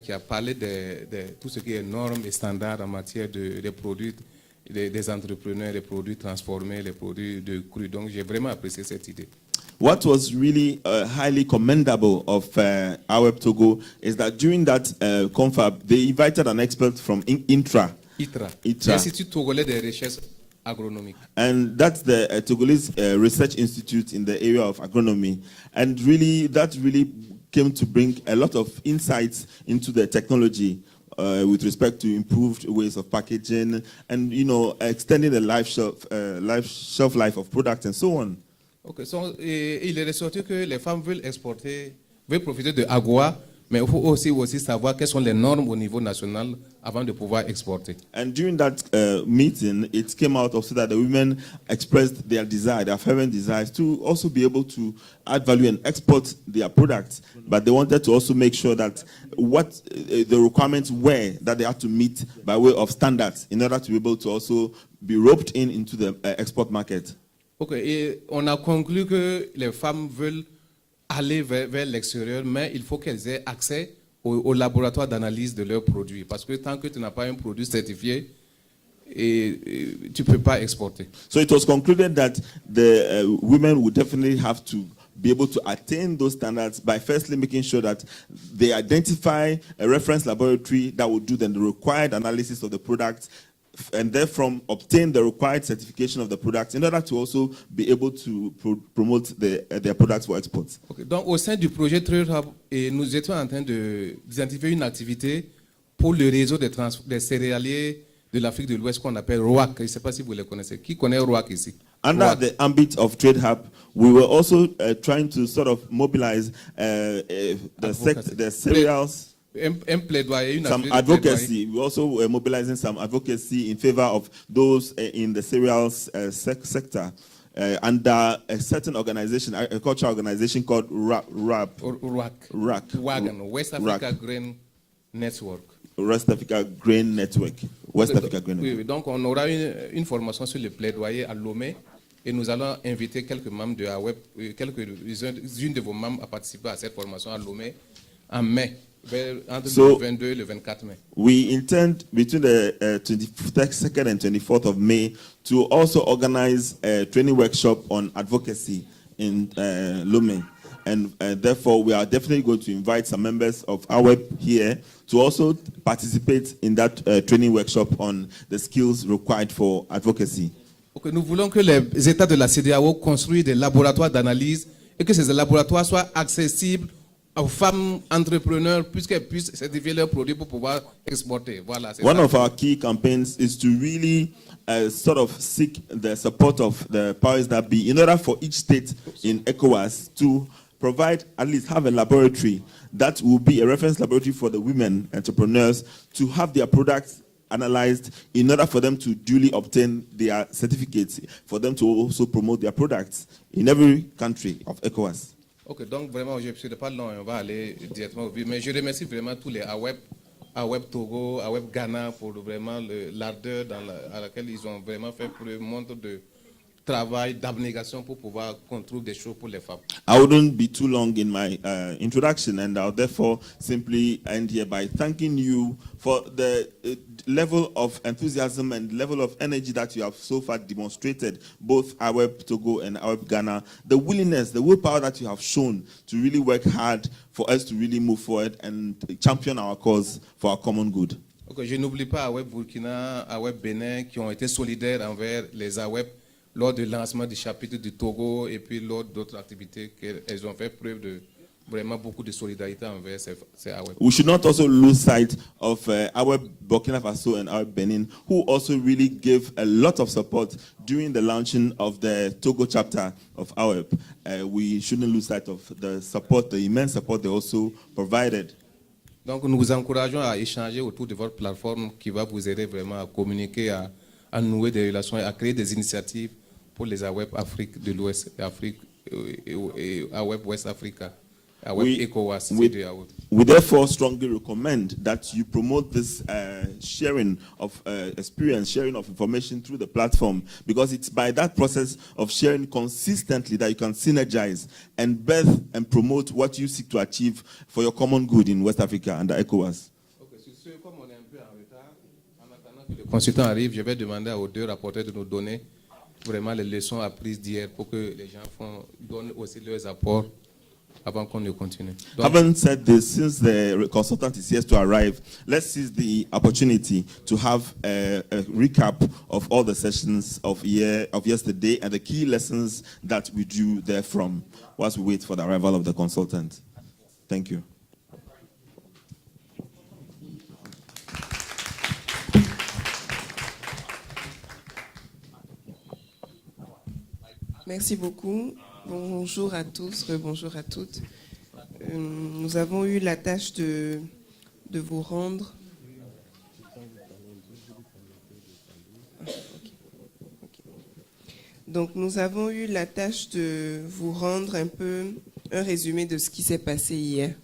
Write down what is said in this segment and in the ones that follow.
qui a parlé de tout ce qui est normes et standards en matière des produits, des entrepreneurs, les produits transformés, les produits de cru. Donc, j'ai vraiment apprécié cette idée. What was really highly commendable of AWEP Togo is that during that confab, they invited an expert from ITRA. L'Institut Togolais des recherches agronomiques. And that's the Togolese Research Institute in the area of agronomy. And really, that really came to bring a lot of insights into the technology with respect to improved ways of packaging and, extending the shelf life of products and so on. Okay, so, il est ressorti que les femmes veulent profiter de AGOA, mais il faut aussi savoir quelles sont les normes au niveau national avant de pouvoir exporter. And during that meeting, it came out also that the women expressed their desire, their fervent desires to also be able to add value and export their products. But they wanted to also make sure that what the requirements were that they had to meet by way of standards in order to be able to also be roped into the export market. Okay, et on a conclu que les femmes veulent aller vers l'extérieur, mais il faut qu'elles aient accès au laboratoire d'analyse de leurs produits. Parce que tant que tu n'as pas un produit certifié, tu ne peux pas exporter. So it was concluded that the women would definitely have to be able to attain those standards by firstly making sure that they identify a reference laboratory that would do then the required analysis of the products and therefrom obtain the required certification of the products in order to also be able to promote their products for export. Okay. Donc, au sein du projet Trade Hub, nous étions en train d'identifier une activité pour le réseau des céréaliers de l'Afrique de l'Ouest qu'on appelle ROAC. Je ne sais pas si vous les connaissez. Qui connaît ROAC ici? Under the ambit of Trade Hub, we were also trying to sort of mobilize the cereals. Some advocacy. We also were mobilizing some advocacy in favor of those in the cereals sector under a certain organization, a cultural organization called RAP. West Africa Grain Network. West Africa Grain Network. West Africa Grain Network. Oui, donc on aura une formation sur le plaidoyer à Lomé et nous allons inviter quelques membres de AWEP, quelques-unes de vos membres à participer à cette formation à Lomé en mai. Entre le 22 et le 24 mai. We intend between the 22nd and 24th of May to also organize a training workshop on advocacy in Lomé. And therefore, we are definitely going to invite some members of AWEP here to also participate in that training workshop on the skills required for advocacy. Okay, nous voulons que les États de la CEDEAO construisent des laboratoires d'analyse et que ces laboratoires soient accessibles aux femmes entrepreneurs puisqu'elles puissent certifier leurs produits pour pouvoir exporter. Voilà, one of our key campaigns is to really sort of seek the support of the powers that be in order for each state in ECOWAS to provide, at least have a laboratory that will be a reference laboratory for the women entrepreneurs to have their products analyzed in order for them to duly obtain their certificates, for them to also promote their products in every country of ECOWAS. Ok, donc vraiment, je ne suis pas long, on va aller directement au but. Mais je remercie vraiment tous les AWEP Togo, AWEP Ghana pour vraiment l'ardeur à laquelle ils ont vraiment fait preuve, montre de travail, d'abnégation pour pouvoir qu'on trouve des choses pour les femmes. I wouldn't be too long in my introduction, and I'll therefore simply end here by thanking you for the level of enthusiasm and level of energy that you have so far demonstrated, both AWEP Togo and AWEP Ghana, the willingness, the willpower that you have shown to really work hard for us to really move forward and champion our cause for our common good. Okay, je n'oublie pas AWEP Burkina, AWEP Bénin qui ont été solidaires envers les AWEP lors du lancement du chapitre du Togo et puis lors d'autres activités qu'elles ont fait preuve de vraiment beaucoup de solidarité envers ces AWEP. We should not also lose sight of AWEP Burkina Faso and AWEP Benin, who also really gave a lot of support during the launching of the Togo chapter of AWEP. We shouldn't lose sight of the support, the immense support they also provided. Donc nous vous encourageons à échanger autour de votre plateforme qui va vous aider vraiment à communiquer, à nouer des relations et à créer des initiatives pour les AWEP Afrique de l'Ouest, Afrique et AWEP West Africa, AWEP ECOWAS. We therefore strongly recommend that you promote this sharing of experience, sharing of information through the platform, because it's by that process of sharing consistently that you can synergize and birth and promote what you seek to achieve for your common good in West Africa under ECOWAS. sur ce, comme on est un peu en retard, en attendant que le consultant arrive, je vais demander aux deux rapporteurs de nous donner vraiment les leçons apprises d'hier pour que les gens donnent aussi leurs apports avant qu'on ne continue. Donc, Having said this, since the consultant is here to arrive, let's seize the opportunity to have a recap of all the sessions of yesterday and the key lessons that we drew therefrom whilst we wait for the arrival of the consultant. Thank you. Merci beaucoup. Bonjour à tous, bonjour à toutes. Nous avons eu la tâche de vous rendre. Donc, nous avons eu la tâche de vous rendre un résumé de ce qui s'est passé hier.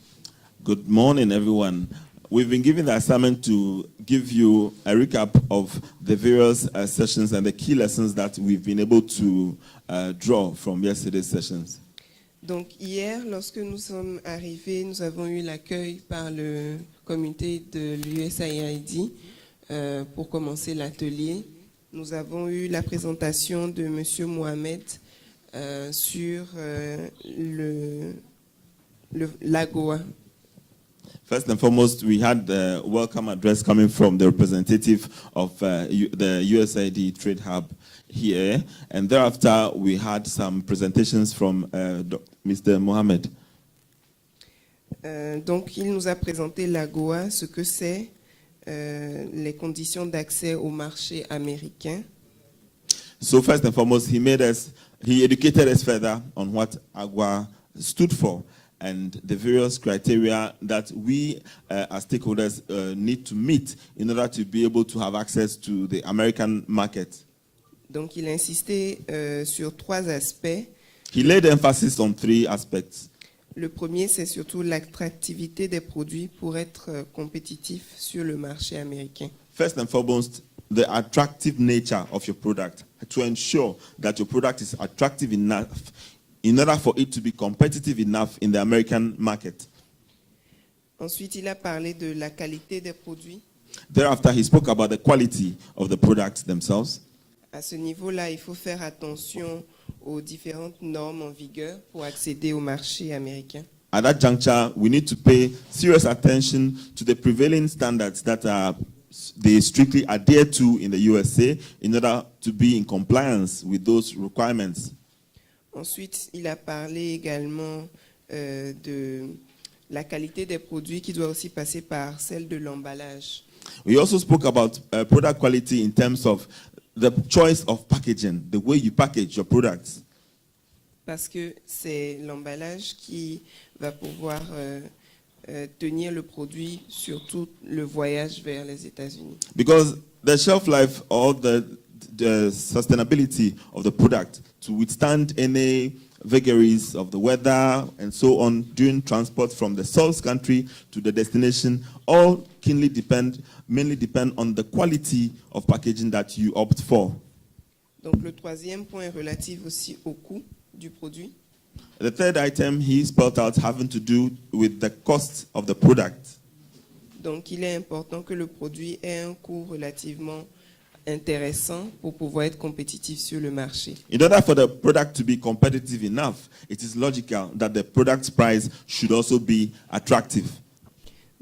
Good morning, everyone. We've been given the assignment to give you a recap of the various sessions and the key lessons that we've been able to draw from yesterday's sessions. Donc hier, lorsque nous sommes arrivés, nous avons eu l'accueil par le comité de l'USAID pour commencer l'atelier. Nous avons eu la présentation de M. Mohamed sur l'AGOA. First and foremost, we had the welcome address coming from the representative of the USAID Trade Hub here, and thereafter we had some presentations from Mr. Mohamed. Donc, il nous a présenté l'AGOA, ce que c'est, les conditions d'accès au marché américain. So first and foremost, he educated us further on what AGOA stood for and the various criteria that we as stakeholders need to meet in order to be able to have access to the American market. Donc, il a insisté sur 3 aspects. He laid emphasis on 3 aspects. Le premier, c'est surtout l'attractivité des produits pour être compétitif sur le marché américain. First and foremost, the attractive nature of your product, to ensure that your product is attractive enough in order for it to be competitive enough in the American market. Ensuite, il a parlé de la qualité des produits. Thereafter, he spoke about the quality of the products themselves. À ce niveau-là, il faut faire attention aux différentes normes en vigueur pour accéder au marché américain. At that juncture, we need to pay serious attention to the prevailing standards that they strictly adhere to in the USA in order to be in compliance with those requirements. Ensuite, il a parlé également de la qualité des produits qui doit aussi passer par celle de l'emballage. We also spoke about product quality in terms of the choice of packaging, the way you package your products. Parce que c'est l'emballage qui va pouvoir tenir le produit sur tout le voyage vers les États-Unis. Because the shelf life or the sustainability of the product to withstand any vagaries of the weather and so on during transport from the source country to the destination all mainly depend on the quality of packaging that you opt for. Donc le troisième point est relatif aussi au coût du produit. The third item he spelled out having to do with the cost of the product. Donc il est important que le produit ait un coût relativement intéressant pour pouvoir être compétitif sur le marché. In order for the product to be competitive enough, it is logical that the product's price should also be attractive.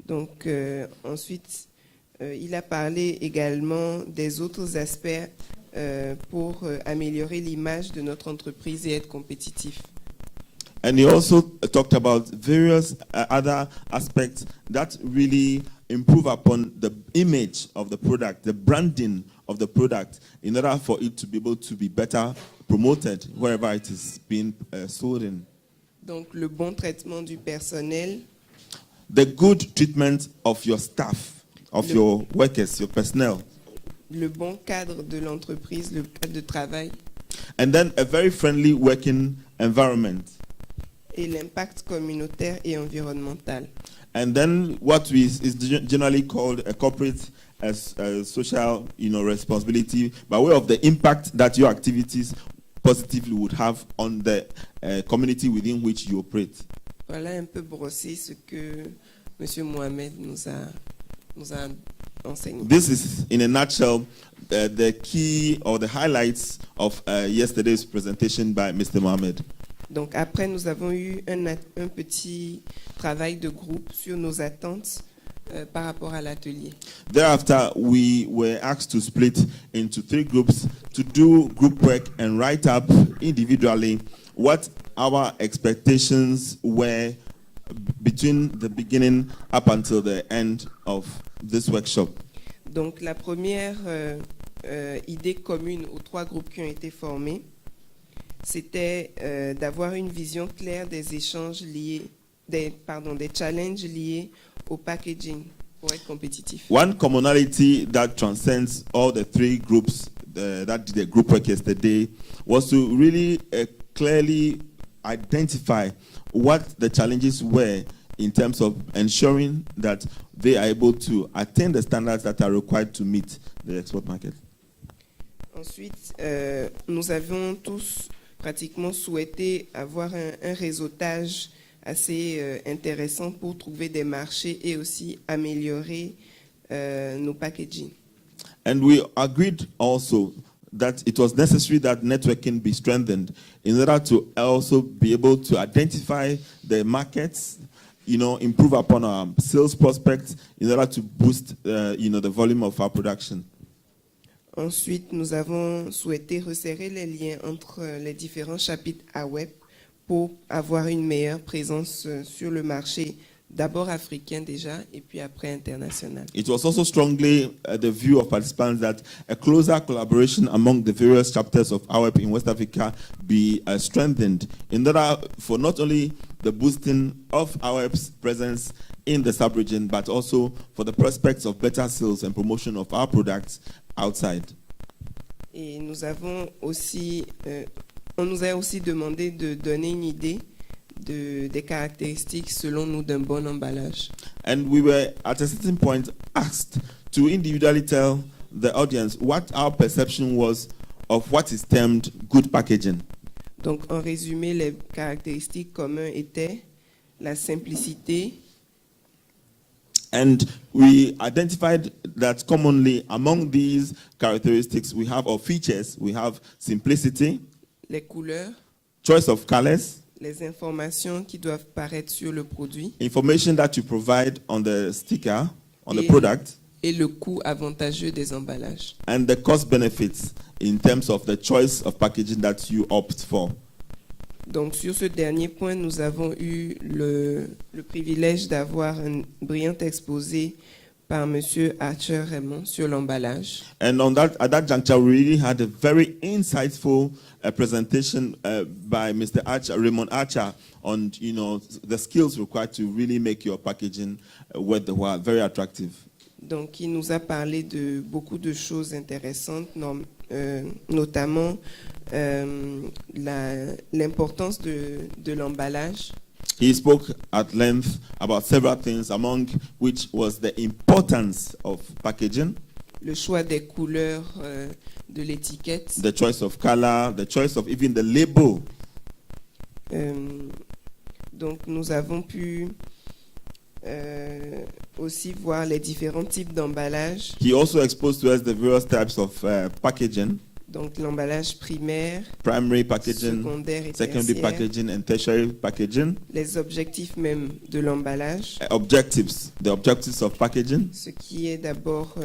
Donc ensuite, il a parlé également des autres aspects pour améliorer l'image de notre entreprise et être compétitif. And he also talked about various other aspects that really improve upon the image of the product, the branding of the product, in order for it to be able to be better promoted wherever it is being sold in. Donc le bon traitement du personnel. The good treatment of your staff, of your workers, your personnel. Le bon cadre de l'entreprise, le cadre de travail. And then a very friendly working environment. Et l'impact communautaire et environnemental. And then what is generally called a corporate social responsibility by way of the impact that your activities positively would have on the community within which you operate. Voilà un peu brossé ce que M. Mohamed nous a nous a enseigné. This is, in a nutshell, the key or the highlights of yesterday's presentation by Mr. Mohammed. Donc après, nous avons eu un petit travail de groupe sur nos attentes par rapport à l'atelier. Thereafter, we were asked to split into 3 groups to do group work and write up individually what our expectations were between the beginning up until the end of this workshop. Donc la première idée commune aux 3 groupes qui ont été formés, c'était d'avoir une vision claire des échanges liés, des challenges liés au packaging pour être compétitif. One commonality that transcends all the 3 groups that did the group work yesterday was to really clearly identify what the challenges were in terms of ensuring that they are able to attain the standards that are required to meet the export market. Ensuite, nous avons tous pratiquement souhaité avoir un réseautage assez intéressant pour trouver des marchés et aussi améliorer nos packaging. And we agreed also that it was necessary that networking be strengthened in order to also be able to identify the markets, improve upon our sales prospects in order to boost, the volume of our production. Ensuite, nous avons souhaité resserrer les liens entre les différents chapitres AWEP pour avoir une meilleure présence sur le marché, d'abord africain déjà, et puis après international. It was also strongly the view of participants that a closer collaboration among the various chapters of AWEP in West Africa be strengthened in order for not only the boosting of AWEP's presence in the sub-region, but also for the prospects of better sales and promotion of our products outside. Et nous avons aussi, on nous a aussi demandé de donner une idée des caractéristiques selon nous d'un bon emballage. And we were at a certain point asked to individually tell the audience what our perception was of what is termed good packaging. Donc en résumé, les caractéristiques communes étaient la simplicité. And we identified that commonly among these characteristics we have, or features, we have simplicity, Les couleurs, choice of colors, les informations qui doivent paraître sur le produit information that you provide on the sticker, on the product, et le coût avantageux des emballages. and the cost benefits in terms of the choice of packaging that you opt for. Donc sur ce dernier point, nous avons eu le privilège d'avoir un brillant exposé par M. Archer Raymond sur l'emballage. And at that juncture, we really had a very insightful presentation by Mr. Archer, Raymond Archer, on the skills required to really make your packaging worth the while, very attractive. Donc il nous a parlé de beaucoup de choses intéressantes, notamment l'importance de l'emballage. He spoke at length about several things, among which was the importance of packaging, Le choix des couleurs de l'étiquette. the choice of color, the choice of even the label. Donc nous avons pu aussi voir les différents types d'emballage. He also exposed to us the various types of packaging, Donc l'emballage primaire, primary packaging, secondaire et secondary tertiaire. packaging, and tertiary packaging. Les objectifs même de l'emballage, Objectives, the objectives of packaging, ce qui est d'abord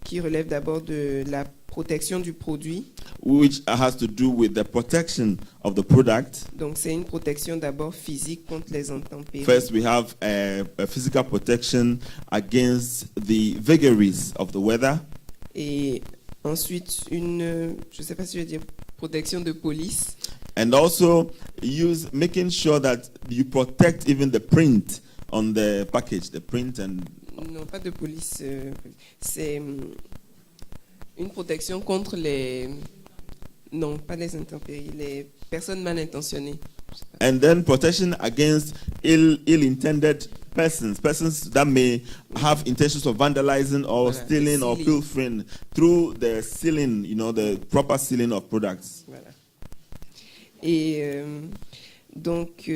qui relève d'abord de la protection du produit. which has to do with the protection of the product. Donc c'est une protection d'abord physique contre les intempéries. First, we have a physical protection against the vagaries of the weather. Et ensuite une, je sais pas si je vais dire protection de police. And also making sure that you protect even the print on the package, the print and... Non, pas de police. C'est une protection contre les... Non, pas les intempéries, les personnes mal intentionnées. And then protection against ill-intended persons that may have intentions of vandalizing or Voilà, stealing or sealing. pilfering through the sealing, the proper sealing of products. Voilà. Et donc,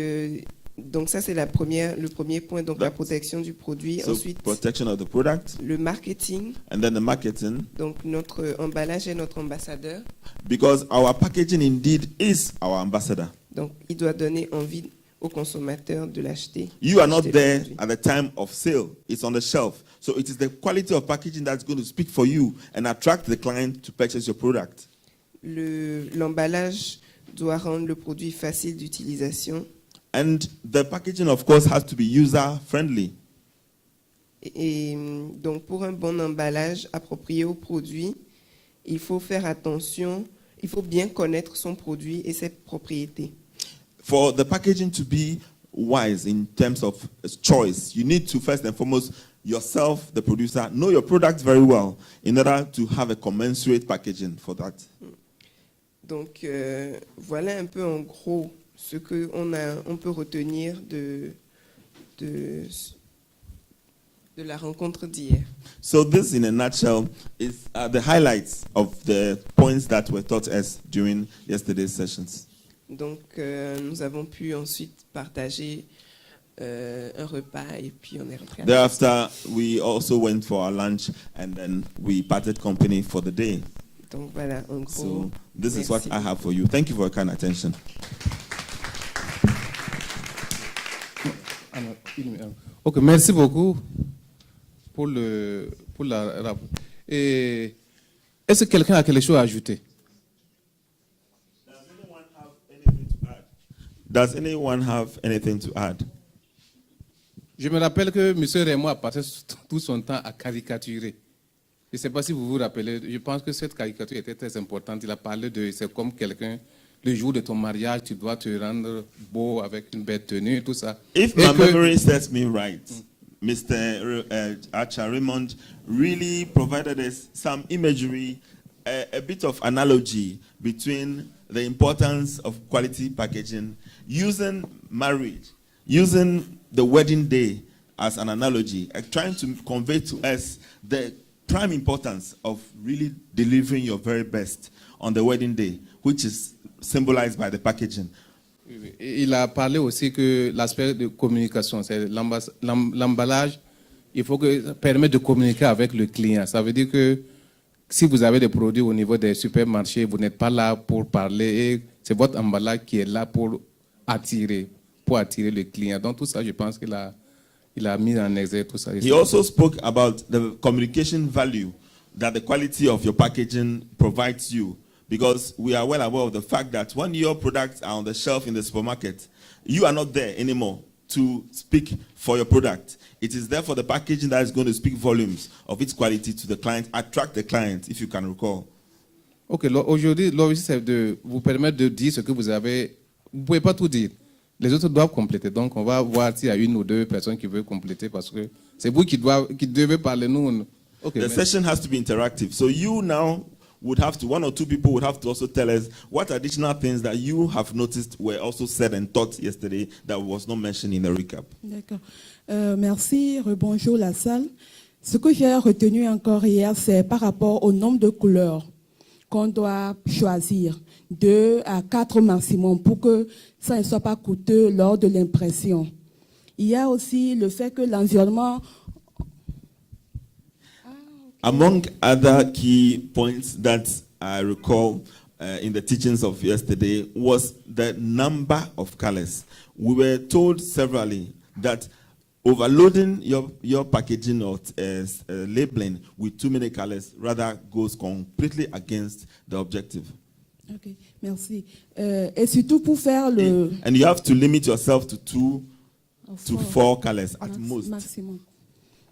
Donc ça, c'est le premier point, donc la protection du produit. So Ensuite, protection of the product, le marketing. and then the marketing, Donc notre emballage est notre ambassadeur. because our packaging indeed is our ambassador. Donc il doit donner envie aux consommateurs de l'acheter. You are not Acheter le there produit. at the time of sale. It's on the shelf. So it is the quality of packaging that's going to speak for you and attract the client to purchase your product. L'emballage doit rendre le produit facile d'utilisation. And the packaging, of course, has to be user-friendly. Et donc pour un bon emballage approprié au produit, il faut faire attention, il faut bien connaître son produit et ses propriétés. For the packaging to be wise in terms of choice, you need to first and foremost yourself, the producer, know your product very well in order to have a commensurate packaging for that. Donc voilà un peu en gros ce que on peut retenir de la rencontre d'hier. So this, in a nutshell, is the highlights of the points that were taught us during yesterday's sessions. Donc nous avons pu ensuite partager un repas et puis on est rentré. Thereafter, we also went for our lunch and then we parted company for the day. Donc voilà, en gros. So this is what merci. I have for you. Thank you for your kind attention. Ok, merci beaucoup pour la rapport. Et est-ce que quelqu'un a quelque chose à ajouter? Does anyone have anything to add? Je me rappelle que M. Raymond a passé tout son temps à caricaturer. Je ne sais pas si vous vous rappelez, je pense que cette caricature était très importante. Il a parlé de, c'est comme quelqu'un, le jour de ton mariage, tu dois te rendre beau avec une belle tenue, tout ça. If Et my que- memory serves me right, Mr. Archer Raymond really provided us some imagery, a bit of analogy between the importance of quality packaging, using marriage, using the wedding day as an analogy, trying to convey to us the prime importance of really delivering your very best on the wedding day, which is symbolized by the packaging. Et il a parlé aussi que l'aspect de communication, c'est l'emballage, il faut que permettre de communiquer avec le client. Ça veut dire que si vous avez des produits au niveau des supermarchés, vous n'êtes pas là pour parler et c'est votre emballage qui est là pour attirer le client. Donc tout ça, je pense qu'il a mis en exergue tout ça. He also spoke about the communication value that the quality of your packaging provides you, because we are well aware of the fact that when your products are on the shelf in the supermarket, you are not there anymore to speak for your product. It is therefore the packaging that is going to speak volumes of its quality to the client, attract the client, if you can recall. Ok, aujourd'hui, l'objectif c'est de vous permettre de dire ce que vous avez. Vous ne pouvez pas tout dire. Les autres doivent compléter. Donc, on va voir s'il y a une ou deux personnes qui veulent compléter parce que c'est vous qui devez parler. Nous, okay, The session has to be interactive. So you now would have to, one or two people would have to also tell us what additional things that you have noticed were also said and taught yesterday that was not mentioned in the recap. D'accord. Merci, rebonjour la salle. Ce que j'ai retenu encore hier, c'est par rapport au nombre de couleurs qu'on doit choisir, 2 à 4 maximum, pour que ça ne soit pas coûteux lors de l'impression. Il y a aussi le fait que l'environnement... Among other key points that I recall in the teachings of yesterday was the number of colors. We were told severally that overloading your packaging or labeling with too many colors rather goes completely against the objective. Ok, merci. Et surtout pour faire le... And you have to limit yourself to 2 to 4 colors at most. Maximum.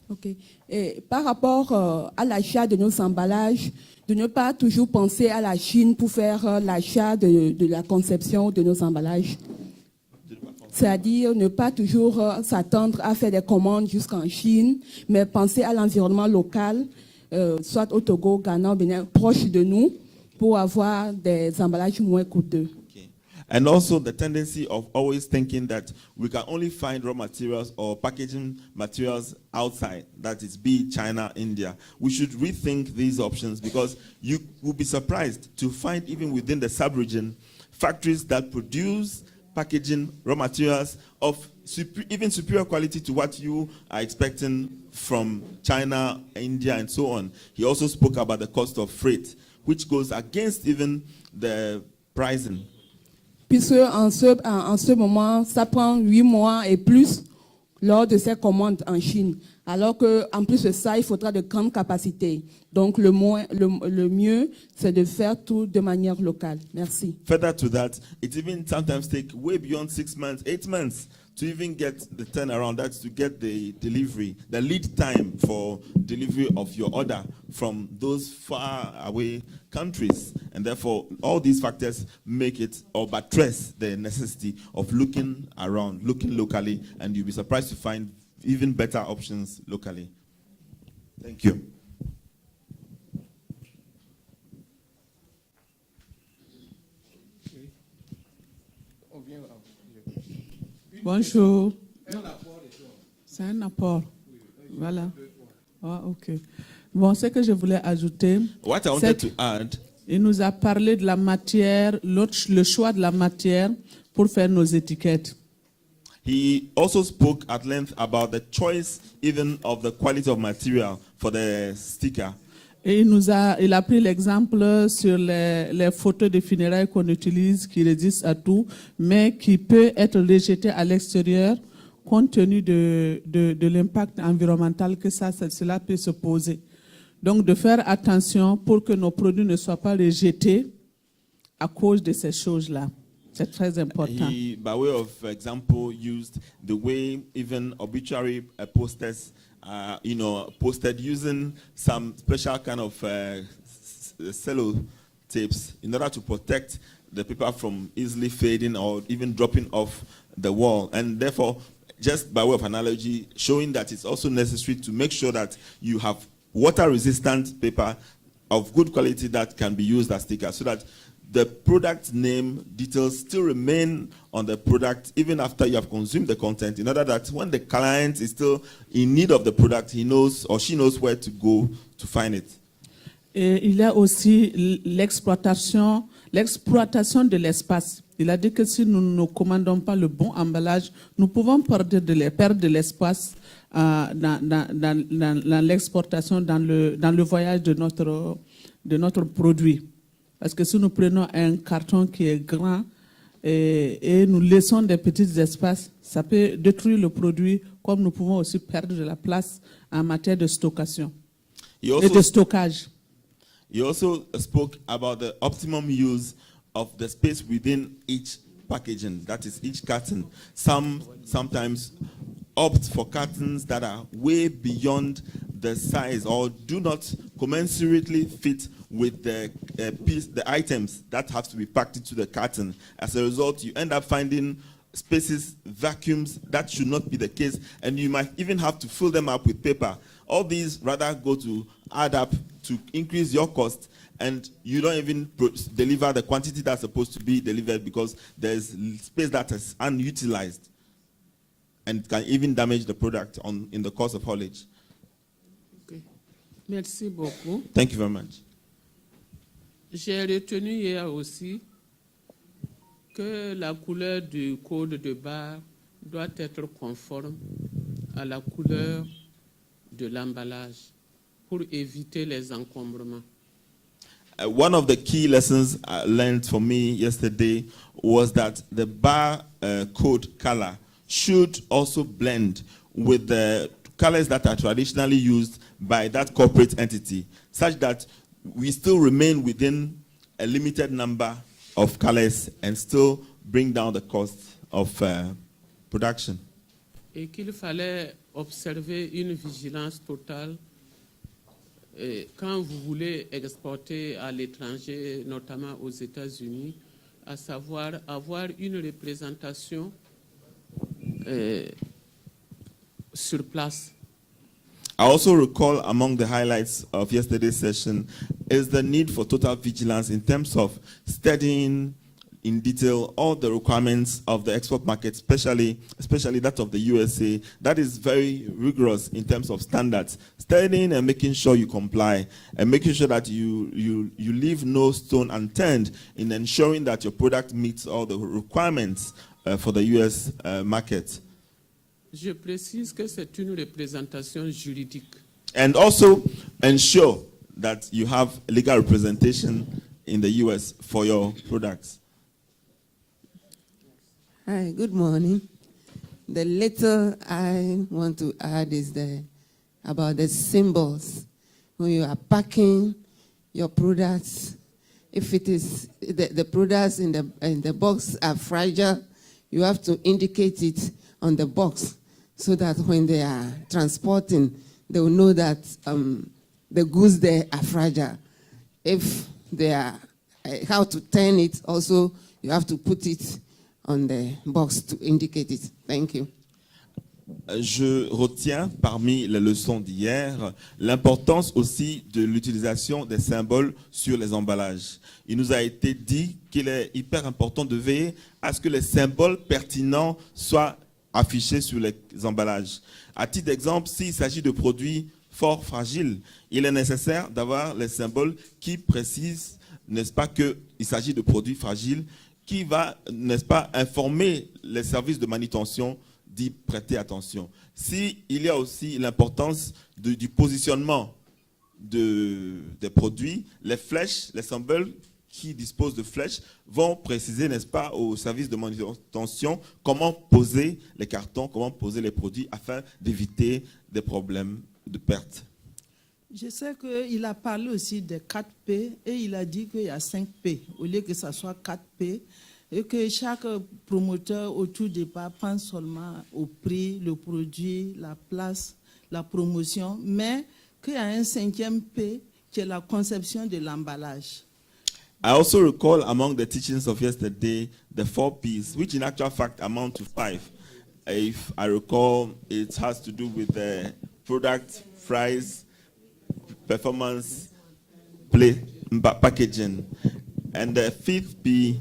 Ok. Et par rapport à l'achat de nos emballages, de ne pas toujours penser à la Chine pour faire l'achat de la conception de nos emballages. C'est-à-dire ne pas toujours s'attendre à faire des commandes jusqu'en Chine, mais penser à l'environnement local, soit au Togo, Ghana, Bénin, proche de nous, pour avoir des emballages moins coûteux. Okay. And also the tendency of always thinking that we can only find raw materials or packaging materials outside, that is, be it China, India. We should rethink these options because you will be surprised to find even within the sub-region factories that produce packaging, raw materials of even superior quality to what you are expecting from China, India, and so on. He also spoke about the cost of freight, which goes against even the pricing. Puisque en ce moment, ça prend 8 mois et plus lors de ces commandes en Chine. Alors qu'en plus de ça, il faudra de grandes capacités. Donc le mieux, c'est de faire tout de manière locale. Merci. Further to that, it even sometimes takes way beyond 6 months, 8 months to even get the turnaround. That's to get the delivery, the lead time for delivery of your order from those far away countries. And therefore, all these factors make it or buttress the necessity of looking around, looking locally, and you'll be surprised to find even better options locally. Thank you. Bonjour. C'est un apport. Voilà. Ah, ok. Bon, ce que je voulais ajouter, What I wanted to add, il nous a parlé de la matière, le choix de la matière pour faire nos étiquettes. he also spoke at length about the choice even of the quality of material for the sticker. Et il a pris l'exemple sur les photos de funérailles qu'on utilise, qui résistent à tout, mais qui peut être rejeté à l'extérieur compte tenu de l'impact environnemental que cela peut se poser. Donc de faire attention pour que nos produits ne soient pas rejetés à cause de ces choses-là. C'est très important. He, by way of example, used the way even obituary posters posted using some special kind of cello tapes in order to protect the paper from easily fading or even dropping off the wall. And therefore, just by way of analogy, showing that it's also necessary to make sure that you have water-resistant paper of good quality that can be used as stickers, so that the product name details still remain on the product even after you have consumed the content, in order that when the client is still in need of the product, he knows or she knows where to go to find it. Et il y a aussi l'exploitation de l'espace. Il a dit que si nous ne commandons pas le bon emballage, nous pouvons perdre de l'espace dans l'exportation, dans le voyage de notre produit. Parce que si nous prenons un carton qui est grand et nous laissons des petits espaces, ça peut détruire le produit, comme nous pouvons aussi perdre de la place en matière de stockage. He also spoke about the optimum use of the space within each packaging, that is each carton. Sometimes opt for cartons that are way beyond the size or do not commensurately fit with the items that have to be packed into the carton. As a result, you end up finding spaces, vacuums. That should not be the case, and you might even have to fill them up with paper. All these rather go to add up to increase your cost, and you don't even deliver the quantity that's supposed to be delivered because there's space that is unutilized and can even damage the product in the course of haulage. Okay. Merci beaucoup. Thank you very much. J'ai retenu hier aussi que la couleur du code de barre doit être conforme à la couleur de l'emballage pour éviter les encombrements. One of the key lessons I learned for me yesterday was that the bar code color should also blend with the colors that are traditionally used by that corporate entity, such that we still remain within a limited number of colors and still bring down the cost of production. Et qu'il fallait observer une vigilance totale quand vous voulez exporter à l'étranger, notamment aux États-Unis, à savoir avoir une représentation sur place. I also recall among the highlights of yesterday's session is the need for total vigilance in terms of studying in detail all the requirements of the export market, especially that of the USA. That is very rigorous in terms of standards. Studying and making sure you comply and making sure that you leave no stone unturned in ensuring that your product meets all the requirements for the US market. Je précise que c'est une représentation juridique. And also ensure that you have legal representation in the US for your products. Hi, good morning. The little I want to add is about the symbols. When you are packing your products, if it is the products in the box are fragile, you have to indicate it on the box so that when they are transporting, they will know that the goods there are fragile. If they are, how to turn it also, you have to put it on the box to indicate it. Thank you. Je retiens parmi les leçons d'hier l'importance aussi de l'utilisation des symboles sur les emballages. Il nous a été dit qu'il est hyper important de veiller à ce que les symboles pertinents soient affichés sur les emballages. À titre d'exemple, s'il s'agit de produits fort fragiles, il est nécessaire d'avoir les symboles qui précisent, n'est-ce pas, qu'il s'agit de produits fragiles, qui va, n'est-ce pas, informer les services de manutention d'y prêter attention. Il y a aussi l'importance du positionnement des produits, les flèches, les symboles qui disposent de flèches vont préciser, n'est-ce pas, aux services de manutention comment poser les cartons, comment poser les produits afin d'éviter des problèmes de perte. Je sais qu'il a parlé aussi des 4P et il a dit qu'il y a 5P au lieu que ce soit 4P et que chaque promoteur au tout départ pense seulement au prix, le produit, la place, la promotion, mais qu'il y a un 5e P qui est la conception de l'emballage. I also recall among the teachings of yesterday the 4 P's, which in actual fact amount to 5. If I recall, it has to do with the product, price, performance, packaging. And the 5th P,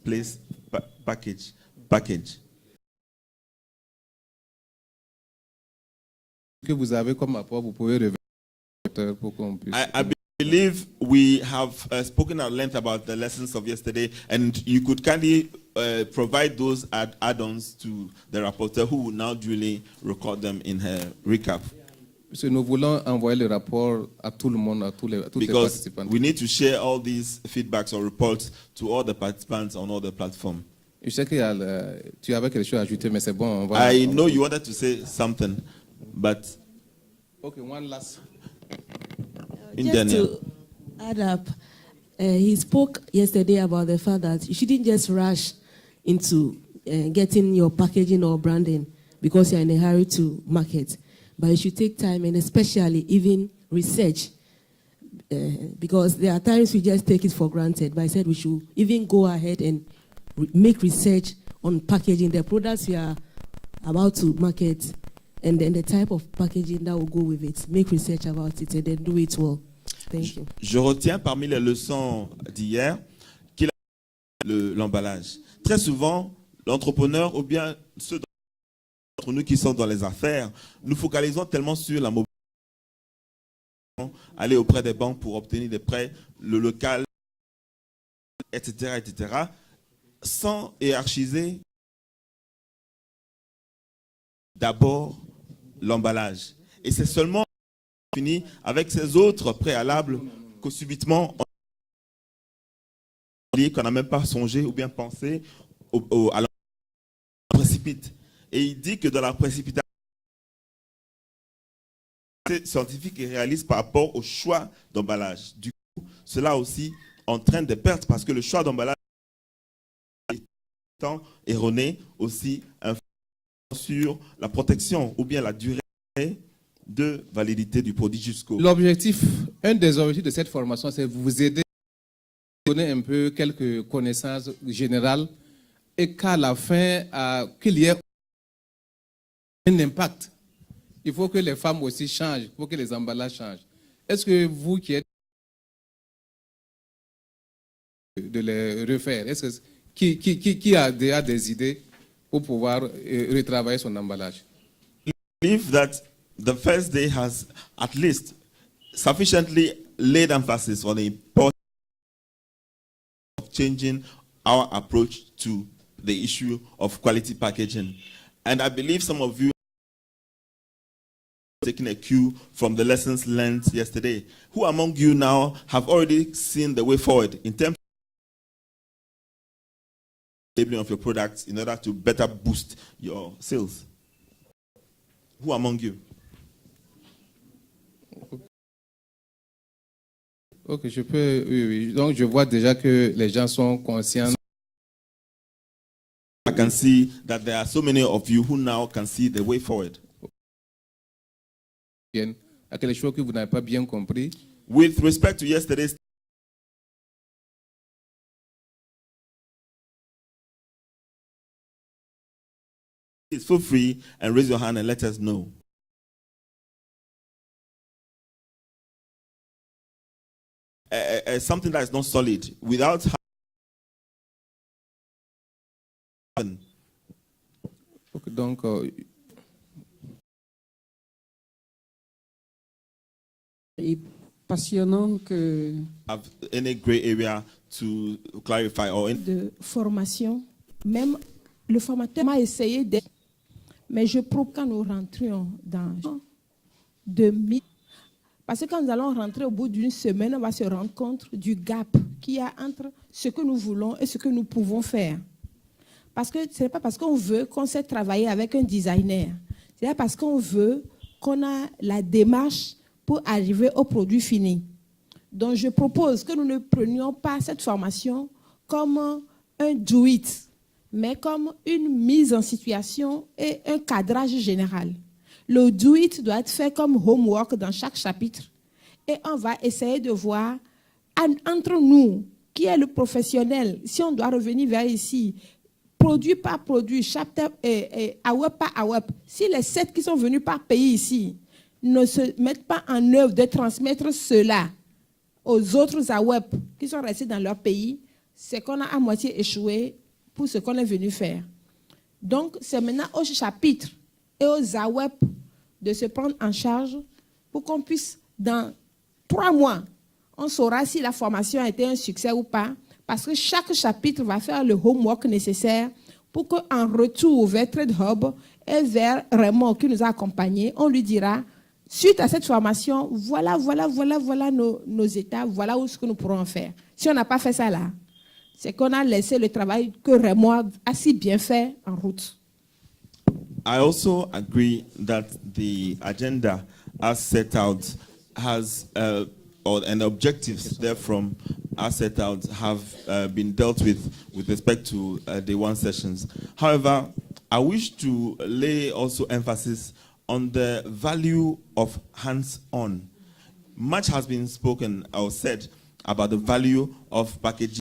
place, package. Que vous avez comme apport, vous pouvez revenir pour qu'on puisse. I believe we have spoken at length about the lessons of yesterday, and you could kindly provide those add-ons to the rapporteur who will now duly record them in her recap. Parce que nous voulons envoyer le rapport à tout le monde, à tous les participants. We need to share all these feedbacks or reports to all the participants on all the platforms. Je sais que tu avais quelque chose à ajouter, mais c'est bon. I know you wanted to say something, but okay, one last. Just to add up, he spoke yesterday about the fact that you shouldn't just rush into getting your packaging or branding because you're in a hurry to market. But you should take time and especially even research because there are times we just take it for granted. But I said we should even go ahead and make research on packaging, the products we are about to market, and then the type of packaging that will go with it. Make research about it and then do it well. Thank you. Je retiens parmi les leçons d'hier qu'il a l'emballage. Très souvent, l'entrepreneur ou bien ceux d'entre nous qui sont dans les affaires, nous focalisons tellement sur la mobilité, aller auprès des banques pour obtenir des prêts, le local, etc., sans hiérarchiser d'abord l'emballage. Et c'est seulement fini avec ces autres préalables que subitement qu'on n'a même pas songé ou bien pensé à la précipite. Et il dit que dans la précipitation scientifique et réaliste par rapport au choix d'emballage. Du coup, cela aussi entraîne des pertes parce que le choix d'emballage est erroné aussi sur la protection ou bien la durée de validité du produit jusqu'au... L'objectif, un des objectifs de cette formation, c'est de vous aider à donner un peu quelques connaissances générales et qu'à la fin, qu'il y ait un impact. Il faut que les femmes aussi changent, il faut que les emballages changent. Est-ce que vous qui êtes de les refaire, est-ce que qui a déjà des idées pour pouvoir retravailler son emballage? I believe that the first day has at least sufficiently laid emphasis on the importance of changing our approach to the issue of quality packaging. And I believe some of you are taking a cue from the lessons learned yesterday. Who among you now have already seen the way forward in terms of labeling of your products in order to better boost your sales? Who among you? Ok, je peux, oui, oui. Donc, je vois déjà que les gens sont conscients. I can see that there are so many of you who now can see the way forward. À quelque chose que vous n'avez pas bien compris. With respect to yesterday's, feel free and raise your hand and let us know. Something that is not solid without having. Okay, donc, Et passionnant que have any gray area to clarify or in de formation, même le formateur m'a essayé de, mais je propose quand nous rentrions dans 2000, parce que quand nous allons rentrer au bout d'une semaine, on va se rendre compte du gap qu'il y a entre ce que nous voulons et ce que nous pouvons faire. Parce que ce n'est pas parce qu'on veut qu'on sait travailler avec un designer, c'est parce qu'on veut qu'on a la démarche pour arriver au produit fini. Donc, je propose que nous ne prenions pas cette formation comme un do-it, mais comme une mise en situation et un cadrage général. Le do-it doit être fait comme homework dans chaque chapitre. Et on va essayer de voir entre nous, qui est le professionnel, si on doit revenir vers ici, produit par produit, chapitre AWEP par AWEP, si les 7 qui sont venus par pays ici ne se mettent pas en œuvre de transmettre cela aux autres AWEP qui sont restés dans leur pays, c'est qu'on a à moitié échoué pour ce qu'on est venu faire. Donc, c'est maintenant au chapitre et aux AWEP de se prendre en charge pour qu'on puisse, dans 3 mois, on saura si la formation a été un succès ou pas, parce que chaque chapitre va faire le homework nécessaire pour qu'en retour vers Trade Hub et vers Raymond qui nous a accompagnés, on lui dira, suite à cette formation, voilà nos étapes, voilà où ce que nous pourrons en faire. Si on n'a pas fait ça là, c'est qu'on a laissé le travail que Raymond a si bien fait en route. I also agree that the agenda as set out has, and objectives therefrom as set out have been dealt with respect to day one sessions. However, I wish to lay also emphasis on the value of hands-on. Much has been spoken or said about the value of packaging.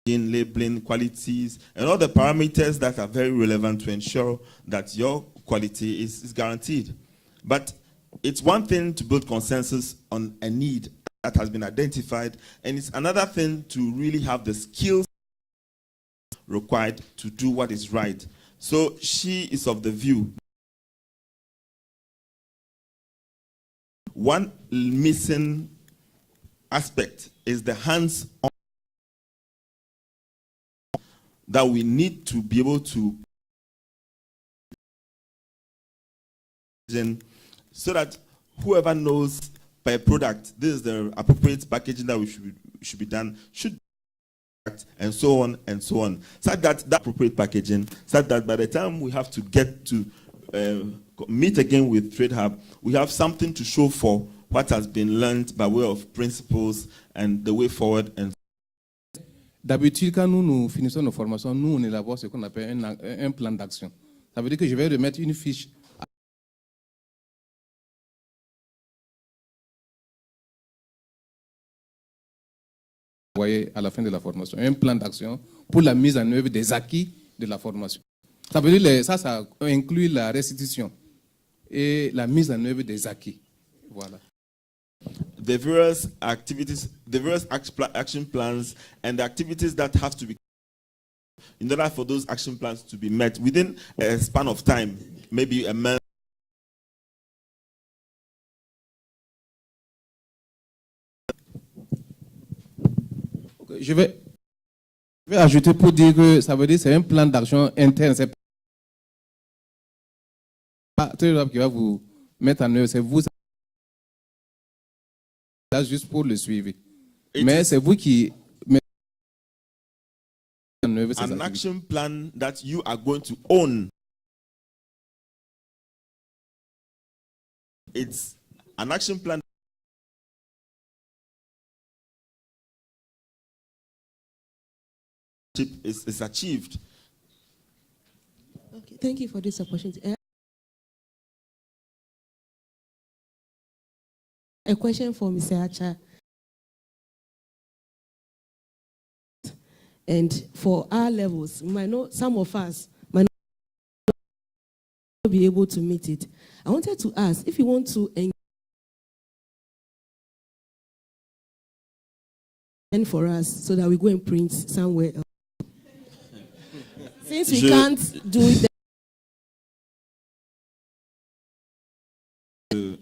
In labeling, qualities, and all the parameters that are very relevant to ensure that your quality is guaranteed. But it's one thing to build consensus on a need that has been identified, and it's another thing to really have the skills required to do what is right. So she is of the view one missing aspect is the hands-on that we need to be able to, so that whoever knows per product, this is the appropriate packaging that we should be done, should and so on and so on. So that appropriate packaging, so that by the time we have to get to meet again with Trade Hub, we have something to show for what has been learned by way of principles and the way forward. And d'habitude, quand nous finissons nos formations, nous, on élabore ce qu'on appelle un plan d'action. Ça veut dire que je vais remettre une fiche à la fin de la formation, un plan d'action pour la mise en œuvre des acquis de la formation. Ça veut dire ça inclut la restitution et la mise en œuvre des acquis. Voilà. The various activities, the various action plans, and the activities that have to be in order for those action plans to be met within a span of time, maybe a month. Je vais ajouter pour dire que ça veut dire que c'est un plan d'action interne. C'est pas AWEP qui va vous mettre en œuvre, c'est vous là juste pour le suivi. Mais c'est vous qui mettez en œuvre ces An activités. action plan that you are going to own. It's an action plan is achieved. Okay, thank you for this opportunity. A question for Mr. Acha. And for our levels, we might know some of us might not be able to meet it. I wanted to ask if you want to engage for us so that we go and print somewhere else. Since we can't do it.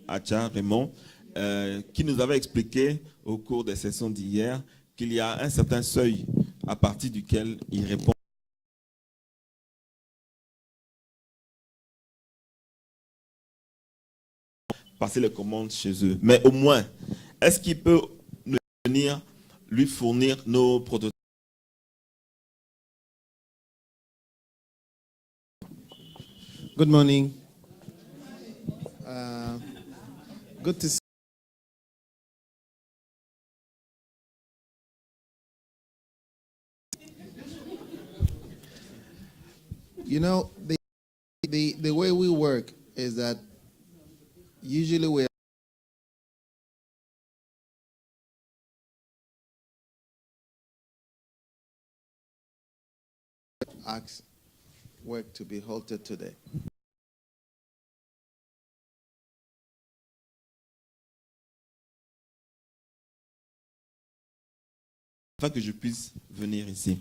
Acha Raymond, qui nous avait expliqué au cours des sessions d'hier qu'il y a un certain seuil à partir duquel il répond. Passer les commandes chez eux. Mais au moins, est-ce qu'il peut venir lui fournir nos prototypes? Good morning. Good to see. You know, the way we work is that usually we ask work to be halted today. Afin que je puisse venir ici.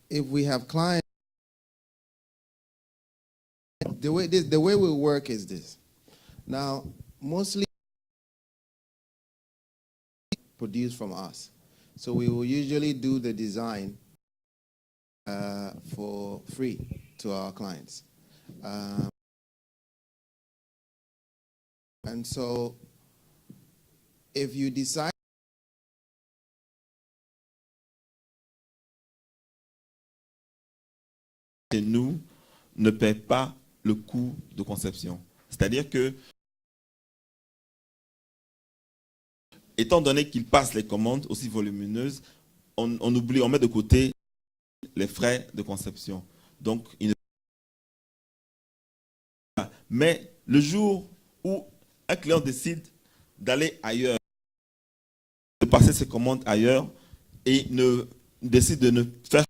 If we have clients, the way we work is this. Now, mostly produced from us. So we will usually do the design for free to our clients. And so if you decide et nous ne paie pas le coût de conception. C'est-à-dire que, étant donné qu'il passe les commandes aussi volumineuses, on oublie, on met de côté les frais de conception. Donc, mais le jour où un client décide d'aller ailleurs, de passer ses commandes ailleurs et décide de ne faire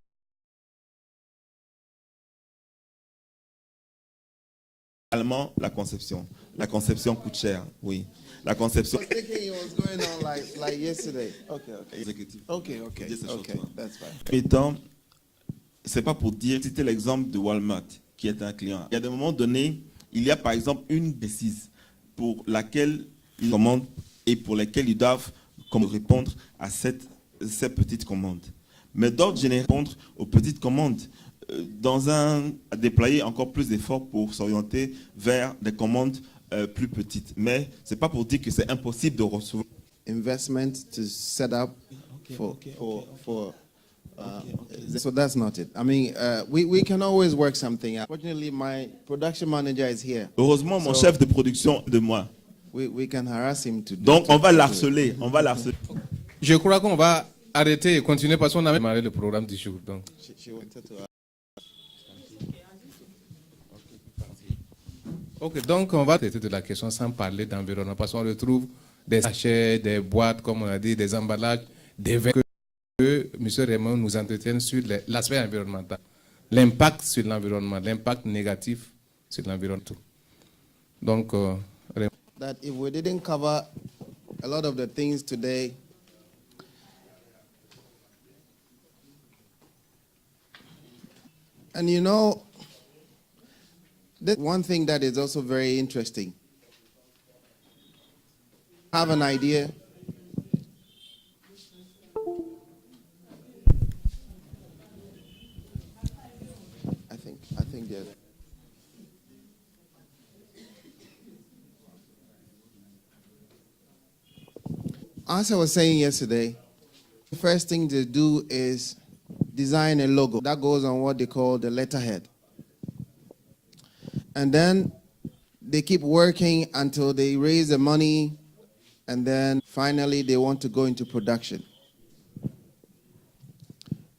également la conception. La conception coûte cher, oui. La conception. I was thinking it was going on like yesterday. Okay. That's fine. Étant, c'est pas pour dire, citer l'exemple de Walmart, qui est un client. Il y a des moments donnés, il y a par exemple une précise pour laquelle ils commandent et pour lesquelles ils doivent répondre à ces petites commandes. Mais d'ordre général, répondre aux petites commandes à déployer encore plus d'efforts pour s'orienter vers des commandes plus petites. Mais c'est pas pour dire que c'est impossible de recevoir. Investment to set up so that's not it. I mean, we can always work something out. Fortunately, my production manager is here. Heureusement, mon chef de production est de moi. We can harass him to do. Donc, on va l'harceler. Je crois qu'on va arrêter et continuer parce qu'on a démarré le programme du jour. Donc. Ok, donc on va traiter de la question sans parler d'environnement parce qu'on retrouve des sachets, des boîtes, comme on a dit, des emballages, des verres que M. Raymond nous entretienne sur l'aspect environnemental, l'impact sur l'environnement, l'impact négatif sur l'environnement. Donc, that if we didn't cover a lot of the things today, and you know, one thing that is also very interesting have an idea? I think there's. As I was saying yesterday, the first thing to do is design a logo. That goes on what they call the letterhead. And then they keep working until they raise the money, and then finally they want to go into production.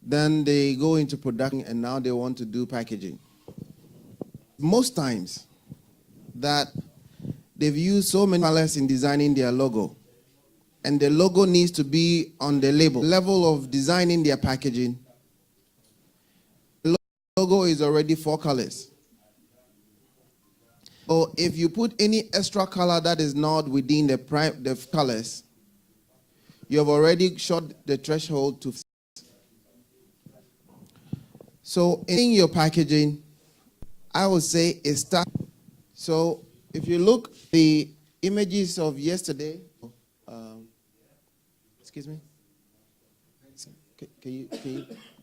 Then they go into production, and now they want to do packaging. Most times that they've used so many colors in designing their logo, and the logo needs to be on the label. Level of designing their packaging, the logo is already 4 colors. So if you put any extra color that is not within the colors, you have already shot the threshold to. So in your packaging, I would say it starts. So if you look the images of yesterday, excuse me, can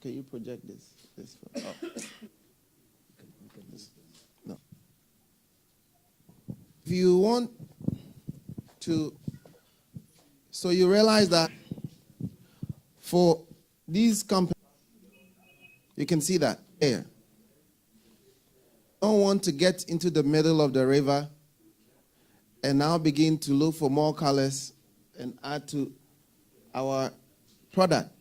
you project this? No. If you want to, so you realize that for these companies, you can see that here. Don't want to get into the middle of the river and now begin to look for more colors and add to our product.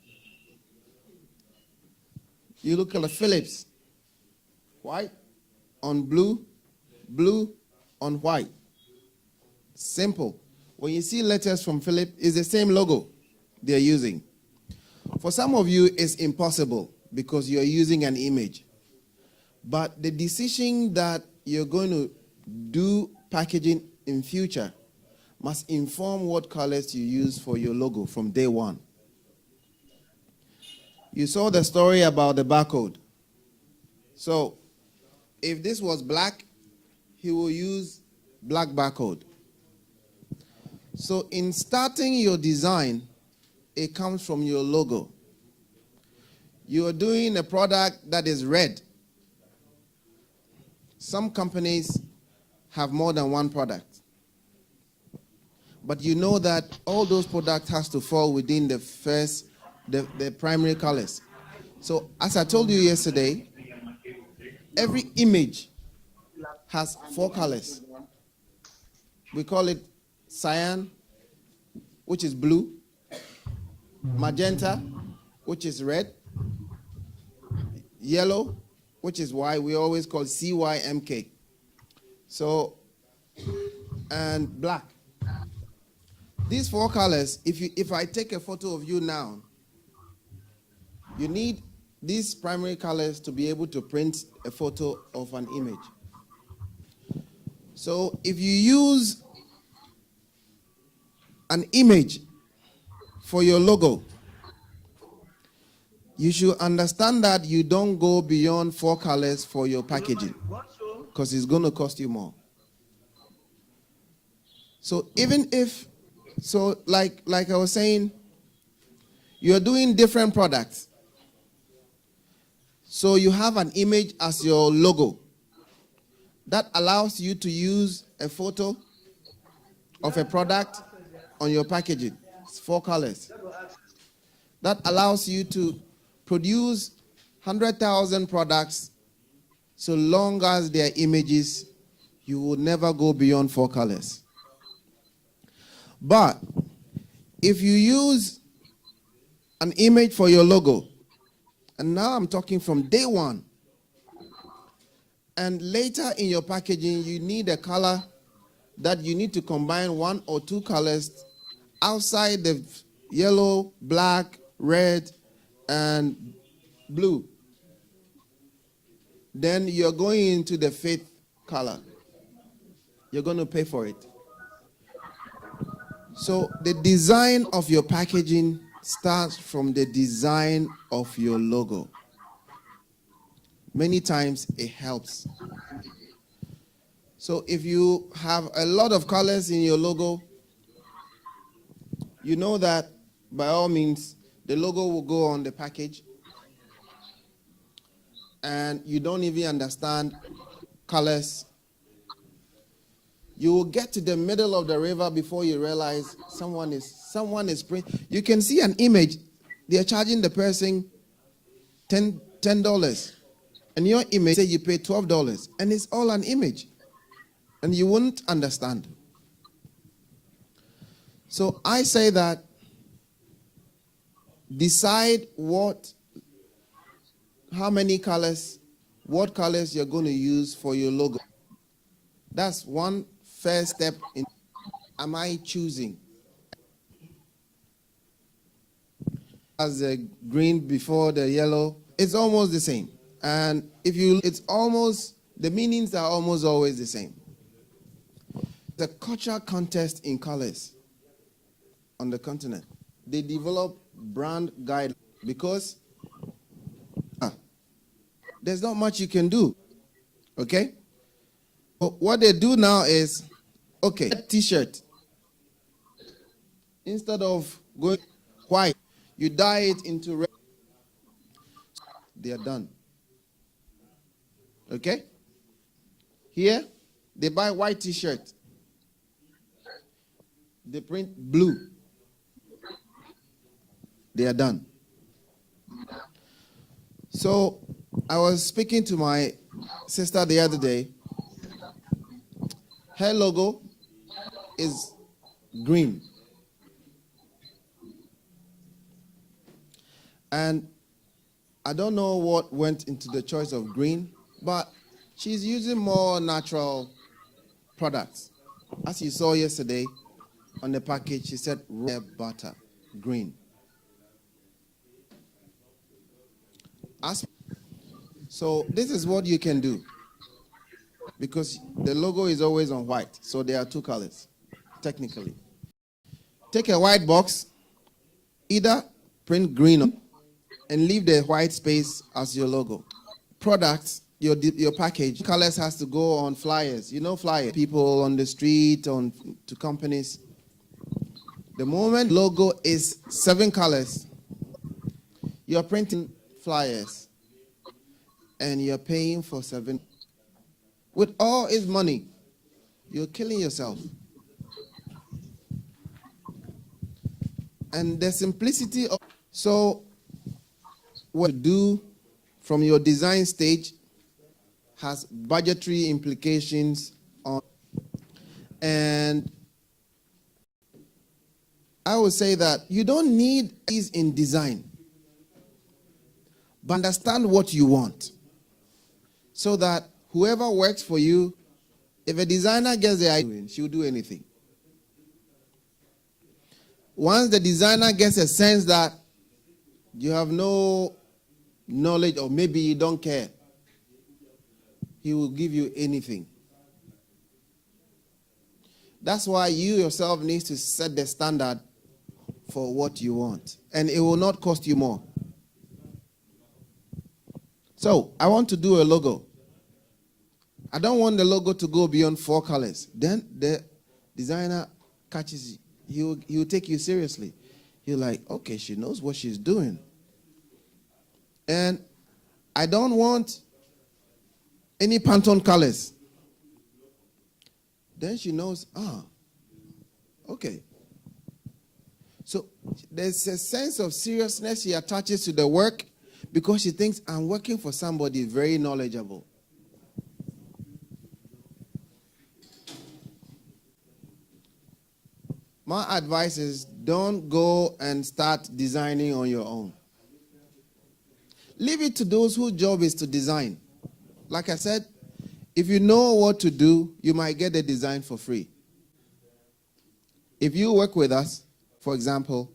You look at the Philips, white on blue, blue on white. Simple. When you see letters from Philips, it's the same logo they're using. For some of you, it's impossible because you're using an image. But the decision that you're going to do packaging in future must inform what colors you use for your logo from day one. You saw the story about the barcode. So if this was black, he will use black barcode. So in starting your design, it comes from your logo. You are doing a product that is red. Some companies have more than one product. But you know that all those products has to fall within the primary colors. So as I told you yesterday, every image has 4 colors. We call it cyan, which is blue, magenta, which is red, yellow, which is why we always call CYMK. So, and black. These 4 colors, if I take a photo of you now, you need these primary colors to be able to print a photo of an image. So if you use an image for your logo, you should understand that you don't go beyond 4 colors for your packaging because it's going to cost you more. So even if, so like I was saying, you're doing different products. So you have an image as your logo that allows you to use a photo of a product on your packaging. It's 4 colors. That allows you to produce 100,000 products so long as they are images. You will never go beyond 4 colors. But if you use an image for your logo, and now I'm talking from day one, and later in your packaging you need a color that you need to combine 1 or 2 colors outside the yellow, black, red, and blue, then you're going into the 5th color. You're going to pay for it. So the design of your packaging starts from the design of your logo. Many times it helps. So if you have a lot of colors in your logo, you know that by all means, the logo will go on the package, and you don't even understand colors. You will get to the middle of the river before you realize someone is you can see an image. They are charging the person $10, and your image say you pay $12, and it's all an image, and you wouldn't understand. So I say that decide how many colors, what colors you're going to use for your logo. That's one first step in, am I choosing? As the green before the yellow, it's almost the same. And the meanings are almost always the same. The cultural contest in colors on the continent, they develop brand guide because there's not much you can do. Okay? But what they do now is, okay, t-shirt, instead of going white, you dye it into red. They are done. Okay? Here, they buy white t-shirt. They print blue. They are done. So, I was speaking to my sister the other day. Her logo is green. And I don't know what went into the choice of green, but she's using more natural products. As you saw yesterday on the package, she said rare butter, green. So this is what you can do, because the logo is always on white, so there are two colors, technically. Take a white box, either print green on and leave the white space as your logo. Products, your package, colors has to go on flyers. You know flyers, people on the street, to companies. The moment logo is 7 colors, you're printing flyers and you're paying for 7. With all its money, you're killing yourself. And the simplicity of, so what you do from your design stage has budgetary implications on, and I would say that you don't need these in design, but understand what you want, so that whoever works for you, if a designer gets the idea, she'll do anything. Once the designer gets a sense that you have no knowledge, or maybe you don't care, he will give you anything. That's why you yourself need to set the standard for what you want, and it will not cost you more. So I want to do a logo. I don't want the logo to go beyond 4 colors. Then the designer catches you. He will take you seriously. You're like, okay, she knows what she's doing. And I don't want any Pantone colors. Then she knows, okay. So there's a sense of seriousness she attaches to the work, because she thinks I'm working for somebody very knowledgeable. My advice is, don't go and start designing on your own. Leave it to those whose job is to design. Like I said, if you know what to do, you might get the design for free. If you work with us, for example,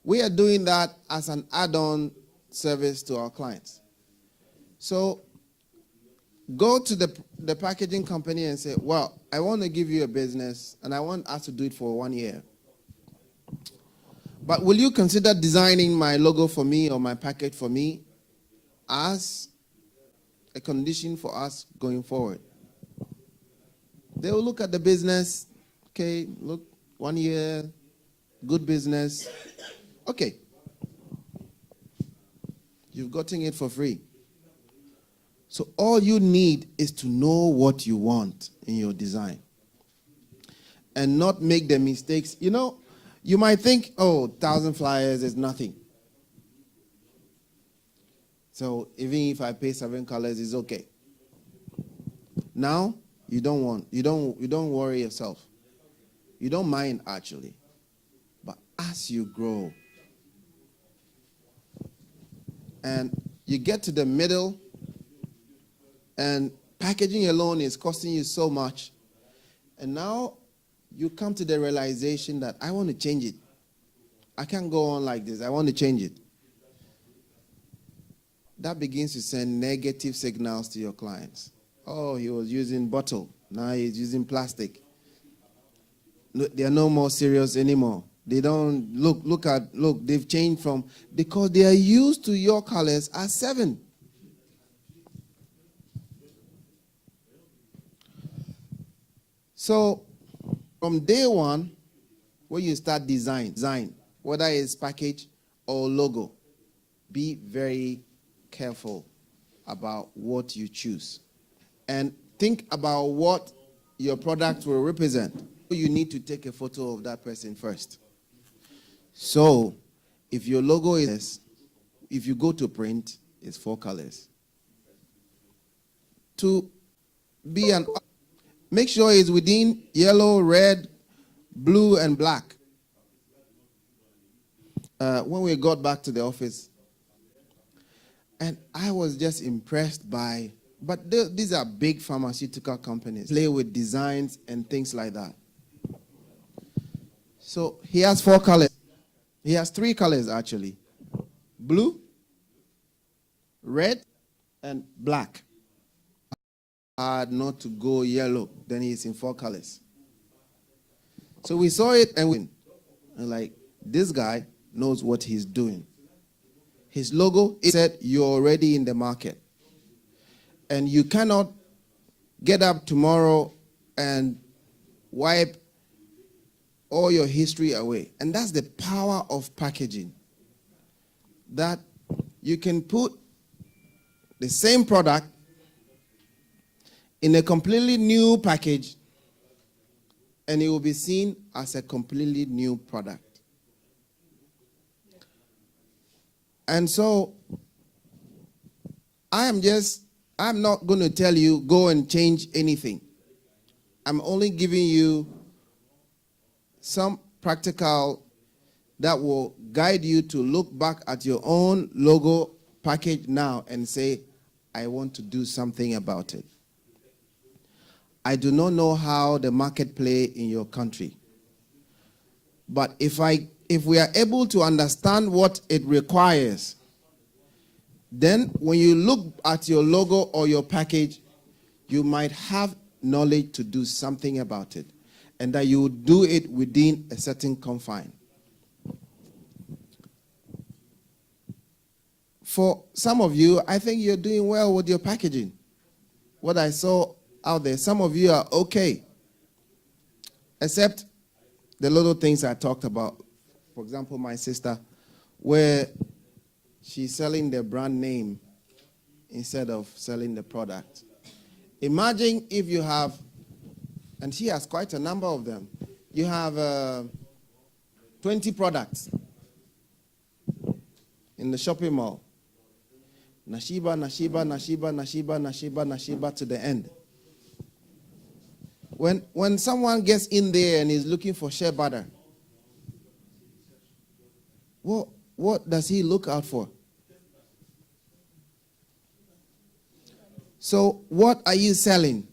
we are doing that as an add-on service to our clients. So go to the packaging company and say, well, I want to give you a business and I want us to do it for 1 year. But will you consider designing my logo for me or my package for me as a condition for us going forward? They will look at the business, okay, look, 1 year, good business. Okay. You've gotten it for free. So all you need is to know what you want in your design and not make the mistakes. You know, you might think, oh, 1,000 flyers is nothing. So even if I pay 7 colors, it's okay. Now, you don't worry yourself. You don't mind actually. But as you grow and you get to the middle, and packaging alone is costing you so much. And now you come to the realization that I want to change it. I can't go on like this. I want to change it. That begins to send negative signals to your clients. Oh, he was using bottle. Now he's using plastic. They are no more serious anymore. They don't look, they've changed from, because they are used to your colors as 7. So, from day one, when you start design, whether it's package or logo, be very careful about what you choose. And think about what your product will represent. You need to take a photo of that person first. So, if your logo is, if you go to print, it's 4 colors. To be an, make sure it's within yellow, red, blue, and black. When we got back to the office, and I was just impressed by, but these are big pharmaceutical companies, play with designs and things like that. So he has 4 colors. He has 3 colors actually. Blue, red, and black. Hard not to go yellow, then he's in 4 colors. So we saw it and like, this guy knows what he's doing. His logo, it said you're already in the market. And you cannot get up tomorrow and wipe all your history away. And that's the power of packaging. That you can put the same product in a completely new package and it will be seen as a completely new product. And so I'm not going to tell you go and change anything. I'm only giving you some practical that will guide you to look back at your own logo package now and say, I want to do something about it. I do not know how the market play in your country. But if we are able to understand what it requires, then when you look at your logo or your package, you might have knowledge to do something about it. And that you do it within a certain confine. For some of you, I think you're doing well with your packaging. What I saw out there, some of you are okay. Except the little things I talked about. For example, my sister, where she's selling the brand name instead of selling the product. Imagine if you have, and she has quite a number of them, you have 20 products in the shopping mall. Nashiba, Nashiba, Nashiba, Nashiba, Nashiba, Nashiba to the end. When someone gets in there and is looking for shea butter, what does he look out for? So what are you selling?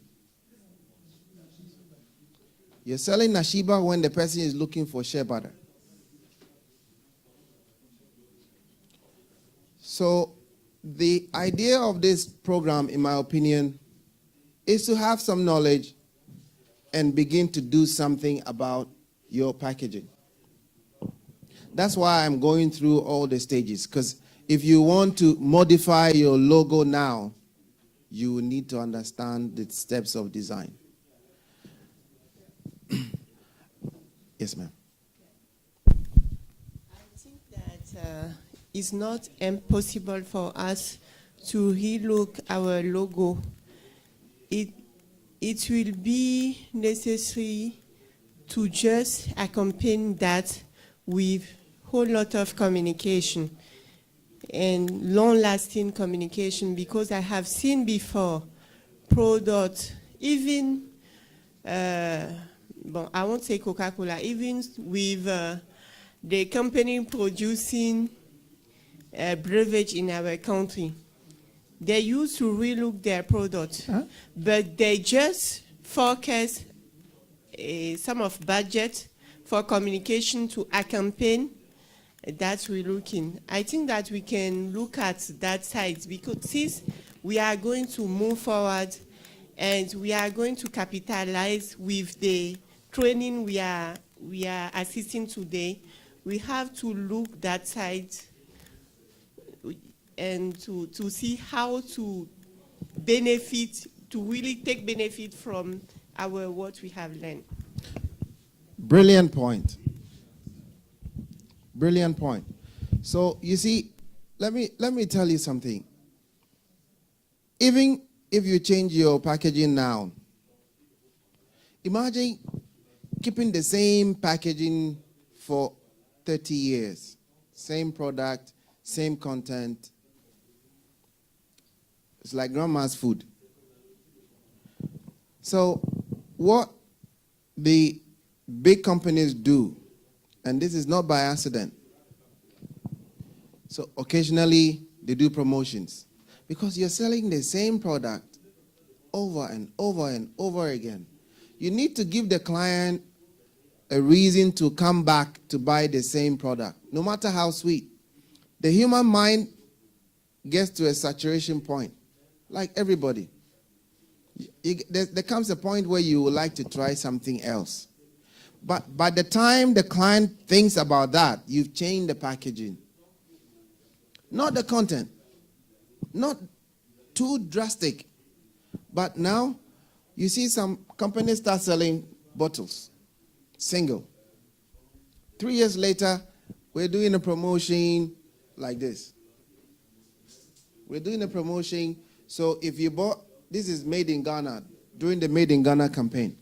You're selling Nashiba when the person is looking for shea butter. So the idea of this program, in my opinion, is to have some knowledge and begin to do something about your packaging. That's why I'm going through all the stages, because if you want to modify your logo now, you will need to understand the steps of design. Yes, ma'am. think that it's not impossible for us to relook our logo. It will be necessary to just accompany that with a whole lot of communication and long-lasting communication, because I have seen before products, even, I won't say Coca-Cola, even with the company producing beverage in our country, they used to relook their product, but they just focus some of budget for communication to accompany that relooking. I think that we can look at that side, because since we are going to move forward and we are going to capitalize with the training we are assisting today, we have to look that side and to see how to benefit, to really take benefit from what we have learned. Brilliant point. Brilliant point. So you see, let me tell you something. Even if you change your packaging now, imagine keeping the same packaging for 30 years. Same product, same content. It's like grandma's food. So what the big companies do, and this is not by accident. So occasionally they do promotions because you're selling the same product over and over and over again. You need to give the client a reason to come back to buy the same product, no matter how sweet. The human mind gets to a saturation point, like everybody. There comes a point where you would like to try something else. But by the time the client thinks about that, you've changed the packaging. Not the content. Not too drastic. But now, you see some companies start selling bottles, single. 3 years later, we're doing a promotion like this. We're doing a promotion, so if you bought, this is Made in Ghana, during the Made in Ghana campaign.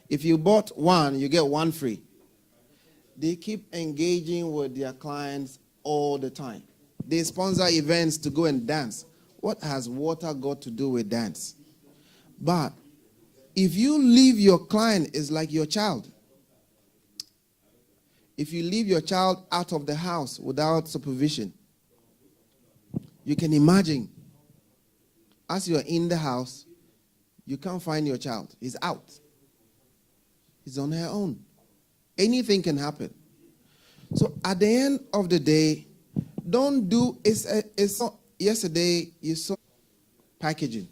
If you bought one, you get one free. They keep engaging with their clients all the time. They sponsor events to go and dance. What has water got to do with dance? But if you leave your client, it's like your child. If you leave your child out of the house without supervision, you can imagine, as you're in the house, you can't find your child. He's out. He's on her own. Anything can happen. So at the end of the day, don't do, yesterday you saw packaging.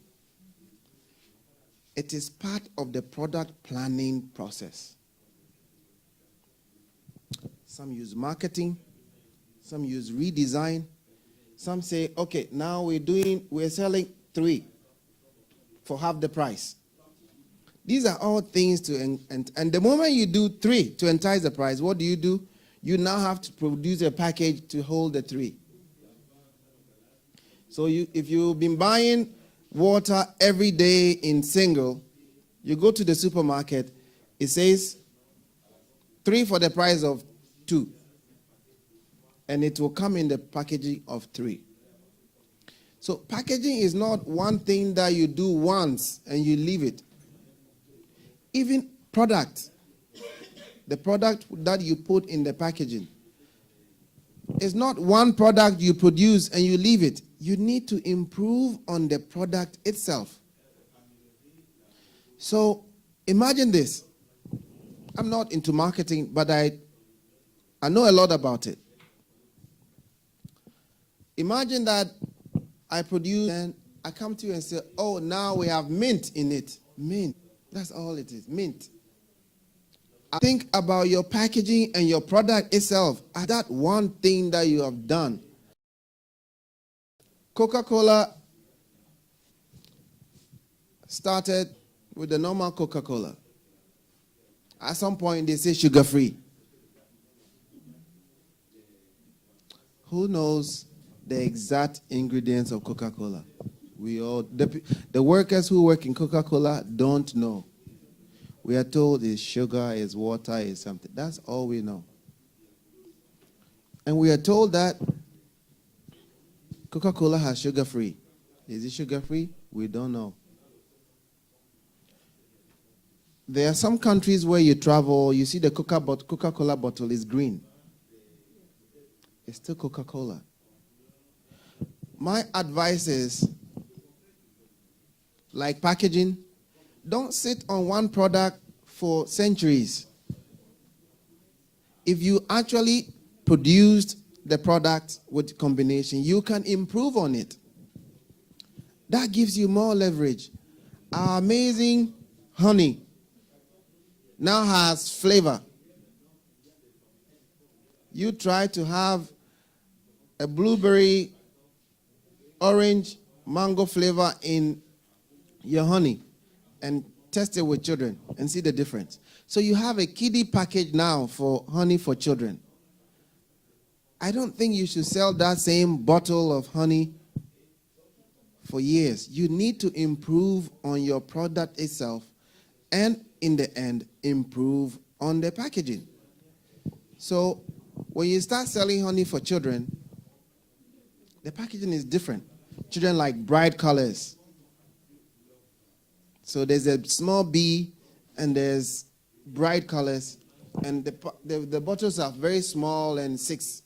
It is part of the product planning process. Some use marketing, some use redesign. Some say, okay, now we're selling 3 for half the price. These are all things to, and the moment you do 3 to entice the price, what do? You now have to produce a package to hold the 3. So if you've been buying water every day in single, you go to the supermarket, it says 3 for the price of 2. And it will come in the packaging of 3. So packaging is not one thing that you do once and you leave it. Even product, the product that you put in the packaging, is not one product you produce and you leave it. You need to improve on the product itself. So imagine this. I'm not into marketing, but I know a lot about it. Imagine that I produce and I come to you and say, oh, now we have mint in it. Mint. That's all it is, mint. Think about your packaging and your product itself. That one thing that you have done. Coca-Cola started with the normal Coca-Cola. At some point, they say sugar-free. Who knows the exact ingredients of Coca-Cola? The workers who work in Coca-Cola don't know. We are told it's sugar, it's water, it's something. That's all we know. And we are told that Coca-Cola has sugar-free. Is it sugar-free? We don't know. There are some countries where you travel, you see the Coca-Cola bottle is green. It's still Coca-Cola. My advice is, like packaging, don't sit on one product for centuries. If you actually produced the product with combination, you can improve on it. That gives you more leverage. Our amazing honey now has flavor. You try to have a blueberry, orange, mango flavor in your honey and test it with children and see the difference. So you have a kiddie package now for honey for children. I don't think you should sell that same bottle of honey for years. You need to improve on your product itself and, in the end, improve on the packaging. So when you start selling honey for children, the packaging is different. Children like bright colors. So there's a small B and there's bright colors, and the bottles are very small and 6.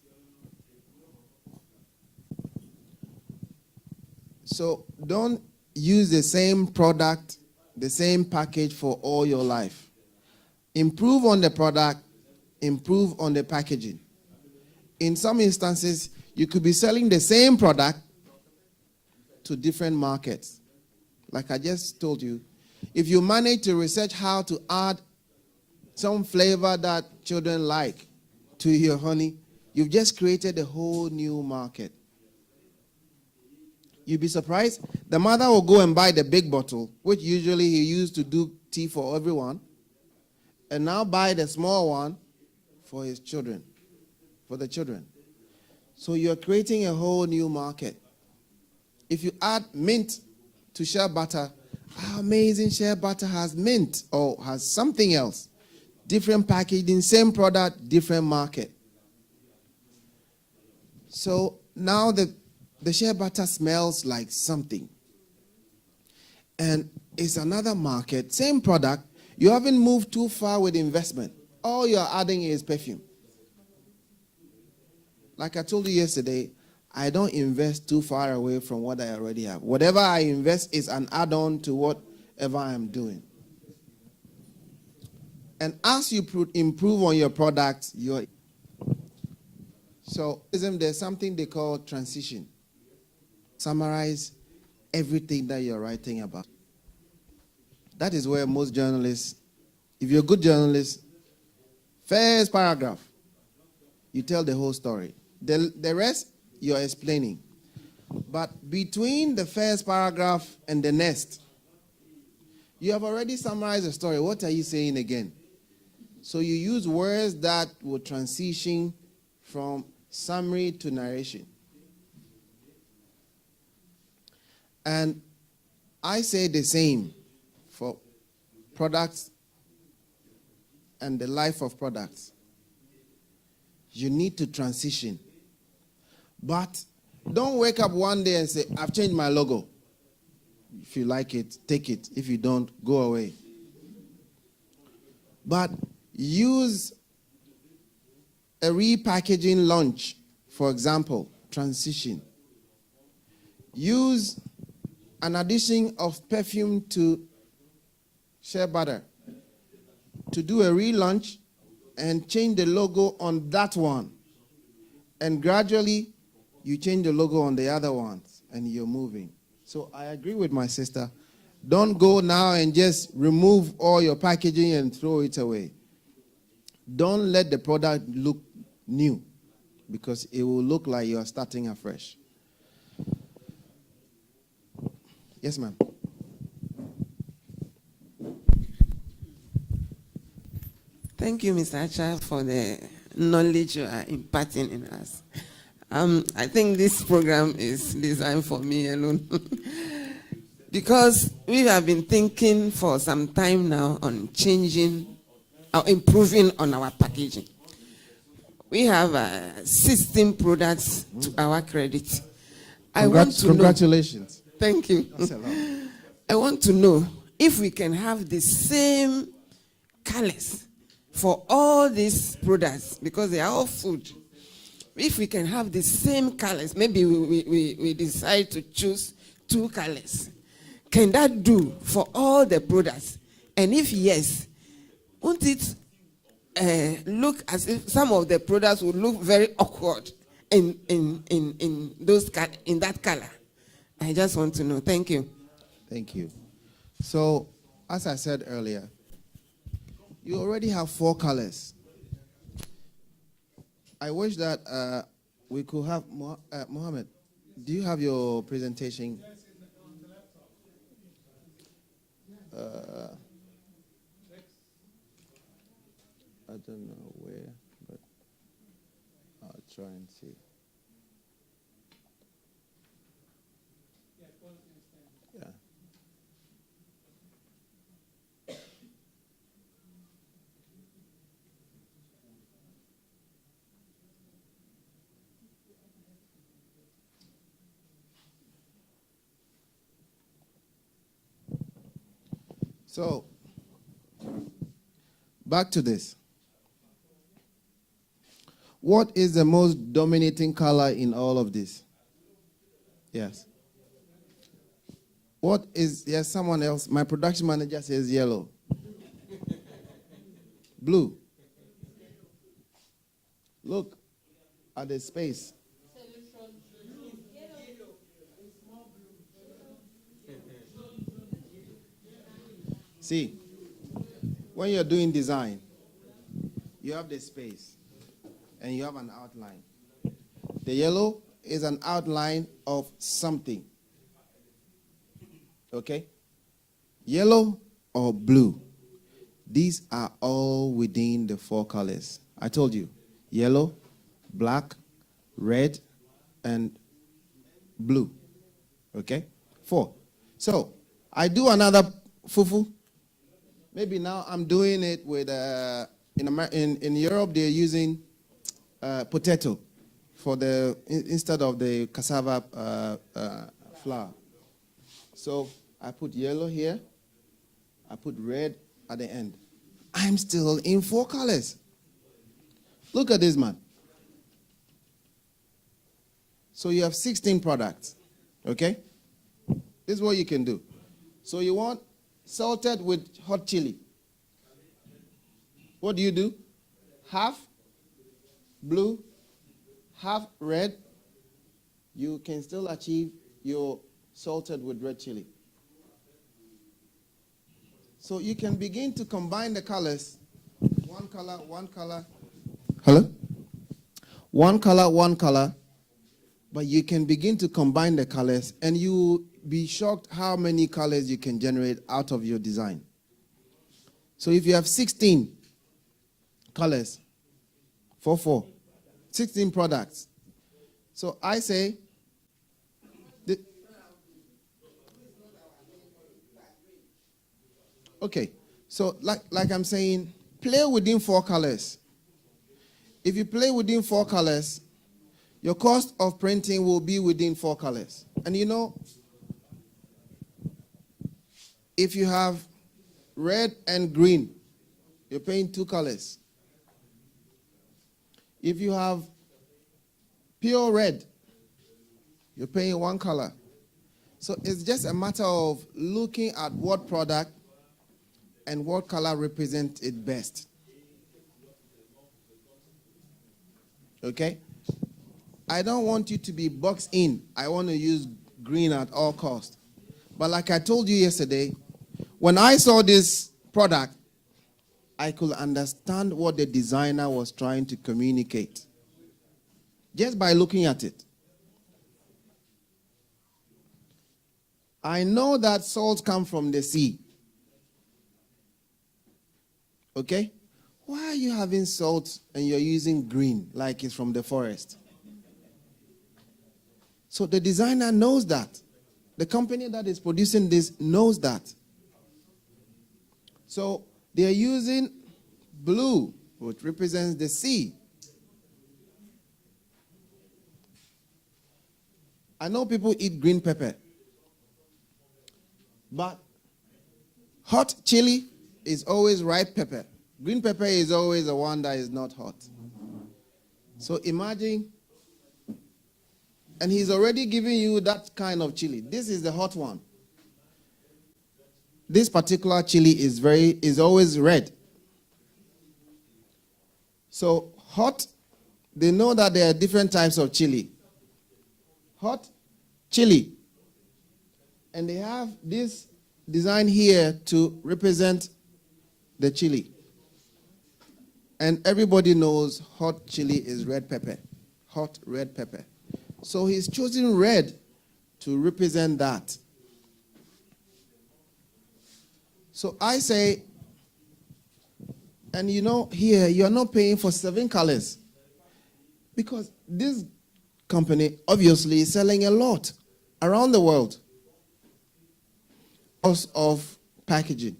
So don't use the same product, the same package for all your life. Improve on the product, improve on the packaging. In some instances, you could be selling the same product to different markets. Like I just told you, if you manage to research how to add some flavor that children like to your honey, you've just created a whole new market. You'd be surprised. The mother will go and buy the big bottle, which usually he used to do tea for everyone, and now buy the small one for his children, for the children. So you're creating a whole new market. If you add mint to shea butter, how amazing shea butter has mint or has something else. Different packaging, same product, different market. So now the shea butter smells like something. And it's another market, same product. You haven't moved too far with investment. All you're adding is perfume. Like I told you yesterday, I don't invest too far away from what I already have. Whatever I invest is an add-on to whatever I'm doing. And as you improve on your product, so there's something they call transition. Summarize everything that you're writing about. That is where most journalists, if you're a good journalist, first paragraph, you tell the whole story. The rest, you're explaining. But between the first paragraph and the next, you have already summarized the story. What are you saying again? So you use words that will transition from summary to narration. And I say the same for products and the life of products. You need to transition. But don't wake up one day and say, I've changed my logo. If you like it, take it. If you don't, go away. But use a repackaging launch, for example, transition. Use an addition of perfume to shea butter to do a relaunch and change the logo on that one. And gradually, you change the logo on the other ones, and you're moving. So I agree with my sister. Don't go now and just remove all your packaging and throw it away. Don't let the product look new, because it will look like you're starting afresh. Yes, ma'am. Thank you, Mr. Acha, for the knowledge you are imparting in us. I think this program is designed for me alone. Because we have been thinking for some time now on changing or improving on our packaging. We have 16 products to our credit. I want to Congratulations. know, thank you. That's a lot. I want to know if we can have the same colors for all these products, because they are all food. If we can have the same colors, maybe we decide to choose 2 colors. Can that do for all the products? And if yes, won't it look as if some of the products would look very awkward in that color? I just want to know. Thank you. Thank you. So, as I said earlier, you already have 4 colors. I wish that we could have Mohammed. Do you have your presentation? I don't know where, but I'll try and see. Yeah. So, back to this. What is the most dominating color in all of this? Yes. What is, yes, someone else. My production manager says yellow. Blue. Look at the space. See, when you're doing design, you have the space and you have an outline. The yellow is an outline of something. Okay? Yellow or blue. These are all within the 4 colors. I told you, yellow, black, red, and blue. Okay? 4. So, I do another fufu. Maybe now I'm doing it with, in Europe, they're using potato for the, instead of the cassava flour. So I put yellow here. I put red at the end. I'm still in 4 colors. Look at this, man. So you have 16 products, okay? This is what you can do. So you want salted with hot chili. What do? Half blue, half red. You can still achieve your salted with red chili. So you can begin to combine the colors. One color, one color. Hello? One color, one color. But you can begin to combine the colors, and you will be shocked how many colors you can generate out of your design. So if you have 16 colors, 4, 16 products. So I say, okay, so like I'm saying, play within 4 colors. If you play within 4 colors, your cost of printing will be within 4 colors. And you know, if you have red and green, you're paying 2 colors. If you have pure red, you're paying 1 color. So it's just a matter of looking at what product and what color represents it best. Okay? I don't want you to be boxed in. I want to use green at all costs. But like I told you yesterday, when I saw this product, I could understand what the designer was trying to communicate just by looking at it. I know that salt comes from the sea. Okay? Why are you having salt and you're using green like it's from the forest? So the designer knows that. The company that is producing this knows that. So they are using blue, which represents the sea. I know people eat green pepper, but hot chili is always ripe pepper. Green pepper is always the one that is not hot. So imagine, and he's already giving you that kind of chili. This is the hot one. This particular chili is always red. So hot, they know that there are different types of chili. Hot chili. And they have this design here to represent the chili. And everybody knows hot chili is red pepper. Hot red pepper. So he's choosing red to represent that. So I say, and you know, here you're not paying for 7 colors. Because this company obviously is selling a lot around the world. Cost of packaging.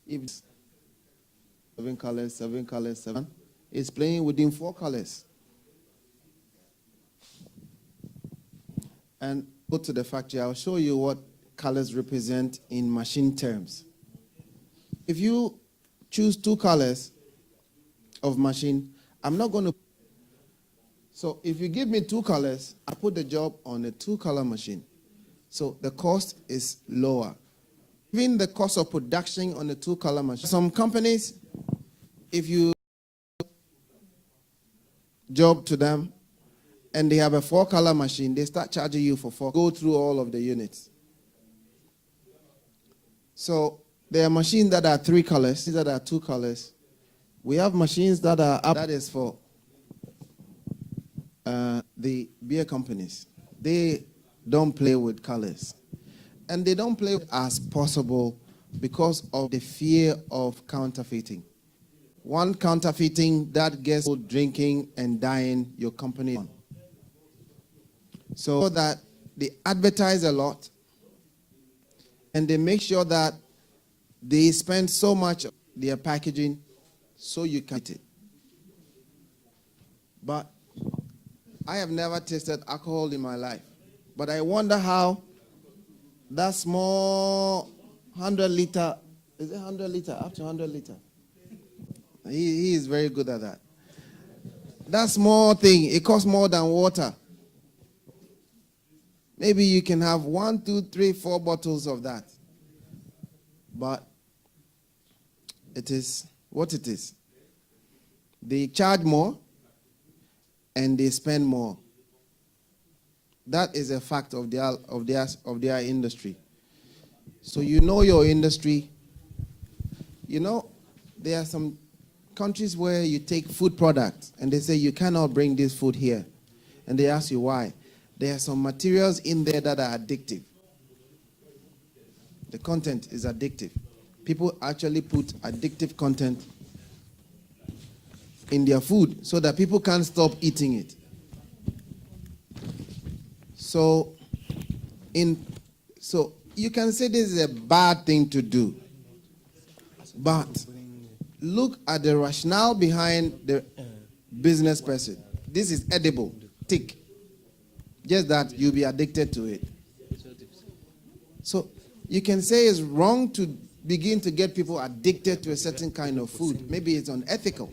If 7 colors, 7 colors, 7, it's playing within 4 colors. And go to the factory, I'll show you what colors represent in machine terms. If you choose 2 colors of machine, I'm not going to. So if you give me 2 colors, I put the job on a 2-color machine. So the cost is lower. Even the cost of production on a 2-color machine. Some companies, if you job to them and they have a 4-color machine, they start charging you for 4. Go through all of the units. So there are machines that are 3 colors, that are 2 colors. We have machines that are up. That is for the beer companies. They don't play with colors. And they don't play as possible because of the fear of counterfeiting. One counterfeiting that gets people drinking and dying your company on. So that they advertise a lot and they make sure that they spend so much of their packaging so you can eat it. But I have never tasted alcohol in my life. But I wonder how that small 100 liter, is it 100 liter? Up to 100 liter. He is very good at that. That small thing, it costs more than water. Maybe you can have 1, 2, 3, 4 bottles of that. But it is what it is. They charge more and they spend more. That is a fact of their industry. So you know your industry. You know, there are some countries where you take food products and they say you cannot bring this food here. And they ask you why. There are some materials in there that are addictive. The content is addictive. People actually put addictive content in their food so that people can't stop eating it. So you can say this is a bad thing to do. But look at the rationale behind the business person. This is edible, tick. Just that you'll be addicted to it. So you can say it's wrong to begin to get people addicted to a certain kind of food. Maybe it's unethical.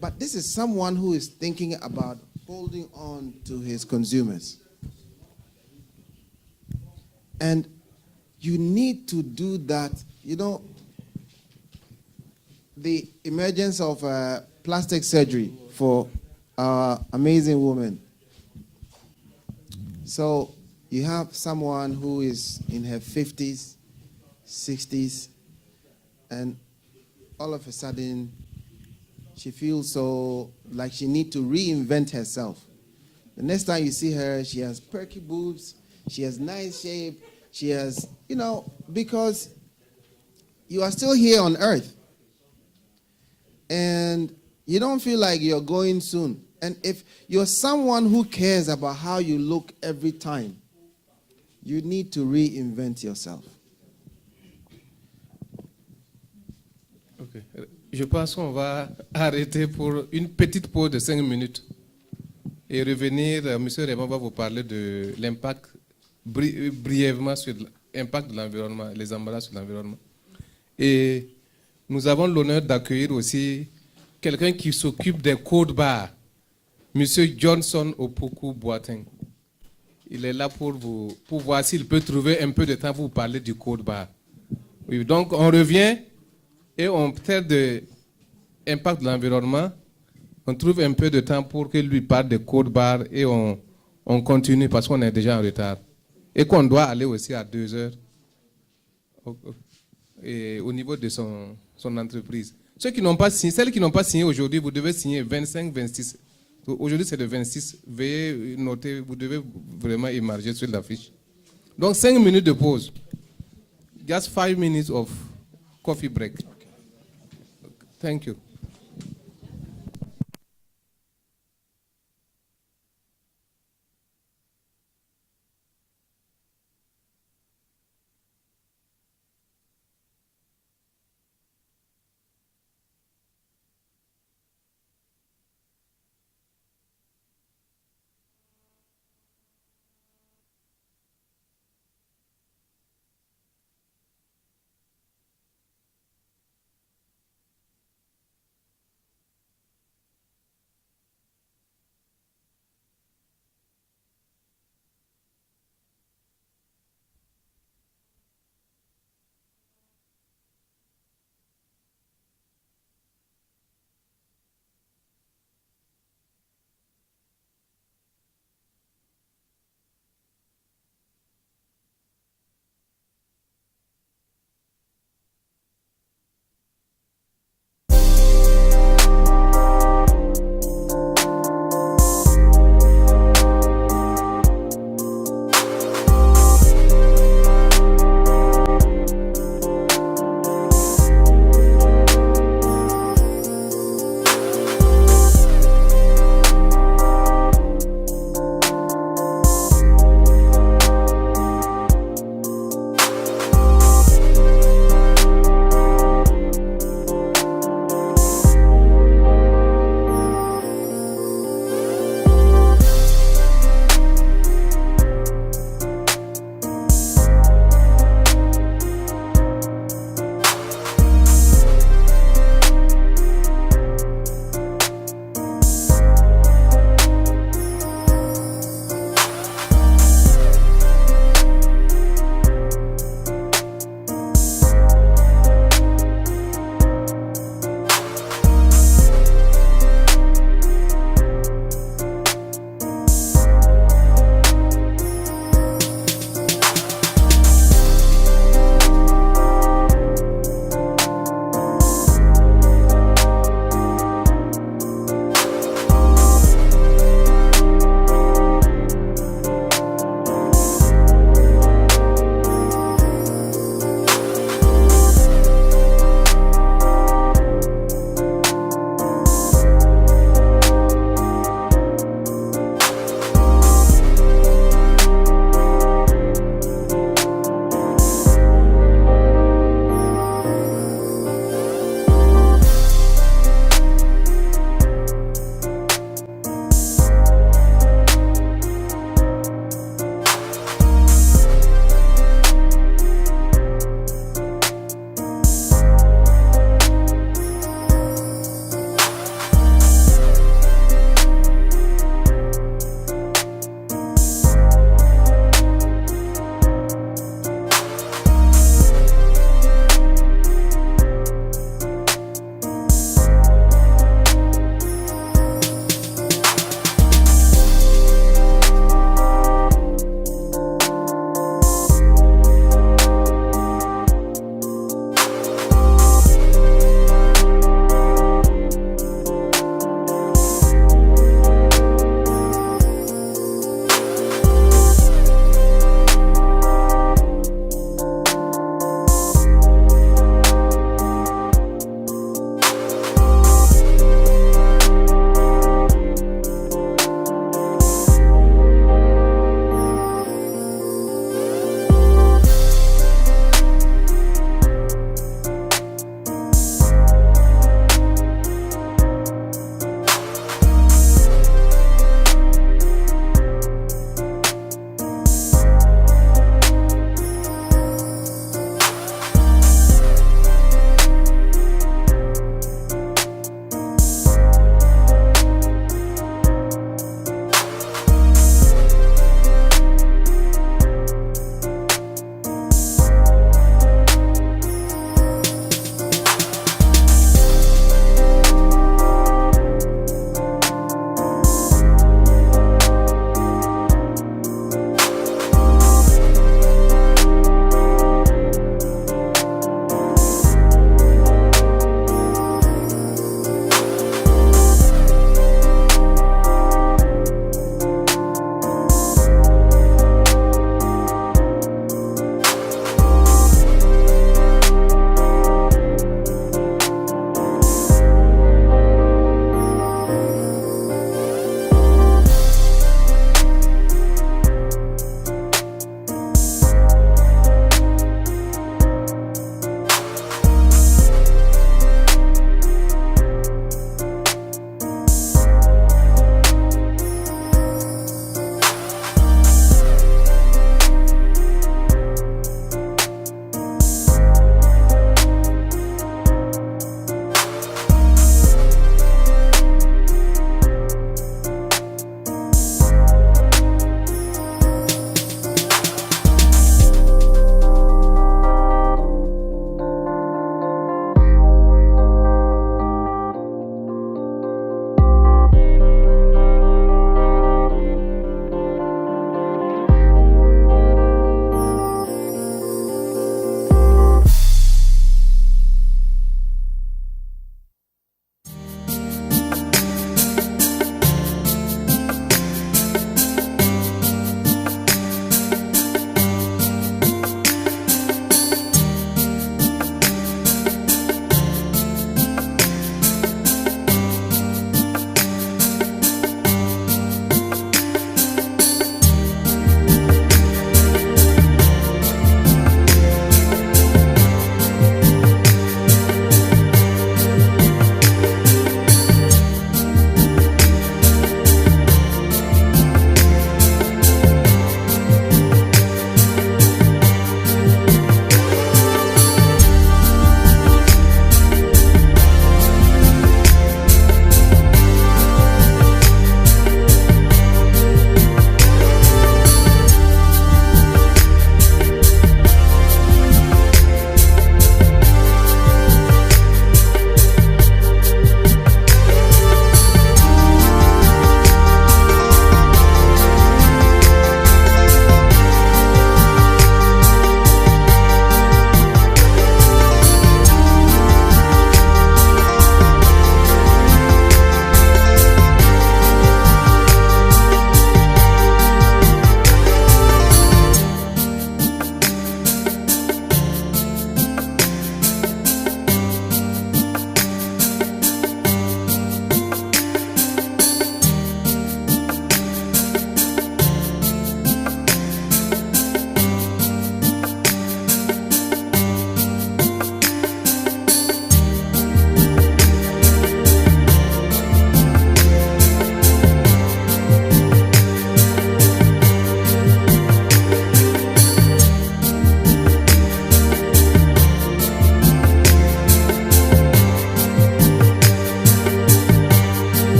But this is someone who is thinking about holding on to his consumers. And you need to do that. You know, the emergence of plastic surgery for amazing women. So you have someone who is in her 50s, 60s, and all of a sudden she feels so like she needs to reinvent herself. The next time you see her, she has perky boobs, she has nice shape, she has, you know, because you are still here on earth. And you don't feel like you're going soon. And if you're someone who cares about how you look every time, you need to reinvent yourself. Ok. Je pense qu'on va arrêter pour une petite pause de 5 minutes et revenir. Monsieur Raymond va vous parler de l'impact brièvement sur l'impact de l'environnement, les emballages sur l'environnement. Et nous avons l'honneur d'accueillir aussi quelqu'un qui s'occupe des code barres, Monsieur Johnson Opoku Boateng. Il est là pour voir s'il peut trouver un peu de temps pour vous parler du code barre. Oui, donc on revient et on traite de l'impact de l'environnement. On trouve un peu de temps pour qu'il lui parle de code barre et on continue parce qu'on est déjà en retard. Et qu'on doit aller aussi à 2 heures et au niveau de son entreprise. Ceux qui n'ont pas signé, celles qui n'ont pas signé aujourd'hui, vous devez signer 25, 26. Aujourd'hui, c'est le 26. Veuillez noter, vous devez vraiment émarger sur la fiche. Donc, 5 minutes de pause. Just 5 minutes of coffee break. Thank you.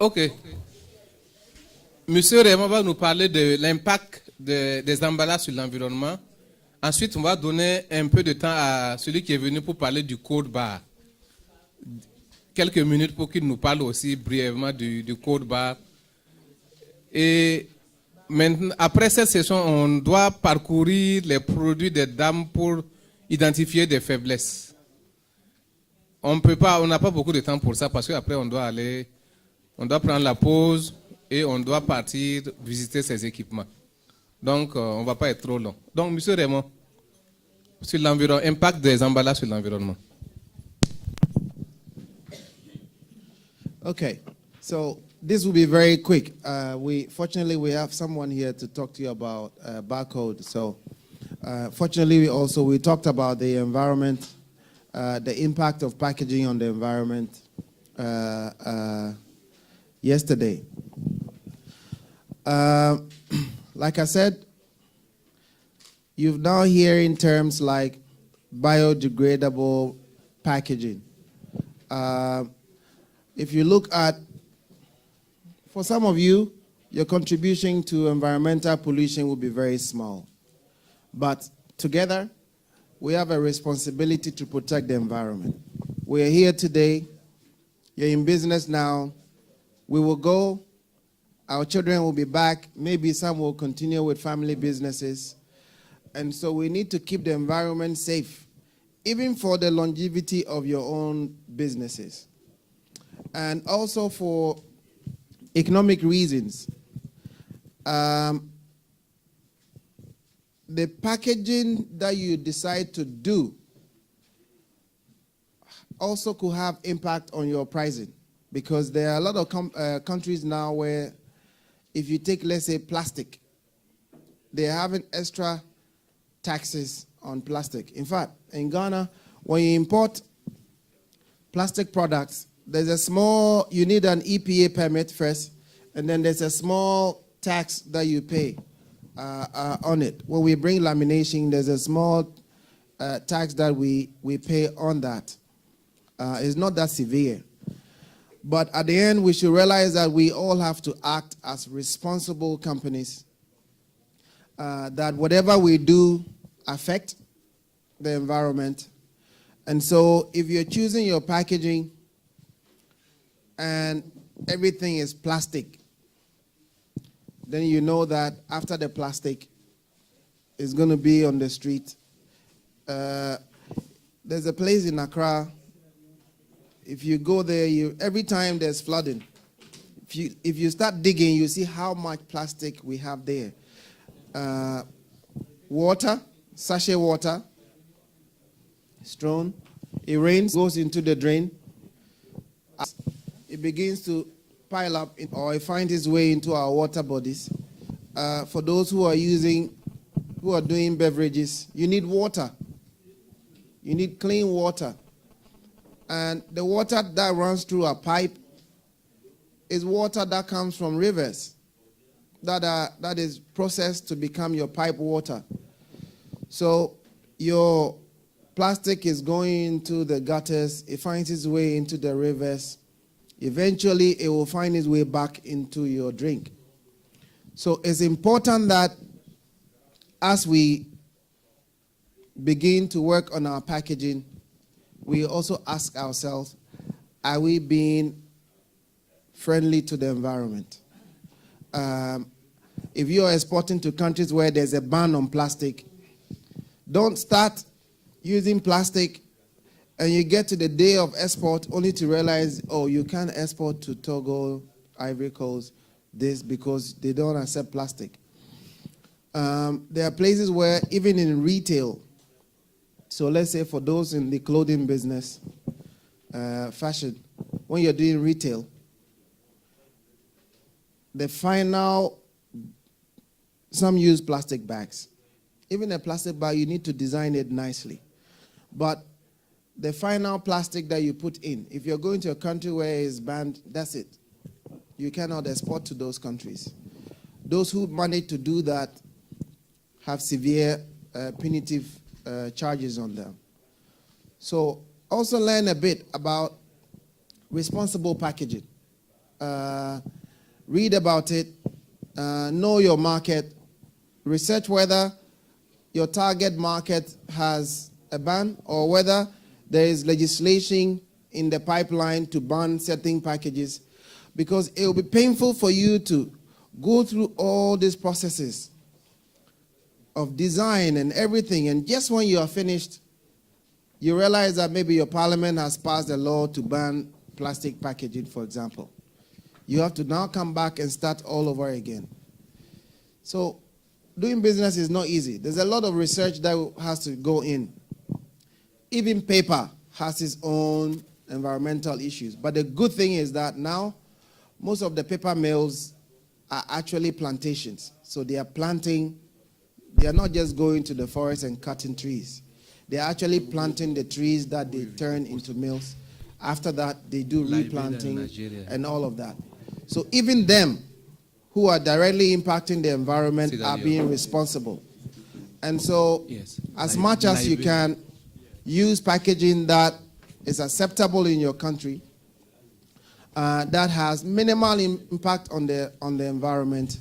Ok. Monsieur Raymond va nous parler de l'impact des emballages sur l'environnement. Ensuite, on va donner un peu de temps à celui qui est venu pour parler du code barre. Quelques minutes pour qu'il nous parle aussi brièvement du code barre. Et maintenant, après cette session, on doit parcourir les produits des dames pour identifier des faiblesses. On n'a pas beaucoup de temps pour ça parce qu'après on doit prendre la pause et on doit partir visiter ces équipements. Donc, on ne va pas être trop long. Donc, Monsieur Raymond, sur l'environnement, impact des emballages sur l'environnement. Okay, so this will be very quick. Fortunately, we have someone here to talk to you about barcode. So, fortunately, we talked about the environment, the impact of packaging on the environment yesterday. Like I said, you've now hearing terms like biodegradable packaging. If you look at, for some of you, your contribution to environmental pollution will be very small. But together, we have a responsibility to protect the environment. We are here today. You're in business now. We will go. Our children will be back. Maybe some will continue with family businesses. And so we need to keep the environment safe, even for the longevity of your own businesses. And also for economic reasons. The packaging that you decide to do also could have impact on your pricing, because there are a lot of countries now where if you take, let's say, plastic, they're having extra taxes on plastic. In fact, in Ghana, when you import plastic products, there's a small, you need an EPA permit first, and then there's a small tax that you pay on it. When we bring lamination, there's a small tax that we pay on that. It's not that severe. But at the end, we should realize that we all have to act as responsible companies, that whatever we do affect the environment. And so if you're choosing your packaging and everything is plastic, then you know that after the plastic is going to be on the street. There's a place in Accra. If you go there, every time there's flooding, if you start digging, you see how much plastic we have there. Water, sachet water, strewn. It rains, goes into the drain. It begins to pile up, or it finds its way into our water bodies. For those who are doing beverages, you need water. You need clean water. And the water that runs through a pipe is water that comes from rivers that is processed to become your pipe water. So your plastic is going into the gutters, it finds its way into the rivers. Eventually, it will find its way back into your drink. So it's important that as we begin to work on our packaging, we also ask ourselves, are we being friendly to the environment? If you are exporting to countries where there's a ban on plastic, don't start using plastic and you get to the day of export only to realize, oh, you can't export to Togo, Ivory Coast, this because they don't accept plastic. There are places where even in retail, so let's say for those in the clothing business, fashion, when you're doing retail, the final, some use plastic bags. Even a plastic bag, you need to design it nicely. But the final plastic that you put in, if you're going to a country where it's banned, that's it. You cannot export to those countries. Those who manage to do that have severe punitive charges on them. So also learn a bit about responsible packaging. read about it, know your market, research whether your target market has a ban or whether there is legislation in the pipeline to ban certain packages, because it will be painful for you to go through all these processes of design and everything, and just when you are finished, you realize that maybe your parliament has passed a law to ban plastic packaging, for example. You have to now come back and start all over again. So doing business is not easy. There's a lot of research that has to go in. Even paper has its own environmental issues. But the good thing is that now most of the paper mills are actually plantations. So they are planting, they are not just going to the forest and cutting trees. They are actually planting the trees that they turn into mills. After that, they do replanting and all of that. So even them who are directly impacting the environment are being responsible. And so as much as you can use packaging that is acceptable in your country, that has minimal impact on the environment,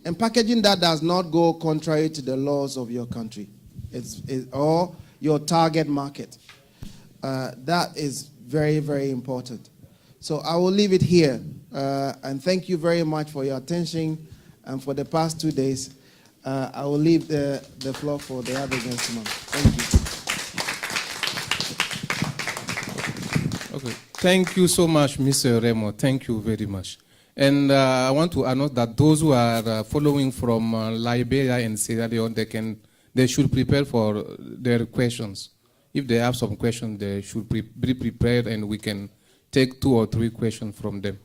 and packaging that does not go contrary to the laws of your country or your target market. That is very, very important. So I will leave it here. And thank you very much for your attention and for the past 2 days. I will leave the floor for the other gentleman. Thank you. Okay. Thank you so much, Mr. Remo. Thank you very much. And I want to announce that those who are following from Liberia and Sierra Leone, they should prepare for their questions. If they have some questions, they should be prepared, and we can take 2 or 3 questions from them.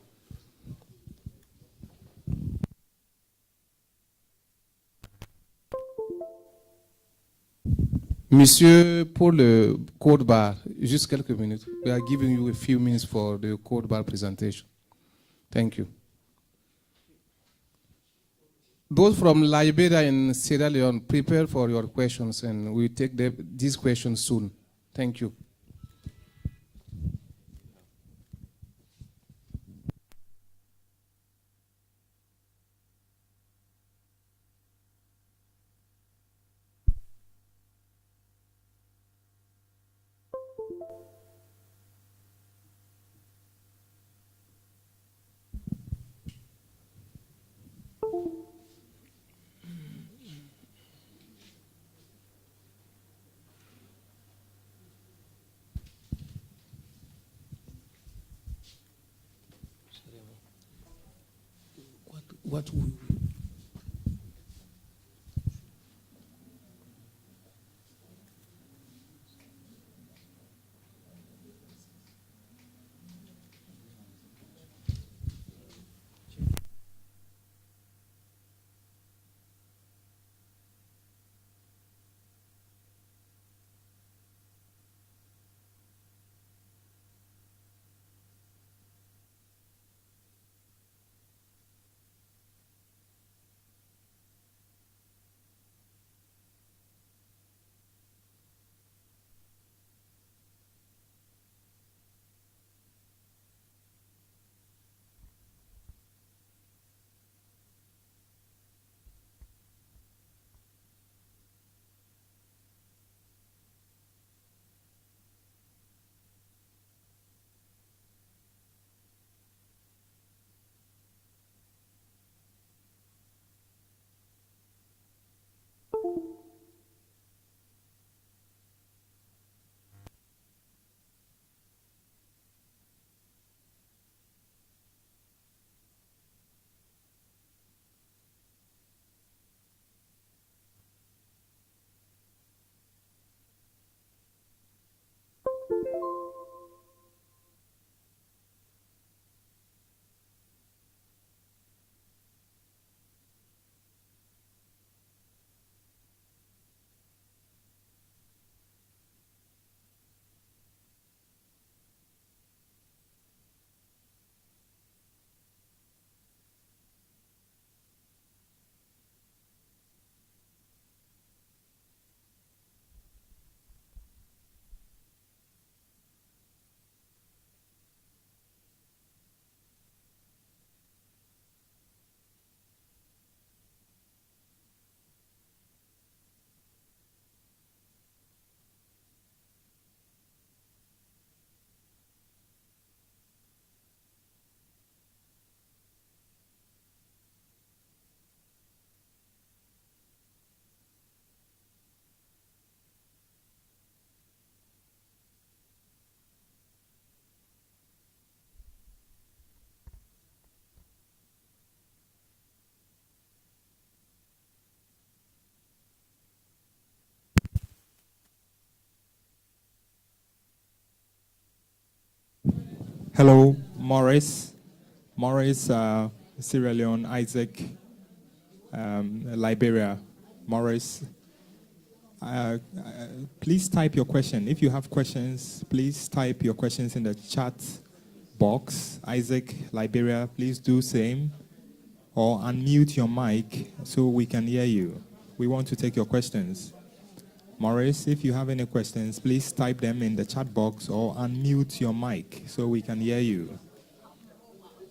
Monsieur, pour le code bar, juste quelques minutes. We are giving you a few minutes for the code bar presentation. Thank you. Those from Liberia and Sierra Leone, prepare for your questions, and we'll take these questions soon. Thank you. What we Hello, Morris, Sierra Leone, Isaac, Liberia, Morris. Please type your question. If you have questions, please type your questions in the chat box. Isaac, Liberia, please do same. Or unmute your mic so we can hear you. We want to take your questions. Morris, if you have any questions, please type them in the chat box or unmute your mic so we can hear you.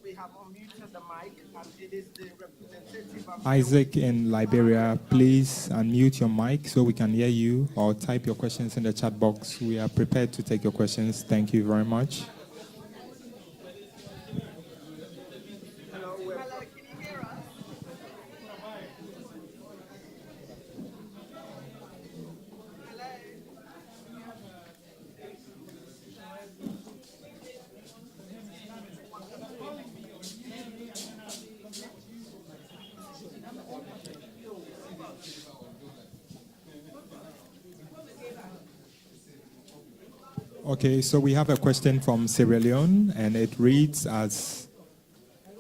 We have unmuted the mic, and it is the representative of Isaac in Liberia, please unmute your mic so we can hear you, or type your questions in the chat box. We are prepared to take your questions. Thank you very much. Okay, so we have a question from Sierra Leone, and it reads as,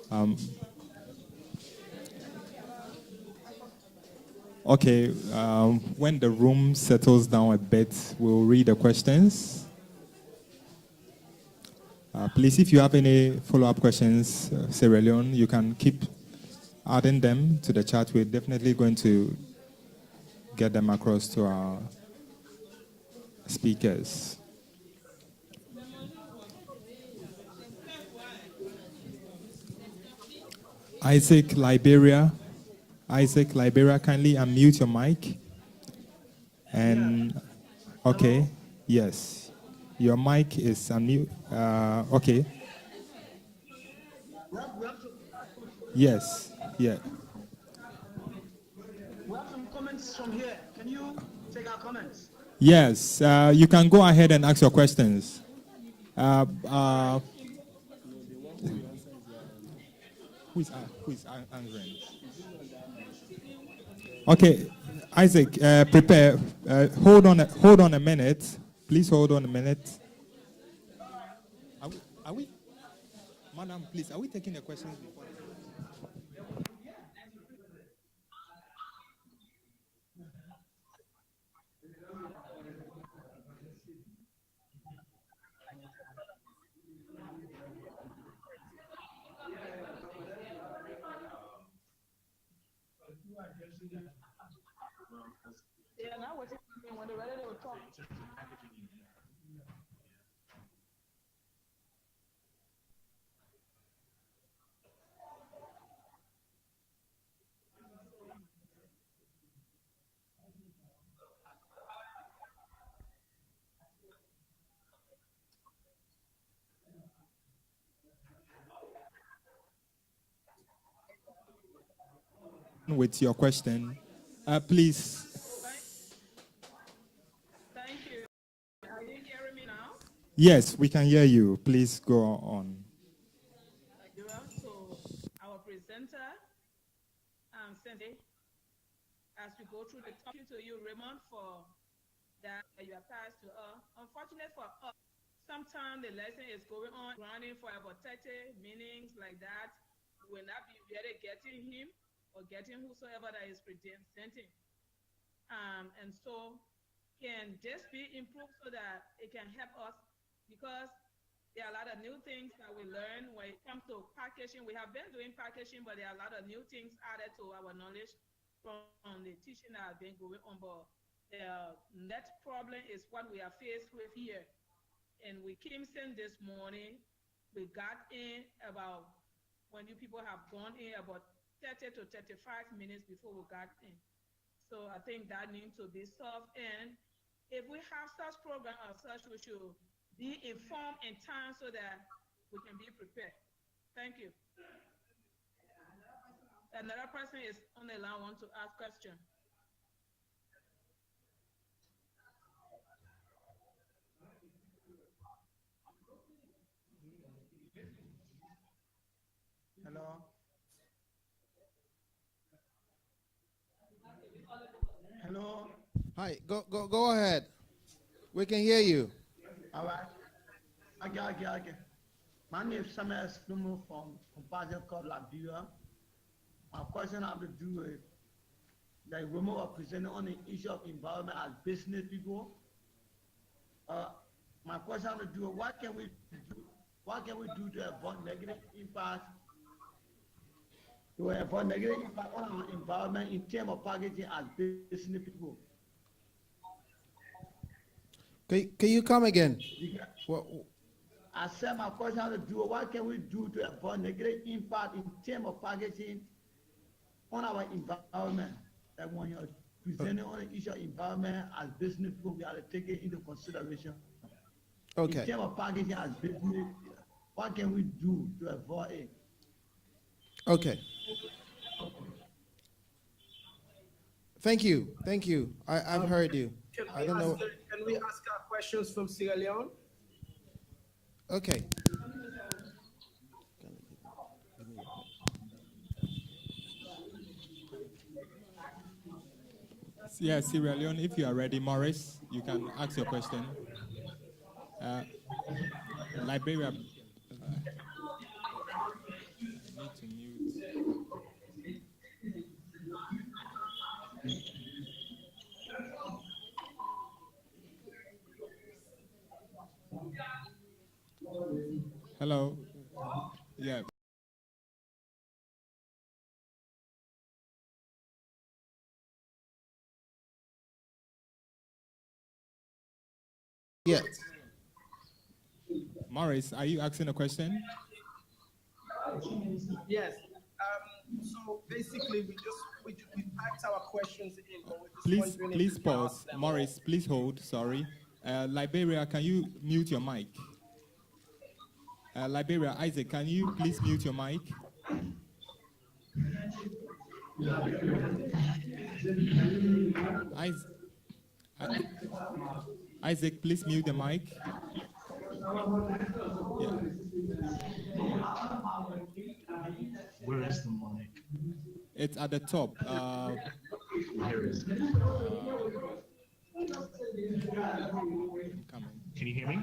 when the room settles down a bit, we'll read the questions. Please, if you have any follow-up questions, Sierra Leone, you can keep adding them to the chat. We're definitely going to get them across to our speakers. Isaac, Liberia, kindly unmute your mic. And, okay, yes. Your mic is unmute. Okay. Yes, yeah. We have some comments from here. Can you take our comments? Yes, you can go ahead and ask your questions. Who is answering? Okay, Isaac, prepare. Hold on a minute. Please hold on a minute. Are we? Madam, please, are we taking the questions before? Yeah, now we're taking when they're ready, they will talk. With your question, please. Thank you. Are you hearing me now? Yes, we can hear you. Please go on. So, our presenter, Cindy, as we go through the talking to you, Raymond, for that you are passed to us. Unfortunately for us, sometimes the lesson is going on running for about 30 meetings like that. We will not be really getting him or getting whosoever that is presenting. And so can this be improved so that it can help us? Because there are a lot of new things that we learn when it comes to packaging. We have been doing packaging, but there are a lot of new things added to our knowledge from the teaching that has been going on. But the next problem is what we are faced with here. And we came in this morning, we got in about, when you people have gone in, about 30 to 35 minutes before we got in. So I think that needs to be solved. And if we have such program or such, we should be informed in time so that we can be prepared. Thank you. Another person is on the line, want to ask question. Hello. Hello. Hi, go ahead. We can hear you. All right. Okay. My name is Samuel Esplimo from Compassion Corps Liberia. My question has to do with the women are presenting on the issue of environment as business people. My question has to do with what can we do to avoid negative impact on our environment in terms of packaging as business people. Can you come again? I said my question has to do with what can we do to avoid negative impact in terms of packaging on our environment. That when you're presenting on the issue of environment as business people, we have to take it into consideration. Okay. In terms of packaging as business, what can we do to avoid it? Okay. Thank you. Thank you. I've heard you. I don't know. Can we ask our questions from Sierra Leone? Okay. Yeah, Sierra Leone, if you are ready, Morris, you can ask your question. Liberia, I need to mute. Hello. Yeah. Yes. Morris, are you asking a question? Yes. So basically, we packed our questions in. But we're just Please, wondering if please we can pause. ask them Morris, please hold. Sorry. Liberia, can you mute your mic? Liberia, Isaac, can you please mute your mic? Isaac, please mute the mic. Yeah. Where is the mic? It's at the top. Here it is. I'm coming. Can you hear me?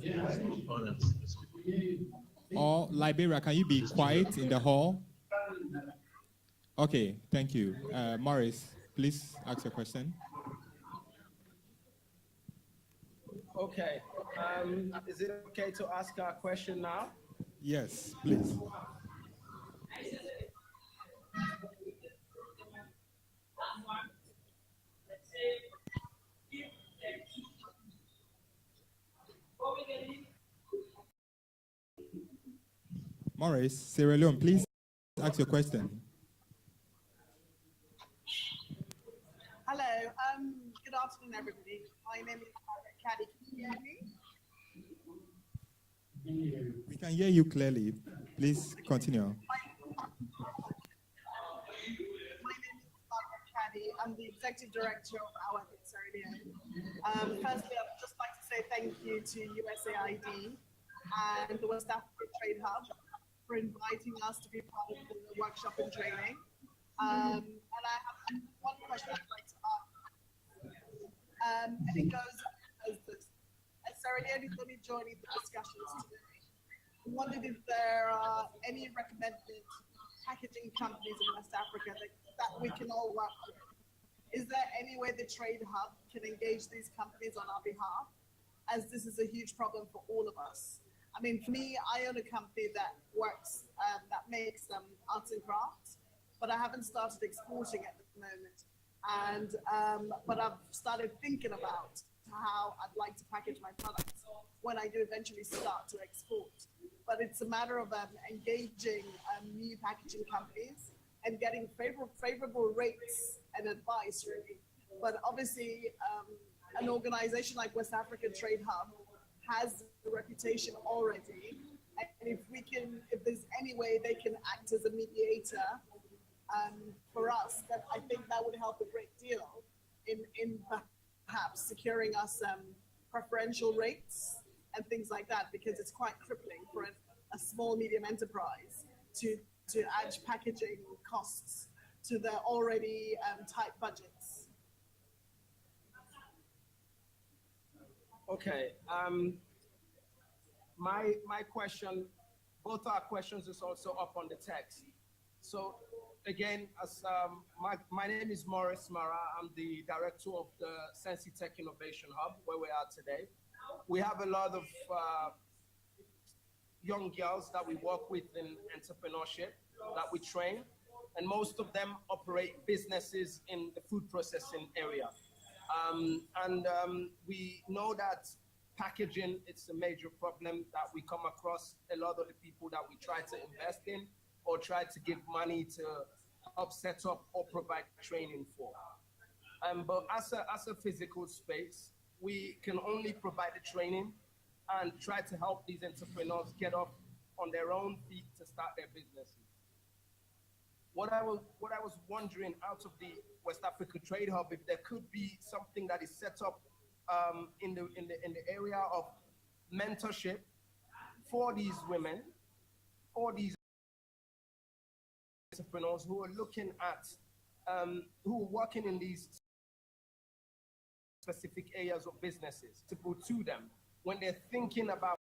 Oh, that's Or Liberia, can you be quiet in the hall? Okay, thank you. Morris, please ask your question. Okay. Is it okay to ask our question now? Yes, please. Morris, Sierra Leone, please ask your question. Hello. Good afternoon, everybody. My name is Caddy. Can you hear me? We can hear you clearly. Please continue. My name is Caddy. I'm the Executive Director of AWEP in Sierra Leone. Firstly, I would just like to say thank you to USAID and the West African Trade Hub for inviting us to be part of the workshop and training. And I have one question I'd like to ask. And it goes as this. As Sierra Leone is going to be joining the discussions today, I wondered if there are any recommended packaging companies in West Africa that we can all work with. Is there any way the Trade Hub can engage these companies on our behalf, as this is a huge problem for all of us? I mean, for me, I own a company that works, that makes arts and crafts, but I haven't started exporting at the moment. And but I've started thinking about how I'd like to package my products when I do eventually start to export. But it's a matter of engaging new packaging companies and getting favorable rates and advice, really. But obviously, an organization like West African Trade Hub has a reputation already, and if there's any way they can act as a mediator for us, then I think that would help a great deal in perhaps securing us preferential rates and things like that, because it's quite crippling for a small medium enterprise to add packaging costs to their already tight budgets. Okay. my question, both our questions is also up on the text. So again, as my name is Morris Mara. I'm the director of the Sensi Tech Innovation Hub, where we are today. We have a lot of young girls that we work with in entrepreneurship that we train, and most of them operate businesses in the food processing area. We know that packaging, it's a major problem that we come across. A lot of the people that we try to invest in or try to give money to help set up or provide training for. But as a physical space, we can only provide the training and try to help these entrepreneurs get off on their own feet to start their businesses. What I was wondering, out of the West Africa Trade Hub, if there could be something that is set up in the area of mentorship for these women, or these entrepreneurs who are looking at, who are working in these specific areas of businesses, to put to them when they're thinking about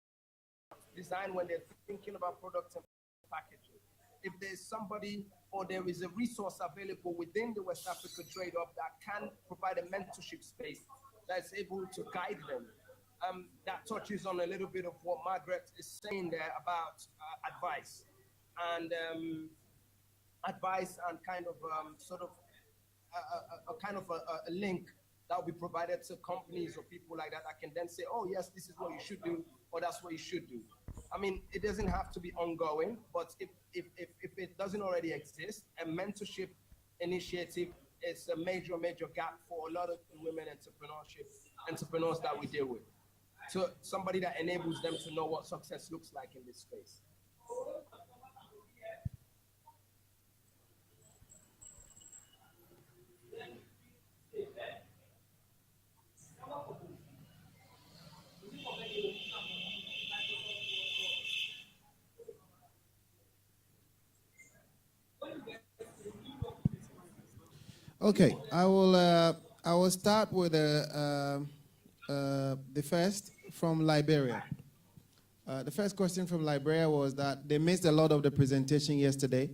design, when they're thinking about products and packaging. If there's somebody or there is a resource available within the West Africa Trade Hub that can provide a mentorship space that's able to guide them, that touches on a little bit of what Margaret is saying there about advice and kind of sort of a link that will be provided to companies or people like that can then say, oh yes, this is what you should do, or that's what you should do. I mean, it doesn't have to be ongoing, but if it doesn't already exist, a mentorship initiative is a major gap for a lot of the women entrepreneurs that we deal with. So somebody that enables them to know what success looks like in this space. Okay, I will start with the first from Liberia. The first question from Liberia was that they missed a lot of the presentation yesterday,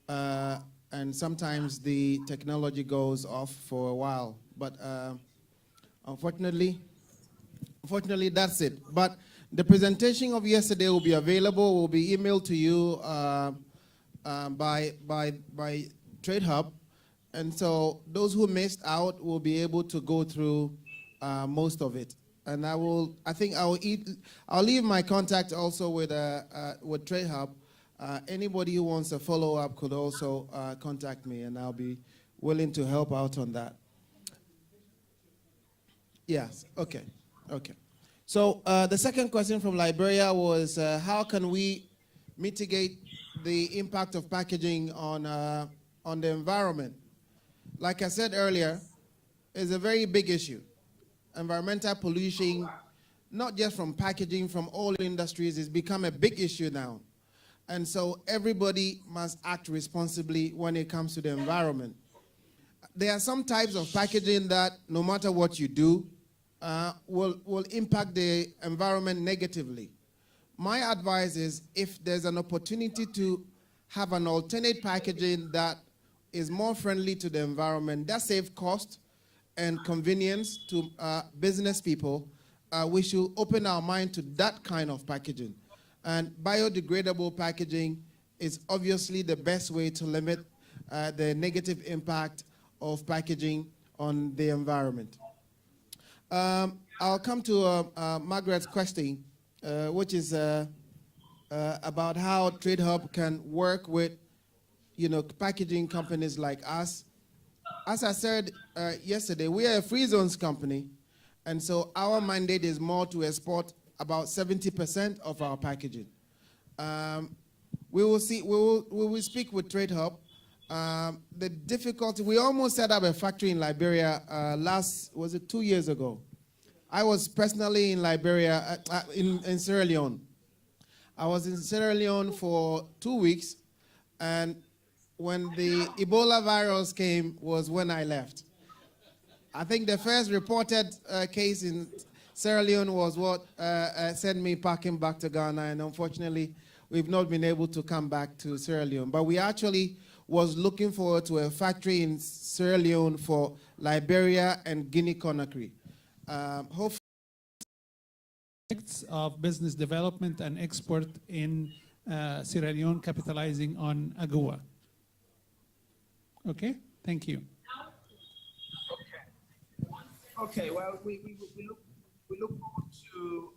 and sometimes the technology goes off for a while. But unfortunately, that's it. But the presentation of yesterday will be available, will be emailed to you by Trade Hub. And so those who missed out will be able to go through most of it. And I'll leave my contact also with Trade Hub. Anybody who wants a follow-up could also contact me, and I'll be willing to help out on that. Yes, okay. So the second question from Liberia was, how can we mitigate the impact of packaging on the environment? Like I said earlier, it's a very big issue. Environmental pollution, not just from packaging, from all industries, has become a big issue now. And so everybody must act responsibly when it comes to the environment. There are some types of packaging that, no matter what you do, will impact the environment negatively. My advice is, if there's an opportunity to have an alternate packaging that is more friendly to the environment, that saves cost and convenience to business people, we should open our mind to that kind of packaging. And biodegradable packaging is obviously the best way to limit the negative impact of packaging on the environment. I'll come to Margaret's question, which is about how Trade Hub can work with packaging companies like us. As I said yesterday, we are a free zones company, and so our mandate is more to export about 70% of our packaging. We will speak with Trade Hub. The difficulty, we almost set up a factory in Liberia was it 2 years ago? I was personally in Liberia, in Sierra Leone. I was in Sierra Leone for 2 weeks, and when the Ebola virus came was when I left. I think the first reported case in Sierra Leone was what sent me packing back to Ghana, and unfortunately, we've not been able to come back to Sierra Leone. But we actually was looking forward to a factory in Sierra Leone for Liberia and Guinea-Conakry. Hopefully, of business development and export in Sierra Leone, capitalizing on AGOA. Okay, thank you. Okay, well, we look forward to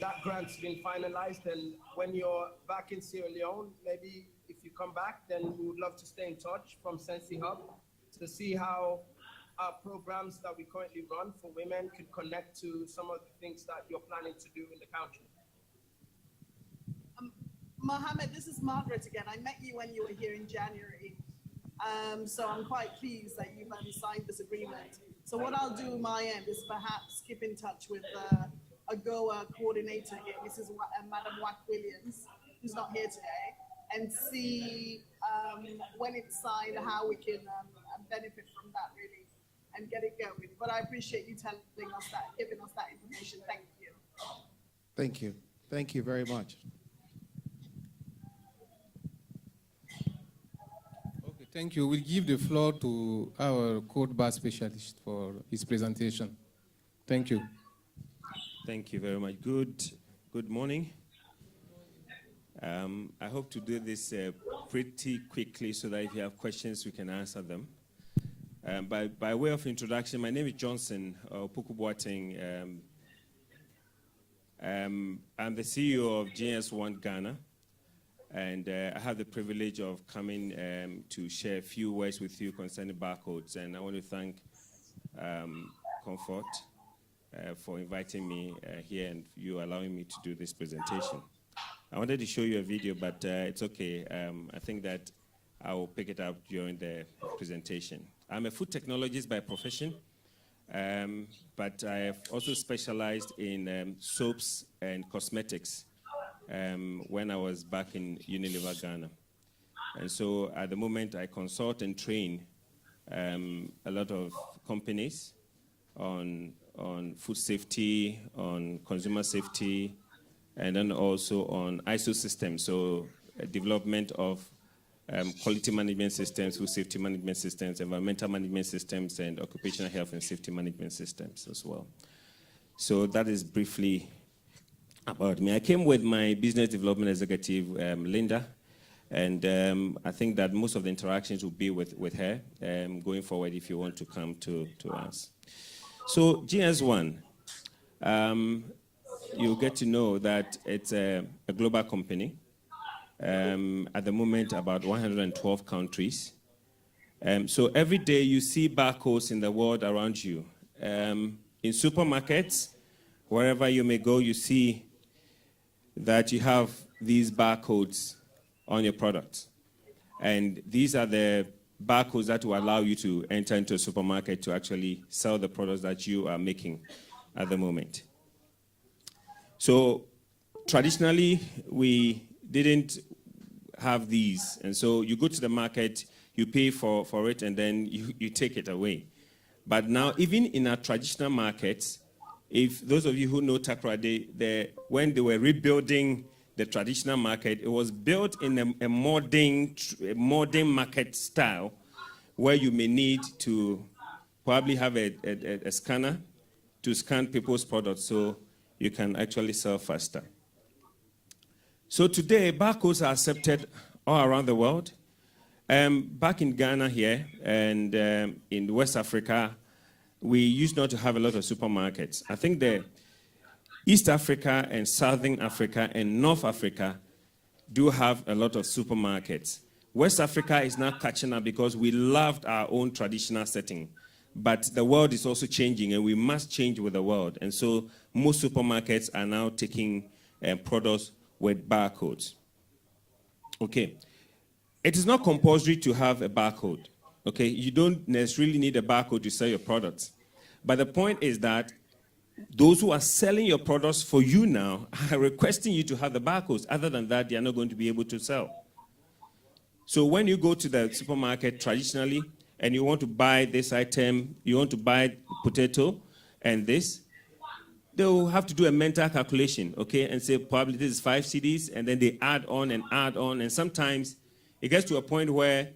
that grant's been finalized, and when you're back in Sierra Leone, maybe if you come back, then we would love to stay in touch from Sensi Hub to see how our programs that we currently run for women could connect to some of the things that you're planning to do in the country. Mohammed, this is Margaret again. I met you when you were here in January. So I'm quite pleased that you've signed this agreement. So what I'll do on my end is perhaps keep in touch with a AGOA coordinator here, Mrs. Madam Wack Williams, who's not here today, and see when it's signed, how we can benefit from that really and get it going. But I appreciate you telling us that, giving us that information. Thank you. thank you. Thank you very much. Okay, thank you. We'll give the floor to our code bar specialist for his presentation. Thank you. Thank you very much. Good morning. I hope to do this pretty quickly so that if you have questions, we can answer them. By way of introduction, my name is Johnson Puku Boateng. I'm the CEO of GS1 Ghana, and I have the privilege of coming to share a few words with you concerning barcodes. And I want to thank Comfort for inviting me here and you allowing me to do this presentation. I wanted to show you a video, but it's okay. I think that I will pick it up during the presentation. I'm a food technologist by profession, but I have also specialized in soaps and cosmetics when I was back in Unilever Ghana. And so at the moment, I consult and train a lot of companies on food safety, on consumer safety, and then also on ISO systems, so development of quality management systems, food safety management systems, environmental management systems, and occupational health and safety management systems as well. So that is briefly about me. I came with my business development executive, Linda, and I think that most of the interactions will be with her going forward if you want to come to us. So GS1, you'll get to know that it's a global company. At the moment, about 112 countries. So every day you see barcodes in the world around you. In supermarkets, wherever you may go, you see that you have these barcodes on your products. And these are the barcodes that will allow you to enter into a supermarket to actually sell the products that you are making at the moment. So traditionally, we didn't have these. And so you go to the market, you pay for it, and then you take it away. But now, even in our traditional markets, if those of you who know Takoradi, when they were rebuilding the traditional market, it was built in a modern market style where you may need to probably have a scanner to scan people's products so you can actually sell faster. So today, barcodes are accepted all around the world. Back in Ghana here and in West Africa, we used not to have a lot of supermarkets. I think the East Africa and Southern Africa and North Africa do have a lot of supermarkets. West Africa is now catching up because we loved our own traditional setting. But the world is also changing, and we must change with the world. And so most supermarkets are now taking products with barcodes. Okay. It is not compulsory to have a barcode. Okay. You don't necessarily need a barcode to sell your products. But the point is that those who are selling your products for you now are requesting you to have the barcodes. Other than that, they are not going to be able to sell. So when you go to the supermarket traditionally and you want to buy this item, you want to buy potato, and this, they'll have to do a mental calculation, okay, and say probably this is 5 cedis, and then they add on, and sometimes it gets to a point where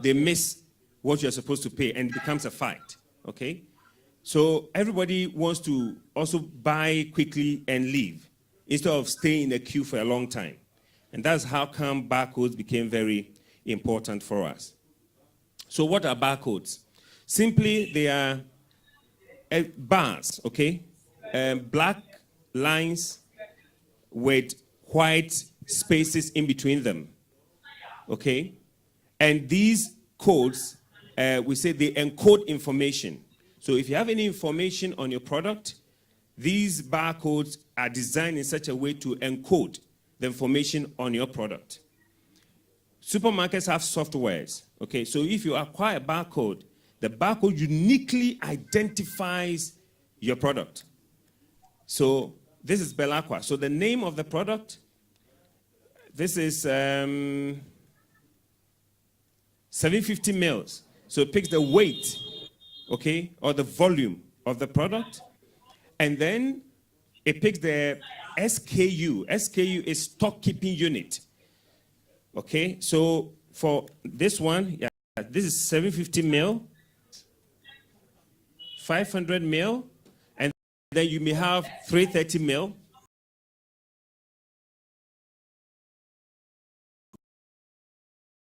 they miss what you're supposed to pay, and it becomes a fight, okay? So everybody wants to also buy quickly and leave instead of staying in the queue for a long time. And that's how come barcodes became very important for us. So what are barcodes? Simply, they are bars, okay? Black lines with white spaces in between them, okay? And these codes, we say they encode information. So if you have any information on your product, these barcodes are designed in such a way to encode the information on your product. Supermarkets have softwares, okay? So if you acquire a barcode, the barcode uniquely identifies your product. So this is Belacqua. So the name of the product, this is 750 mils. So it picks the weight, okay, or the volume of the product. And then it picks the SKU. SKU is stock keeping unit. Okay, so for this one, yeah, this is 750 mil, 500 mil, and then you may have 330 mil.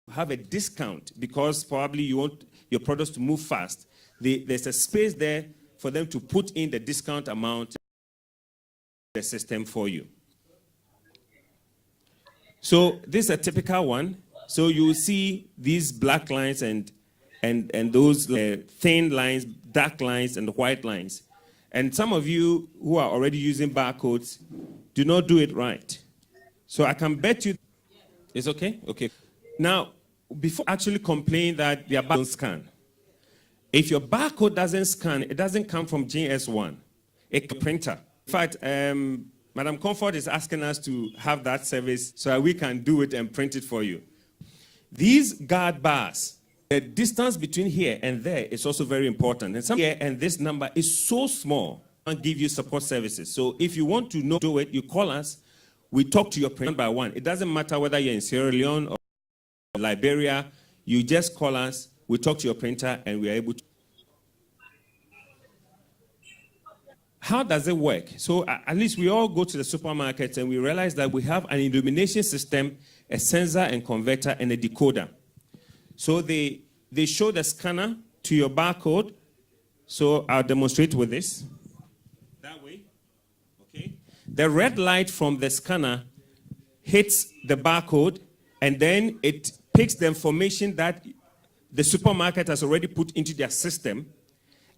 Have a discount because probably you want your products to move fast. There's a space there for them to put in the discount amount in the system for you. So this is a typical one. So you will see these black lines and those thin lines, dark lines, and white lines. And some of you who are already using barcodes do not do it right. So I can bet you it's okay? Okay. Now, before actually complain that their barcode don't scan, if your barcode doesn't scan, it doesn't come from JS1. It's a printer. In fact, Madam Comfort is asking us to have that service so that we can do it and print it for you. These guard bars, the distance between here and there is also very important. And some here and this number is so small, and give you support services. So if you want to do it, you call us. We talk to your printer one by one. It doesn't matter whether you're in Sierra Leone or Liberia. You just call us. We talk to your printer, and we are able to. How does it work? So at least we all go to the supermarket and we realize that we have an illumination system, a sensor and converter, and a decoder. So they show the scanner to your barcode. So I'll demonstrate with this. That way. Okay. The red light from the scanner hits the barcode, and then it picks the information that the supermarket has already put into their system,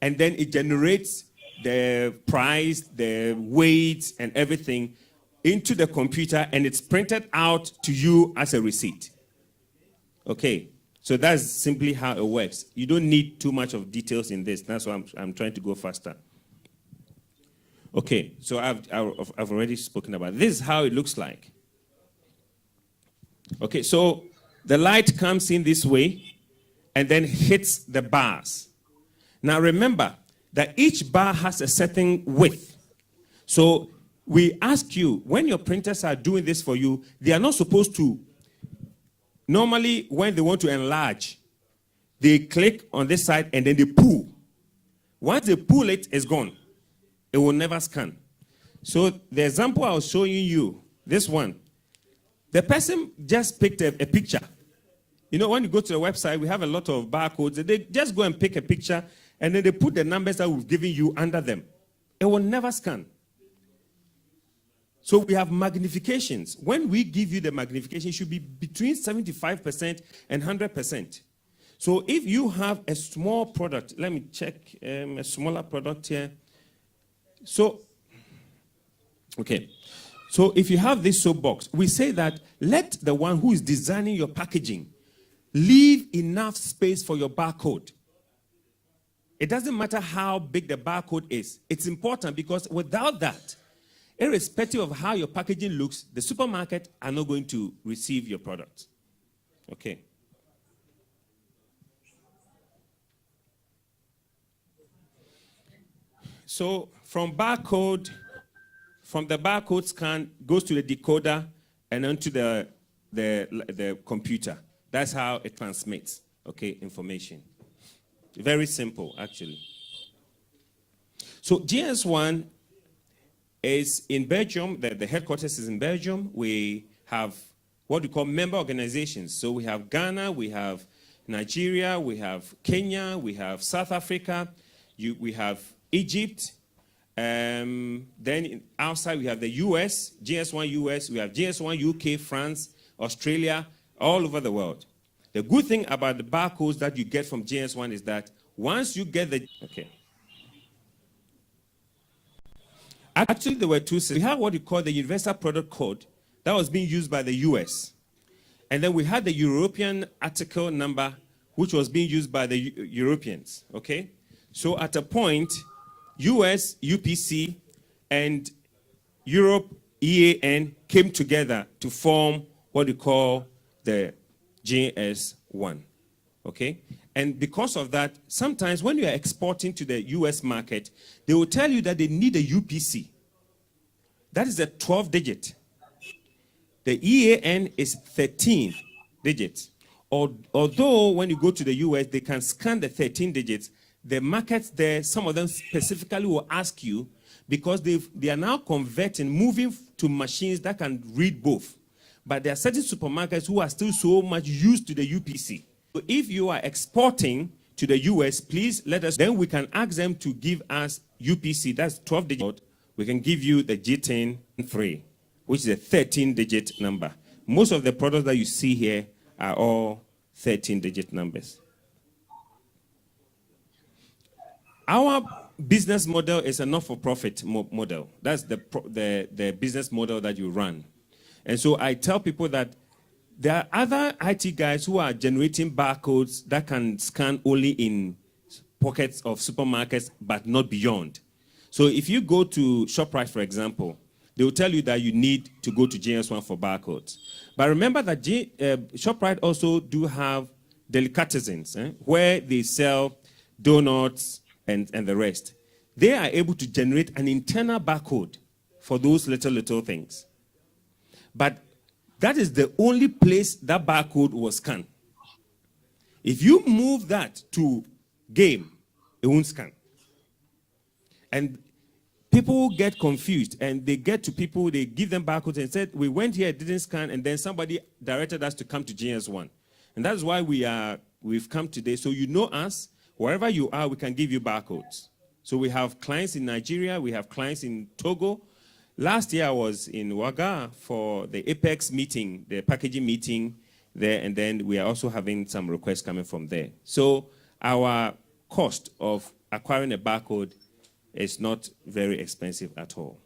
and then it generates the price, the weight, and everything into the computer, and it's printed out to you as a receipt. Okay, so that's simply how it works. You don't need too much of details in this. That's why I'm trying to go faster. Okay, so I've already spoken about it. This is how it looks like. Okay, so the light comes in this way and then hits the bars. Now remember that each bar has a certain width. So we ask you, when your printers are doing this for you, they are not supposed to. Normally, when they want to enlarge, they click on this side and then they pull. Once they pull it, it's gone. It will never scan. So the example I was showing you, this one, the person just picked a picture. You know, when you go to the website, we have a lot of barcodes. They just go and pick a picture, and then they put the numbers that we've given you under them. It will never scan. So we have magnifications. When we give you the magnification, it should be between 75% and 100%. So if you have a small product, let me check a smaller product here. So, okay. So if you have this soapbox, we say that let the one who is designing your packaging leave enough space for your barcode. It doesn't matter how big the barcode is. It's important because without that, irrespective of how your packaging looks, the supermarket are not going to receive your product. Okay. So from the barcode scan goes to the decoder and onto the computer. That's how it transmits, okay, information. Very simple, actually. So GS1 is in Belgium. The headquarters is in Belgium. We have what we call member organizations. So we have Ghana, we have Nigeria, we have Kenya, we have South Africa, we have Egypt. Then outside we have the US, GS1 US, we have GS1 UK, France, Australia, all over the world. The good thing about the barcodes that you get from GS1 is that once you get the, okay. Actually, there were two systems. We have what we call the Universal Product Code that was being used by the US. And then we had the European article number, which was being used by the Europeans, okay? So at a point, US, UPC, and Europe, EAN, came together to form what we call the GS1, okay? And because of that, sometimes when you are exporting to the US market, they will tell you that they need a UPC. That is a 12 digit. The EAN is 13 digits. Although when you go to the US, they can scan the 13 digits, the markets there, some of them specifically will ask you because they are now moving to machines that can read both. But there are certain supermarkets who are still so much used to the UPC. So if you are exporting to the US, please let us, then we can ask them to give us UPC, that's 12 digit. We can give you the G10-3, which is a 13-digit number. Most of the products that you see here are all 13-digit numbers. Our business model is a not-for-profit model. That's the business model that you run. And so I tell people that there are other IT guys who are generating barcodes that can scan only in pockets of supermarkets, but not beyond. So if you go to ShopRite, for example, they will tell you that you need to go to GS1 for barcodes. But remember that ShopRite also do have delicatessens, where they sell donuts and the rest. They are able to generate an internal barcode for those little things. But that is the only place that barcode was scanned. If you move that to game, it won't scan. And people get confused, and they get to people, they give them barcodes and said, we went here, it didn't scan, and then somebody directed us to come to GS1. And that's why we've come today. So you know us, wherever you are, we can give you barcodes. So we have clients in Nigeria, we have clients in Togo. Last year I was in Ouaga for the Apex meeting, the packaging meeting there, and then we are also having some requests coming from there. So our cost of acquiring a barcode is not very expensive at all.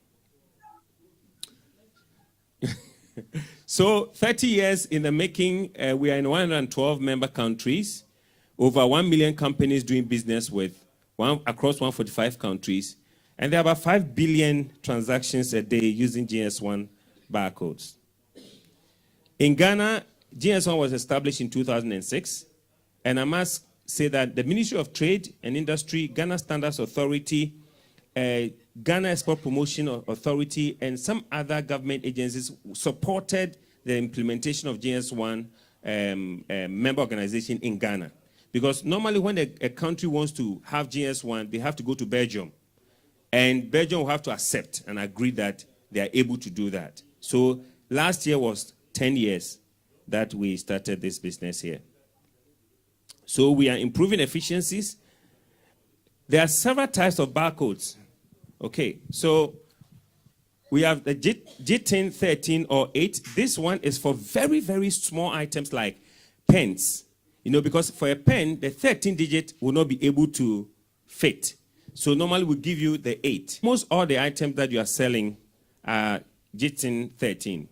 So 30 years in the making, we are in 112 member countries, over 1 million companies doing business with across 145 countries, and there are about 5 billion transactions a day using GS1 barcodes. In Ghana, GS1 was established in 2006, and I must say that the Ministry of Trade and Industry, Ghana Standards Authority, Ghana Export Promotion Authority, and some other government agencies supported the implementation of GS1 member organization in Ghana. Because normally when a country wants to have GS1, they have to go to Belgium. And Belgium will have to accept and agree that they are able to do that. So last year was 10 years that we started this business here. So we are improving efficiencies. There are several types of barcodes. Okay, so we have the G10, 13, or 8. This one is for very, very small items like pens. You know, because for a pen, the 13 digit will not be able to fit. So normally we give you the 8. Most all the items that you are selling are G10, 13.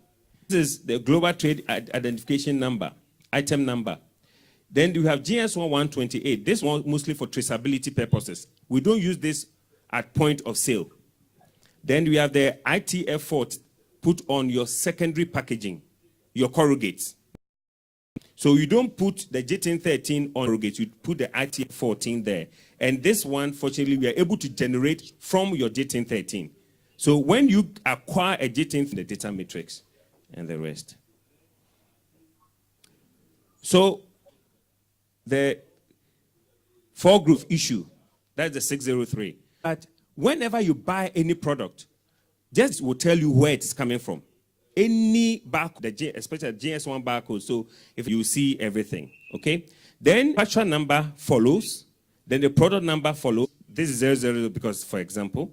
This is the Global Trade Identification Number, item number. Then you have GS1 128. This one mostly for traceability purposes. We don't use this at point of sale. Then we have the ITF4 put on your secondary packaging, your corrugates. So you don't put the G10 13 on corrugates, you put the ITF14 there. And this one, fortunately, we are able to generate from your JTIN 13. So when you acquire a JTIN, the data matrix and the rest. So the 4 group issue, that's the 603. But whenever you buy any product, just will tell you where it's coming from. Any barcode, especially the GS1 barcode, so if you see everything, okay? Then manufacturer number follows, then the product number follows. This is 00 because, for example.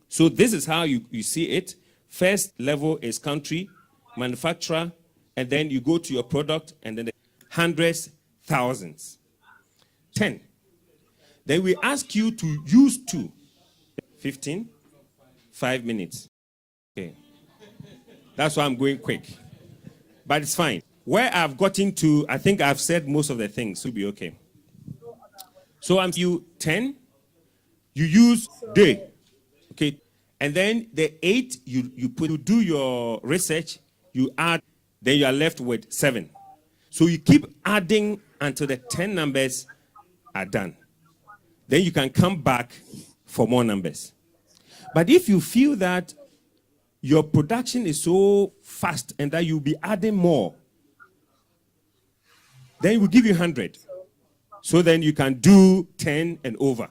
So this is how you see it. First level is country, manufacturer, and then you go to your product, and then the hundreds, thousands. 10. Then we ask you to use 2. 15, 5 minutes. Okay. That's why I'm going quick. But it's fine. Where I've gotten to, I think I've said most of the things, so it'll be okay. So I'm you 10, you use day. Okay. And then the 8, you do your research, you add, then you are left with 7. So you keep adding until the 10 numbers are done. Then you can come back for more numbers. But if you feel that your production is so fast and that you'll be adding more, then we'll give you 100. So then you can do 10 and over.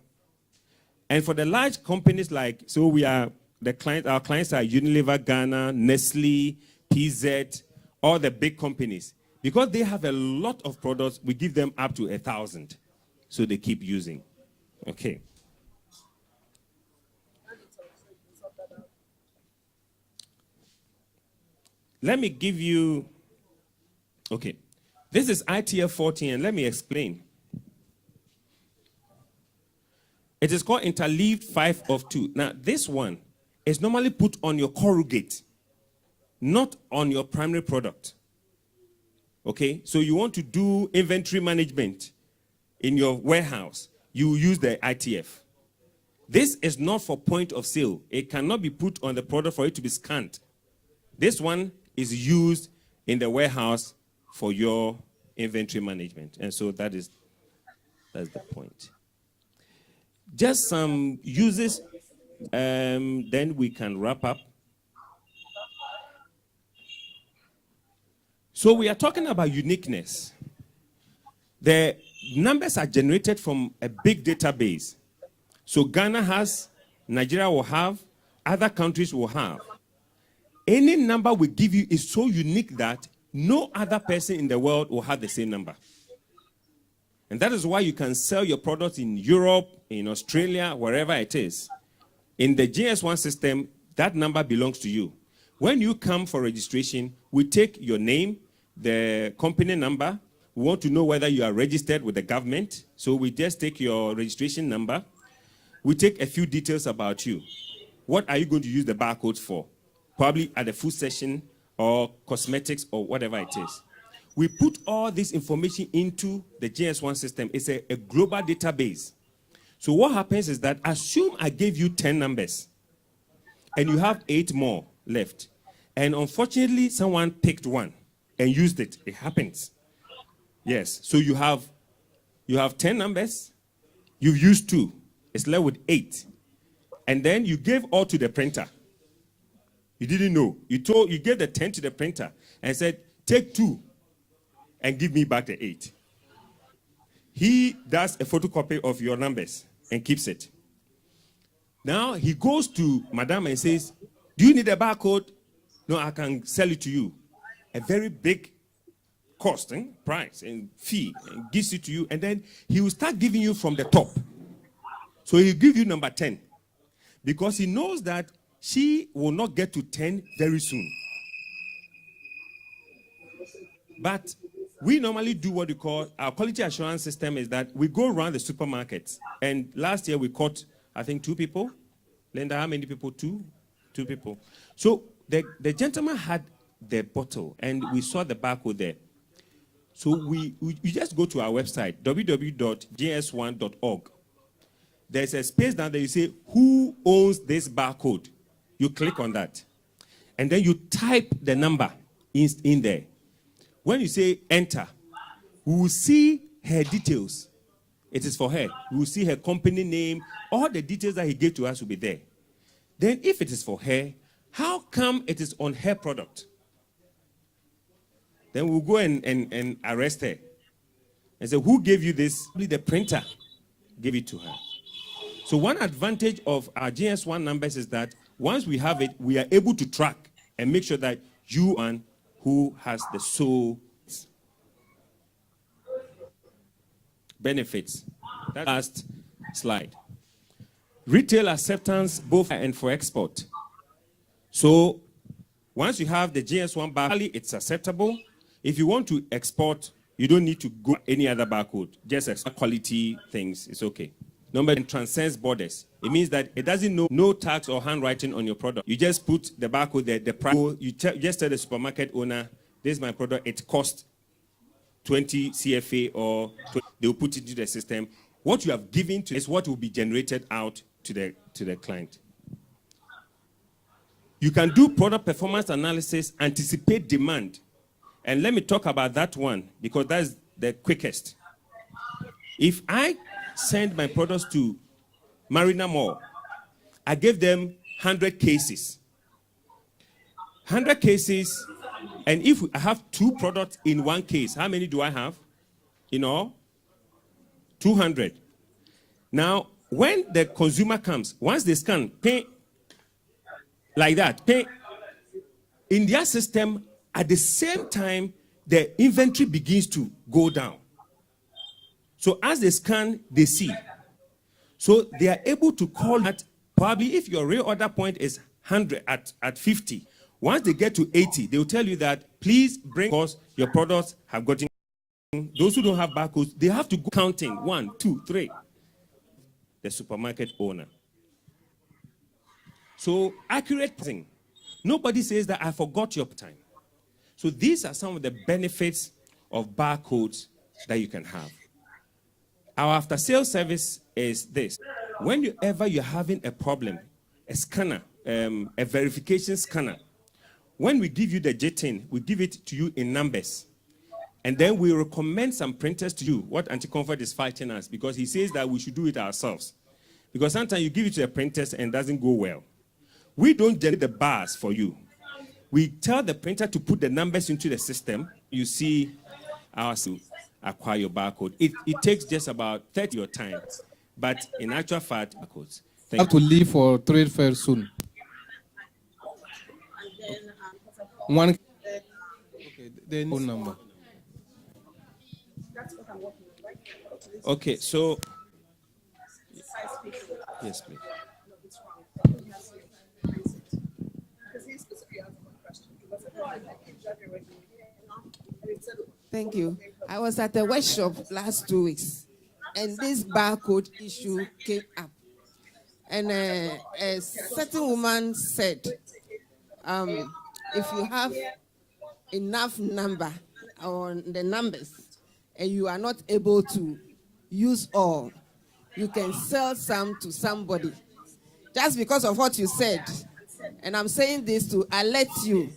And for the large companies like, so we are, our clients are Unilever, Ghana, Nestle, PZ, all the big companies. Because they have a lot of products, we give them up to 1,000. So they keep using. Okay. Let me give you, okay. This is ITF 14, and let me explain. It is called interleaved 5 of 2. Now, this one is normally put on your corrugate, not on your primary product. Okay? So you want to do inventory management in your warehouse, you use the ITF. This is not for point of sale. It cannot be put on the product for it to be scanned. This one is used in the warehouse for your inventory management. And so that's the point. Just some uses, then we can wrap up. So we are talking about uniqueness. The numbers are generated from a big database. So Ghana has, Nigeria will have, other countries will have. Any number we give you is so unique that no other person in the world will have the same number. And that is why you can sell your products in Europe, in Australia, wherever it is. In the GS1 system, that number belongs to you. When you come for registration, we take your name, the company number. We want to know whether you are registered with the government. So we just take your registration number. We take a few details about you. What are you going to use the barcodes for? Probably at the food session or cosmetics or whatever it is. We put all this information into the GS1 system. It's a global database. So what happens is that assume I gave you 10 numbers and you have 8 more left. And unfortunately, someone picked one and used it. It happens. Yes. So you have 10 numbers. You've used 2. It's left with 8. And then you gave all to the printer. You didn't know. You gave the 10 to the printer and said, take 2 and give me back the 8. He does a photocopy of your numbers and keeps it. Now he goes to Madame and says, do you need a barcode? No, I can sell it to you. A very big cost, price and fee, and gives it to you. And then he will start giving you from the top. So he'll give you number 10. Because he knows that she will not get to 10 very soon. But we normally do what we call, our quality assurance system is that we go around the supermarkets. And last year we caught, I think, 2 people. Linda, how many people? 2 people. So the gentleman had the bottle and we saw the barcode there. So we just go to our website, www.js1.org. There's a space down there, you say, who owns this barcode? You click on that. And then you type the number in there. When you say enter, we will see her details it is for her. We will see her company name, all the details that he gave to us will be there. Then if it is for her, how come it is on her product? Then we'll go and arrest her. And say, who gave you this? Probably the printer gave it to her. So one advantage of our GS1 numbers is that once we have it, we are able to track and make sure that you and who has the sole benefits. That last slide. Retail acceptance both and for export. So once you have the GS1 barcode, it's acceptable. If you want to export, you don't need to go any other barcode. Just export quality things, it's okay. Number it transcends borders. It means that it doesn't know no tax or handwriting on your product. You just put the barcode there, the price. You just tell the supermarket owner, this is my product, it costs 20 CFA or 20, they'll put it into the system. What you have given to is what will be generated out to the client. You can do product performance analysis, anticipate demand. And let me talk about that one because that's the quickest. If I send my products to Marina Mall, I gave them 100 cases. 100 cases, and if I have 2 products in one case, how many do I have? In all? 200. Now, when the consumer comes, once they scan, pay, like that, pay, in their system, at the same time, the inventory begins to go down. So as they scan, they see. So they are able to call that, probably if your real order point is 100 at 50, once they get to 80, they will tell you that, please bring, because your products have gotten, those who don't have barcodes, they have to go counting, 1, 2, 3. The supermarket owner. So accurate thing. Nobody says that I forgot your time. So these are some of the benefits of barcodes that you can have. Our after-sales service is this. Whenever you're having a problem, a scanner, a verification scanner, when we give you the JTIN, we give it to you in numbers. And then we recommend some printers to you, what Anti-Comfort is fighting us, because he says that we should do it ourselves. Because sometimes you give it to the printers and it doesn't go well. We don't generate the bars for you. We tell the printer to put the numbers into the system. You see our acquire your barcode. It takes just about 30 your time. But in actual fact, barcodes. I have to leave for trade fair soon. One. Okay, the phone number. Okay, so. Yes, please. Thank you. I was at a workshop last 2 weeks, and this barcode issue came up. And a certain woman said, if you have enough number on the numbers and you are not able to use all, you can sell some to somebody. Just because of what you said. And I'm saying this to alert you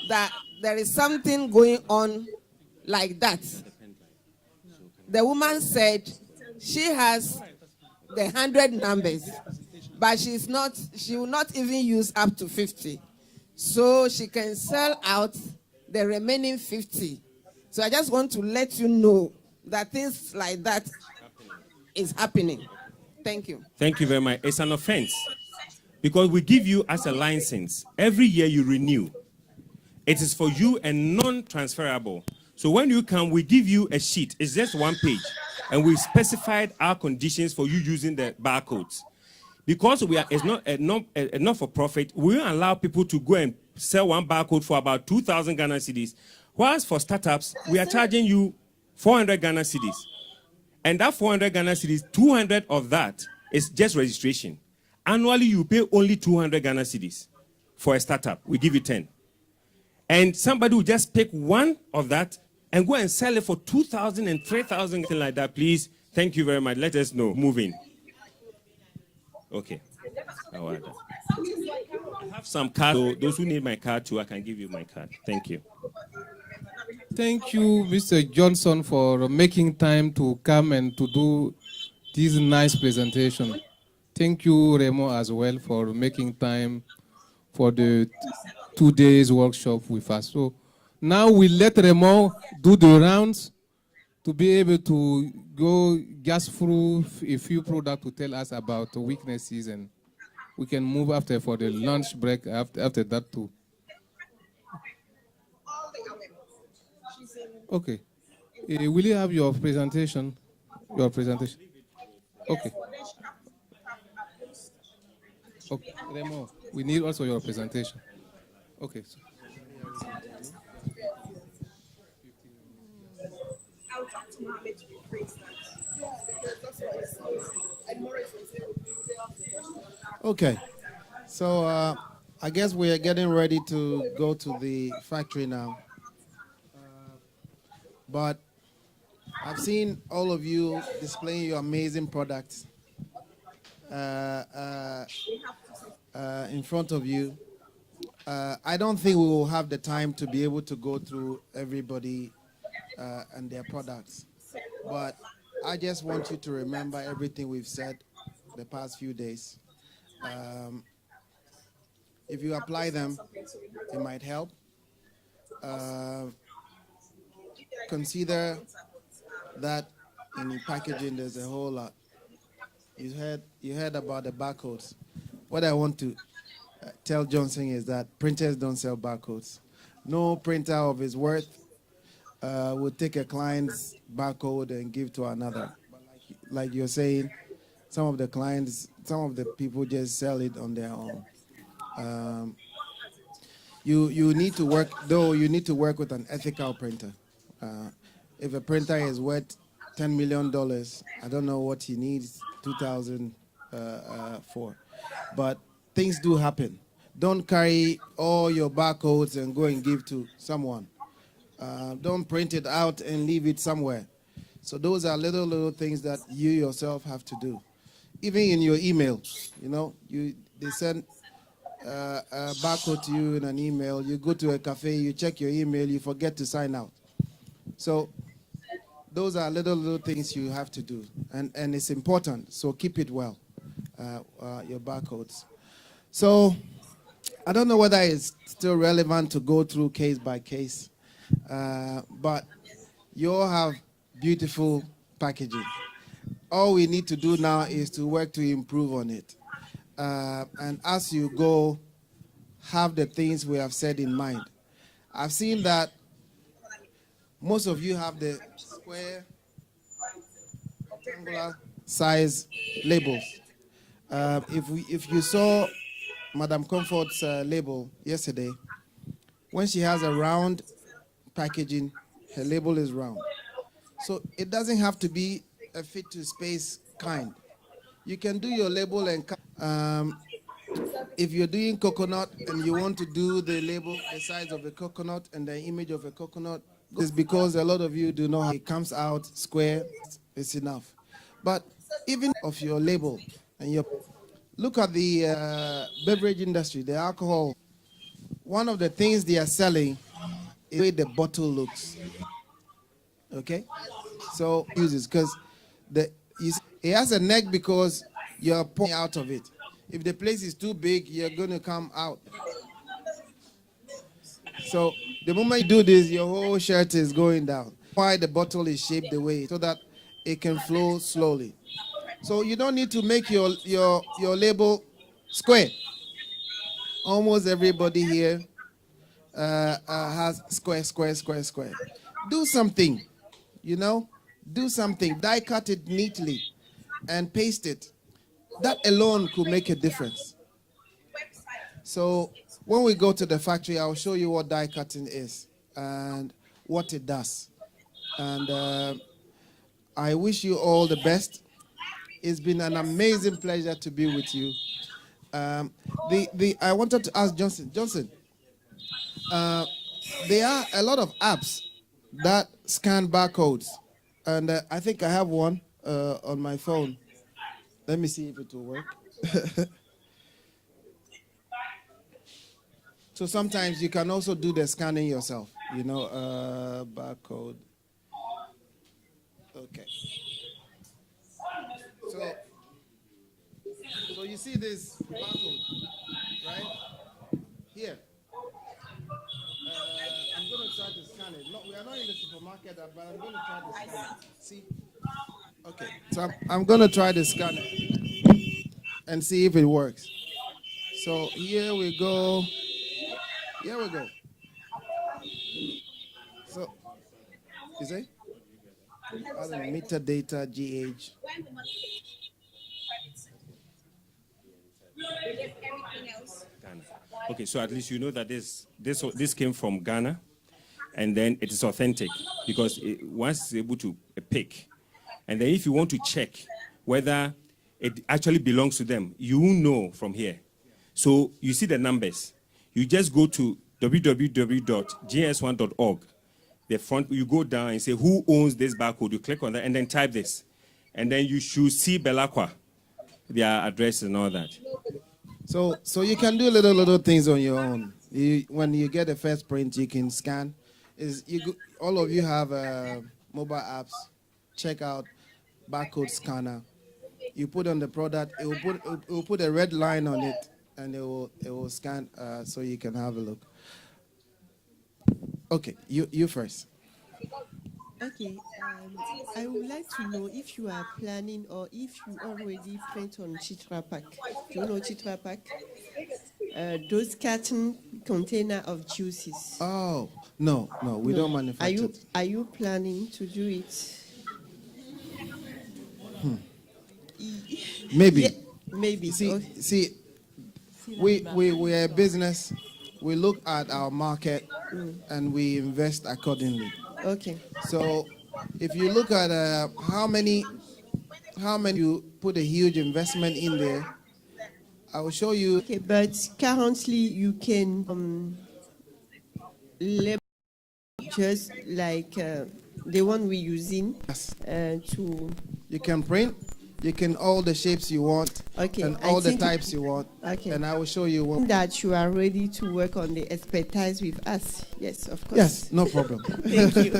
that there is something going on like that. The woman said she has the 100 numbers, but she will not even use up to 50. So she can sell out the remaining 50. So I just want to let you know that things like that is happening. Thank you. Thank you very much. It's an offense because we give you as a license. Every year you renew. It is for you and non-transferable. So when you come, we give you a sheet. It's just 1 page. And we specified our conditions for you using the barcodes. Because it's not a not-for-profit, we don't allow people to go and sell one barcode for about 2,000 Ghana cedis. Whilst for startups, we are charging you 400 Ghana cedis. And that 400 Ghana cedis, 200 of that is just registration. Annually, you pay only 200 Ghana cedis for a startup. We give you 10. And somebody will just pick one of that and go and sell it for 2,000 and 3,000, something like that. Please, thank you very much. Let us know. Moving. Okay. I have some cards. So those who need my card too, I can give you my card. Thank you. Thank you, Mr. Johnson, for making time to come and to do this nice presentation. Thank you, Remo, as well, for making time for the 2 days workshop with us. So now we let Remo do the rounds to be able to go just through a few products to tell us about the weaknesses, and we can move after for the lunch break after that too. Okay. Will you have your presentation? Your presentation. Okay. Okay. Remo, we need also your presentation. Okay. So. I'll talk to Mohammed to rephrase that. Because that's what it says. And Morris will say, Okay, so I guess we are getting ready to go to the factory now. But I've seen all of you displaying your amazing products in front of you. I don't think we will have the time to be able to go through everybody and their products. But I just want you to remember everything we've said the past few days. If you apply them, it might help. Consider that in the packaging there's a whole lot. You heard about the barcodes. What I want to tell Johnson is that printers don't sell barcodes. No printer of his worth would take a client's barcode and give to another. Like you're saying, some of the clients, some of the people just sell it on their own. You need to work, though, you need to work with an ethical printer. If a printer is worth $10 million, I don't know what he needs 2,000 for. But things do happen. Don't carry all your barcodes and go and give to someone. Don't print it out and leave it somewhere. So those are little things that you yourself have to do. Even in your email, you know, they send a barcode to you in an email. You go to a cafe, you check your email, you forget to sign out. So those are little things you have to do, and it's important. So keep it well, your barcodes. So I don't know whether it's still relevant to go through case by case, but you all have beautiful packaging. All we need to do now is to work to improve on it. And as you go, have the things we have said in mind. I've seen that most of you have the square, rectangular size labels. If you saw Madam Comfort's label yesterday, when she has a round packaging, her label is round. So it doesn't have to be a fit to space kind. You can do your label and if you're doing coconut and you want to do the label the size of a coconut and the image of a coconut, it's because a lot of you do not have it comes out square, it's enough. But even of your label and your look at the beverage industry, the alcohol. One of the things they are selling is the way the bottle looks. Okay? So uses because it has a neck because you're pouring out of it. If the place is too big, you're going to come out. So the moment you do this, your whole shirt is going down. Why the bottle is shaped the way so that it can flow slowly. So you don't need to make your label square. Almost everybody here has square. Do something, you know. Do something. Die cut it neatly and paste it. That alone could make a difference. So when we go to the factory, I'll show you what die cutting is and what it does. And I wish you all the best. It's been an amazing pleasure to be with you. I wanted to ask Johnson. There are a lot of apps that scan barcodes, and I think I have one on my phone. Let me see if it will work. So sometimes you can also do the scanning yourself, you know, barcode. Okay. you see this barcode, right? Here. I'm going to try to scan it. No, we are not in the supermarket, but I'm going to try to scan it. See? Okay. So I'm going to try to scan it and see if it works. So here we go. Here we go. So, is it? Other metadata GH. Ghana. Okay, so at least you know that this came from Ghana, and then it is authentic because once it's able to pick, and then if you want to check whether it actually belongs to them, you know from here. So you see the numbers. You just go to www.gs1.org. The front, you go down and say who owns this barcode. You click on that and then type this, and then you should see Belacqua, their address and all that. So you can do little things on your own. When you get the first print, you can scan. All of you have mobile apps. Check out barcode scanner. You put on the product. It will put a red line on it, and it will scan so you can have a look. Okay, you first. Okay, I would like to know if you are planning or if you already print on Chitra Pack. Do you know Chitra Pack? Those carton container of juices. Oh, no, we don't manufacture. Are you planning to do it? Maybe. Yeah, maybe. See, we are a business. We look at our market and we invest accordingly. Okay. So, if you look at how many you put a huge investment in there, I will show you. Okay, but currently you can just like the one we're using to. You can print. You can all the shapes you want, and all the types you want, and I will show you one. That you are ready to work on the expertise with us. Yes, of course. Yes, no problem. Thank you.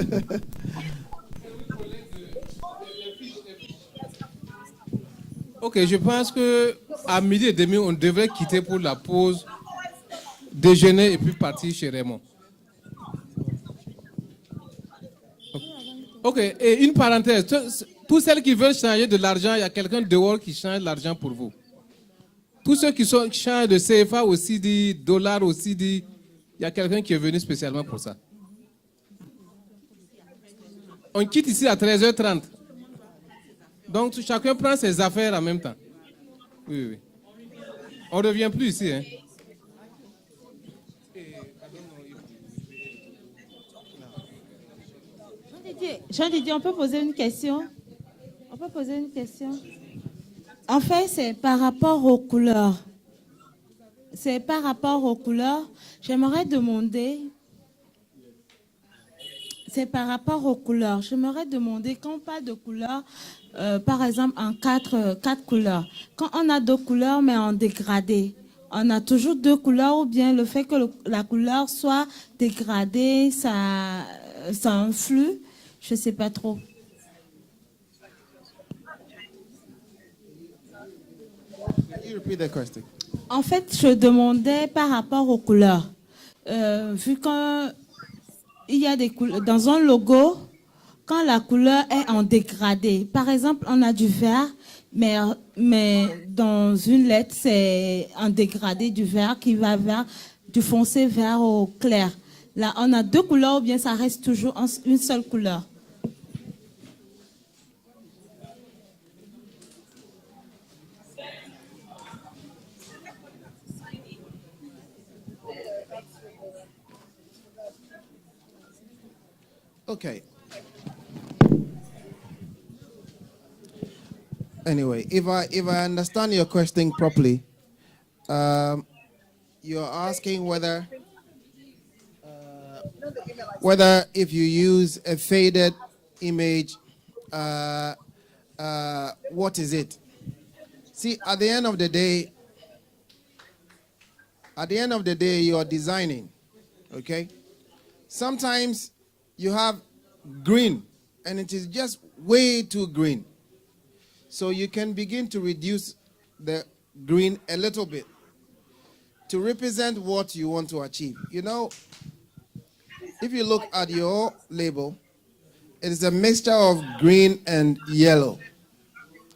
Ok, je pense que à 12h30, on devrait quitter pour la pause déjeuner et puis partir chez Raymond. Ok, et une parenthèse. Tous celles qui veulent changer de l'argent, il y a quelqu'un dehors qui change l'argent pour vous. Tous ceux qui changent de CFA au CD, dollar au CD, il y a quelqu'un qui est venu spécialement pour ça. On quitte ici à 13h30. Donc chacun prend ses affaires en même temps. Oui. On ne revient plus ici. Hein. Jean-Didier, on peut poser une question? En fait, c'est par rapport aux couleurs. J'aimerais demander quand on parle de couleurs, par exemple en quatre couleurs. Quand on a 2 couleurs mais en dégradé, on a toujours 2 couleurs ou bien le fait que la couleur soit dégradée, ça influe? Je ne sais pas trop. En fait, je demandais par rapport aux couleurs. Vu qu'il y a des couleurs dans un logo, quand la couleur est en dégradé, par exemple, on a du vert, mais dans une lettre, c'est un dégradé du vert qui va vers du foncé vert au clair. Là, on a 2 couleurs ou bien ça reste toujours une seule couleur? Okay. Anyway, if I understand your question properly, you're asking whether if you use a faded image, what is it? See, at the end of the day, you're designing, okay? Sometimes you have green, and it is just way too green. So you can begin to reduce the green a little bit to represent what you want to achieve. You know, if you look at your label, it is a mixture of green and yellow.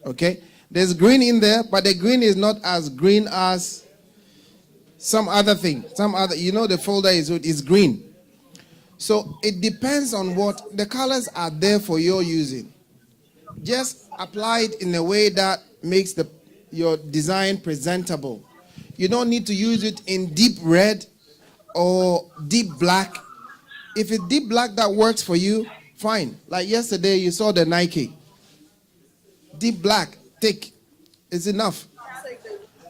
Okay? There's green in there, but the green is not as green as some other thing. Some other, you know, the folder is green. So it depends on what the colors are there for your using. Just apply it in a way that makes your design presentable. You don't need to use it in deep red or deep black. If it's deep black that works for you, fine. Like yesterday, you saw the Nike. Deep black, thick, is enough.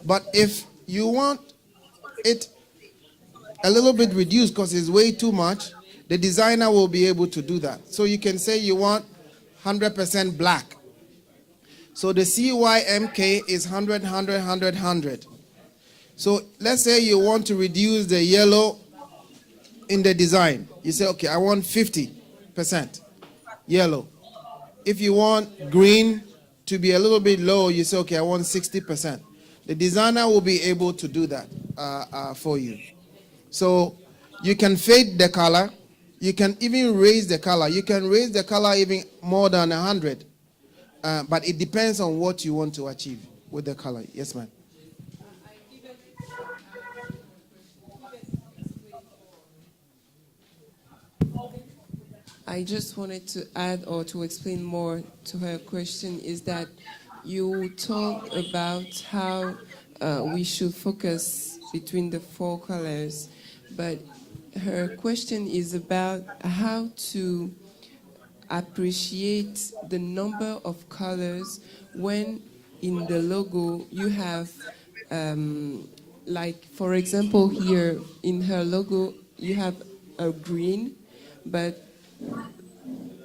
But if you want it a little bit reduced because it's way too much, the designer will be able to do that. So you can say you want 100% black. So the CYMK is 100, 100, 100, 100. So let's say you want to reduce the yellow in the design. You say, okay, I want 50% yellow. If you want green to be a little bit low, you say, okay, I want 60%. The designer will be able to do that for you. So you can fade the color. You can even raise the color. You can raise the color even more than 100. But it depends on what you want to achieve with the color. Yes, ma'am. I just wanted to add or to explain more to her question is that you talked about how we should focus between the 4 colors, but her question is about how to appreciate the number of colors when in the logo you have, like for example here in her logo you have a green, but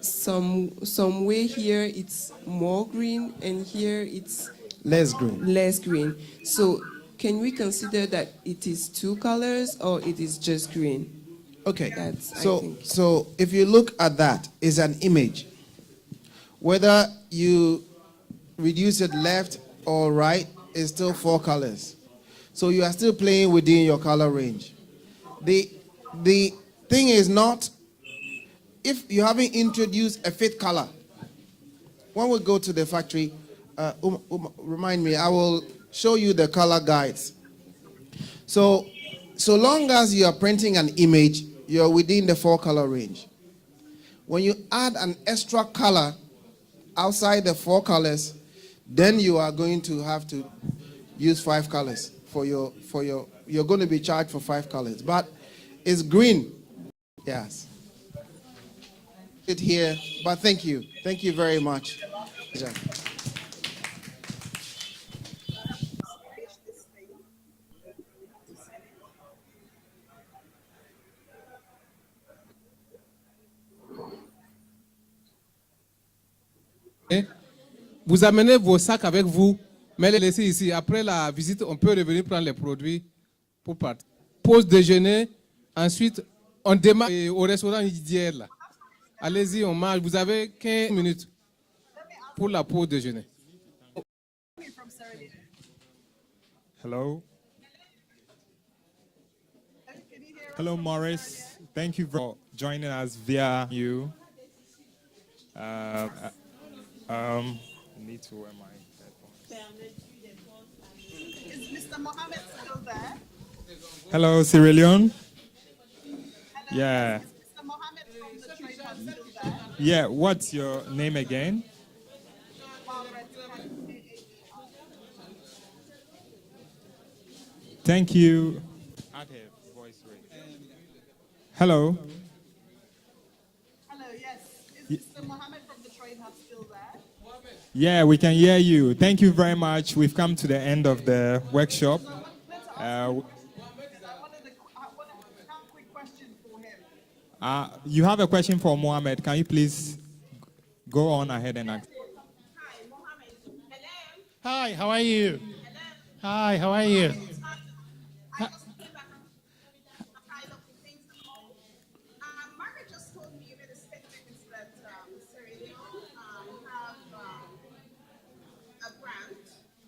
some way here it's more green and here it's less green. Less green. So can we consider that it is 2 colors or it is just green? Okay. That's, So if you look at that, it's an image. Whether you reduce it left or right, it's still 4 colors. So you are still playing within your color range. The thing is not, if you haven't introduced a 5th color, when we go to the factory, remind me, I will show you the color guides. So long as you are printing an image, you're within the 4 color range. When you add an extra color outside the 4 colors, then you are going to have to use 5 colors for your you're going to be charged for 5 colors. But it's green. Yes. It here, but thank you very much. Vous amenez vos sacs avec vous, mais les laissez ici. Après la visite, on peut revenir prendre les produits pour partir. Pause déjeuner, ensuite on démarre au restaurant d'hier là. Allez-y, on mange. Vous avez 15 minutes pour la pause déjeuner. Hello. Hello, Morris. Thank you for joining us via you. I need to wear my headphones. Is Mr. Mohammed still there? Hello, Sierra Leone. Yeah. Is Mr. Mohammed from the trade hub still there? Yeah, what's your name again? Thank you. Add her voice rate. Hello. Hello, yes. Is Mr. Mohammed from the trade hub still there? Yeah, we can hear you. Thank you very much. We've come to the end of the workshop. You have a question for Mohammed. Can you please go on ahead and ask? Hi, how are you? Hi, how are you? Margaret just told me you made a statement that Sierra Leone have a grant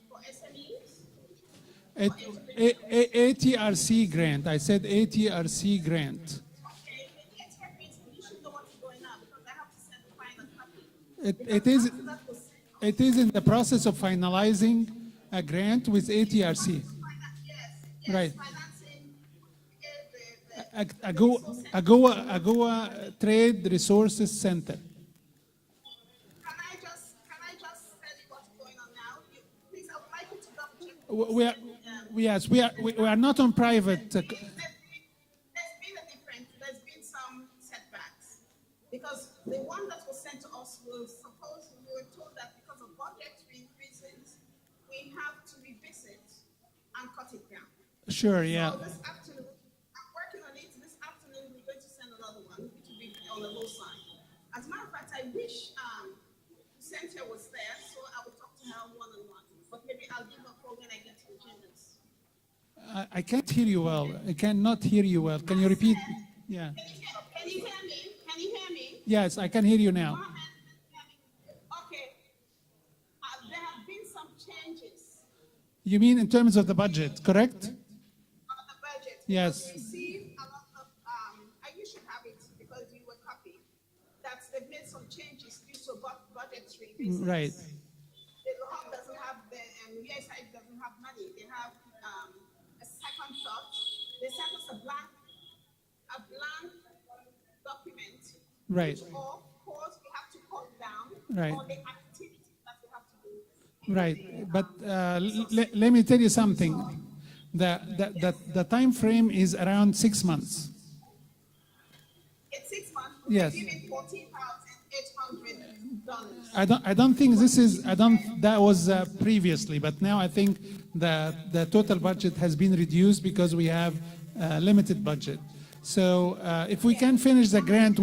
for SMEs. ATRC grant. I said ATRC grant. It is in the process of finalizing a grant with ATRC. Right. AGOA Trade Resources Center. We are not on private. There's been some setbacks because the one that was sent to us was supposed, we were told that because of budgetary reasons, we have to revisit and cut it down. Sure, yeah. So this afternoon, I'm working on it. This afternoon, we're going to send another one, which will be on the low side. As a matter of fact, I wish Cynthia was there, so I would talk to her one-on-one. But maybe I'll give her a call when I get to the chambers. I can't hear you well. I cannot hear you well. Can you repeat? Yeah. Can you hear me? Can you hear me? Yes, I can hear you now. Okay. There have been some changes. You mean in terms of the budget, correct? On the budget. Yes. We received a lot of, you should have it because you were copied, that they've made some changes due to budgetary reasons. Right. The law doesn't have the, USAID doesn't have money. They have a second thought. They sent us a blank document. Right. Which all course we have to cut down Right. on the activities that we have to do. Right, but let me tell you something. The time frame is around 6 months. It's 6 months. Yes. We're giving $14,800. I don't think this is, that was previously, but now I think the total budget has been reduced because we have limited budget. So if we can finish the grant,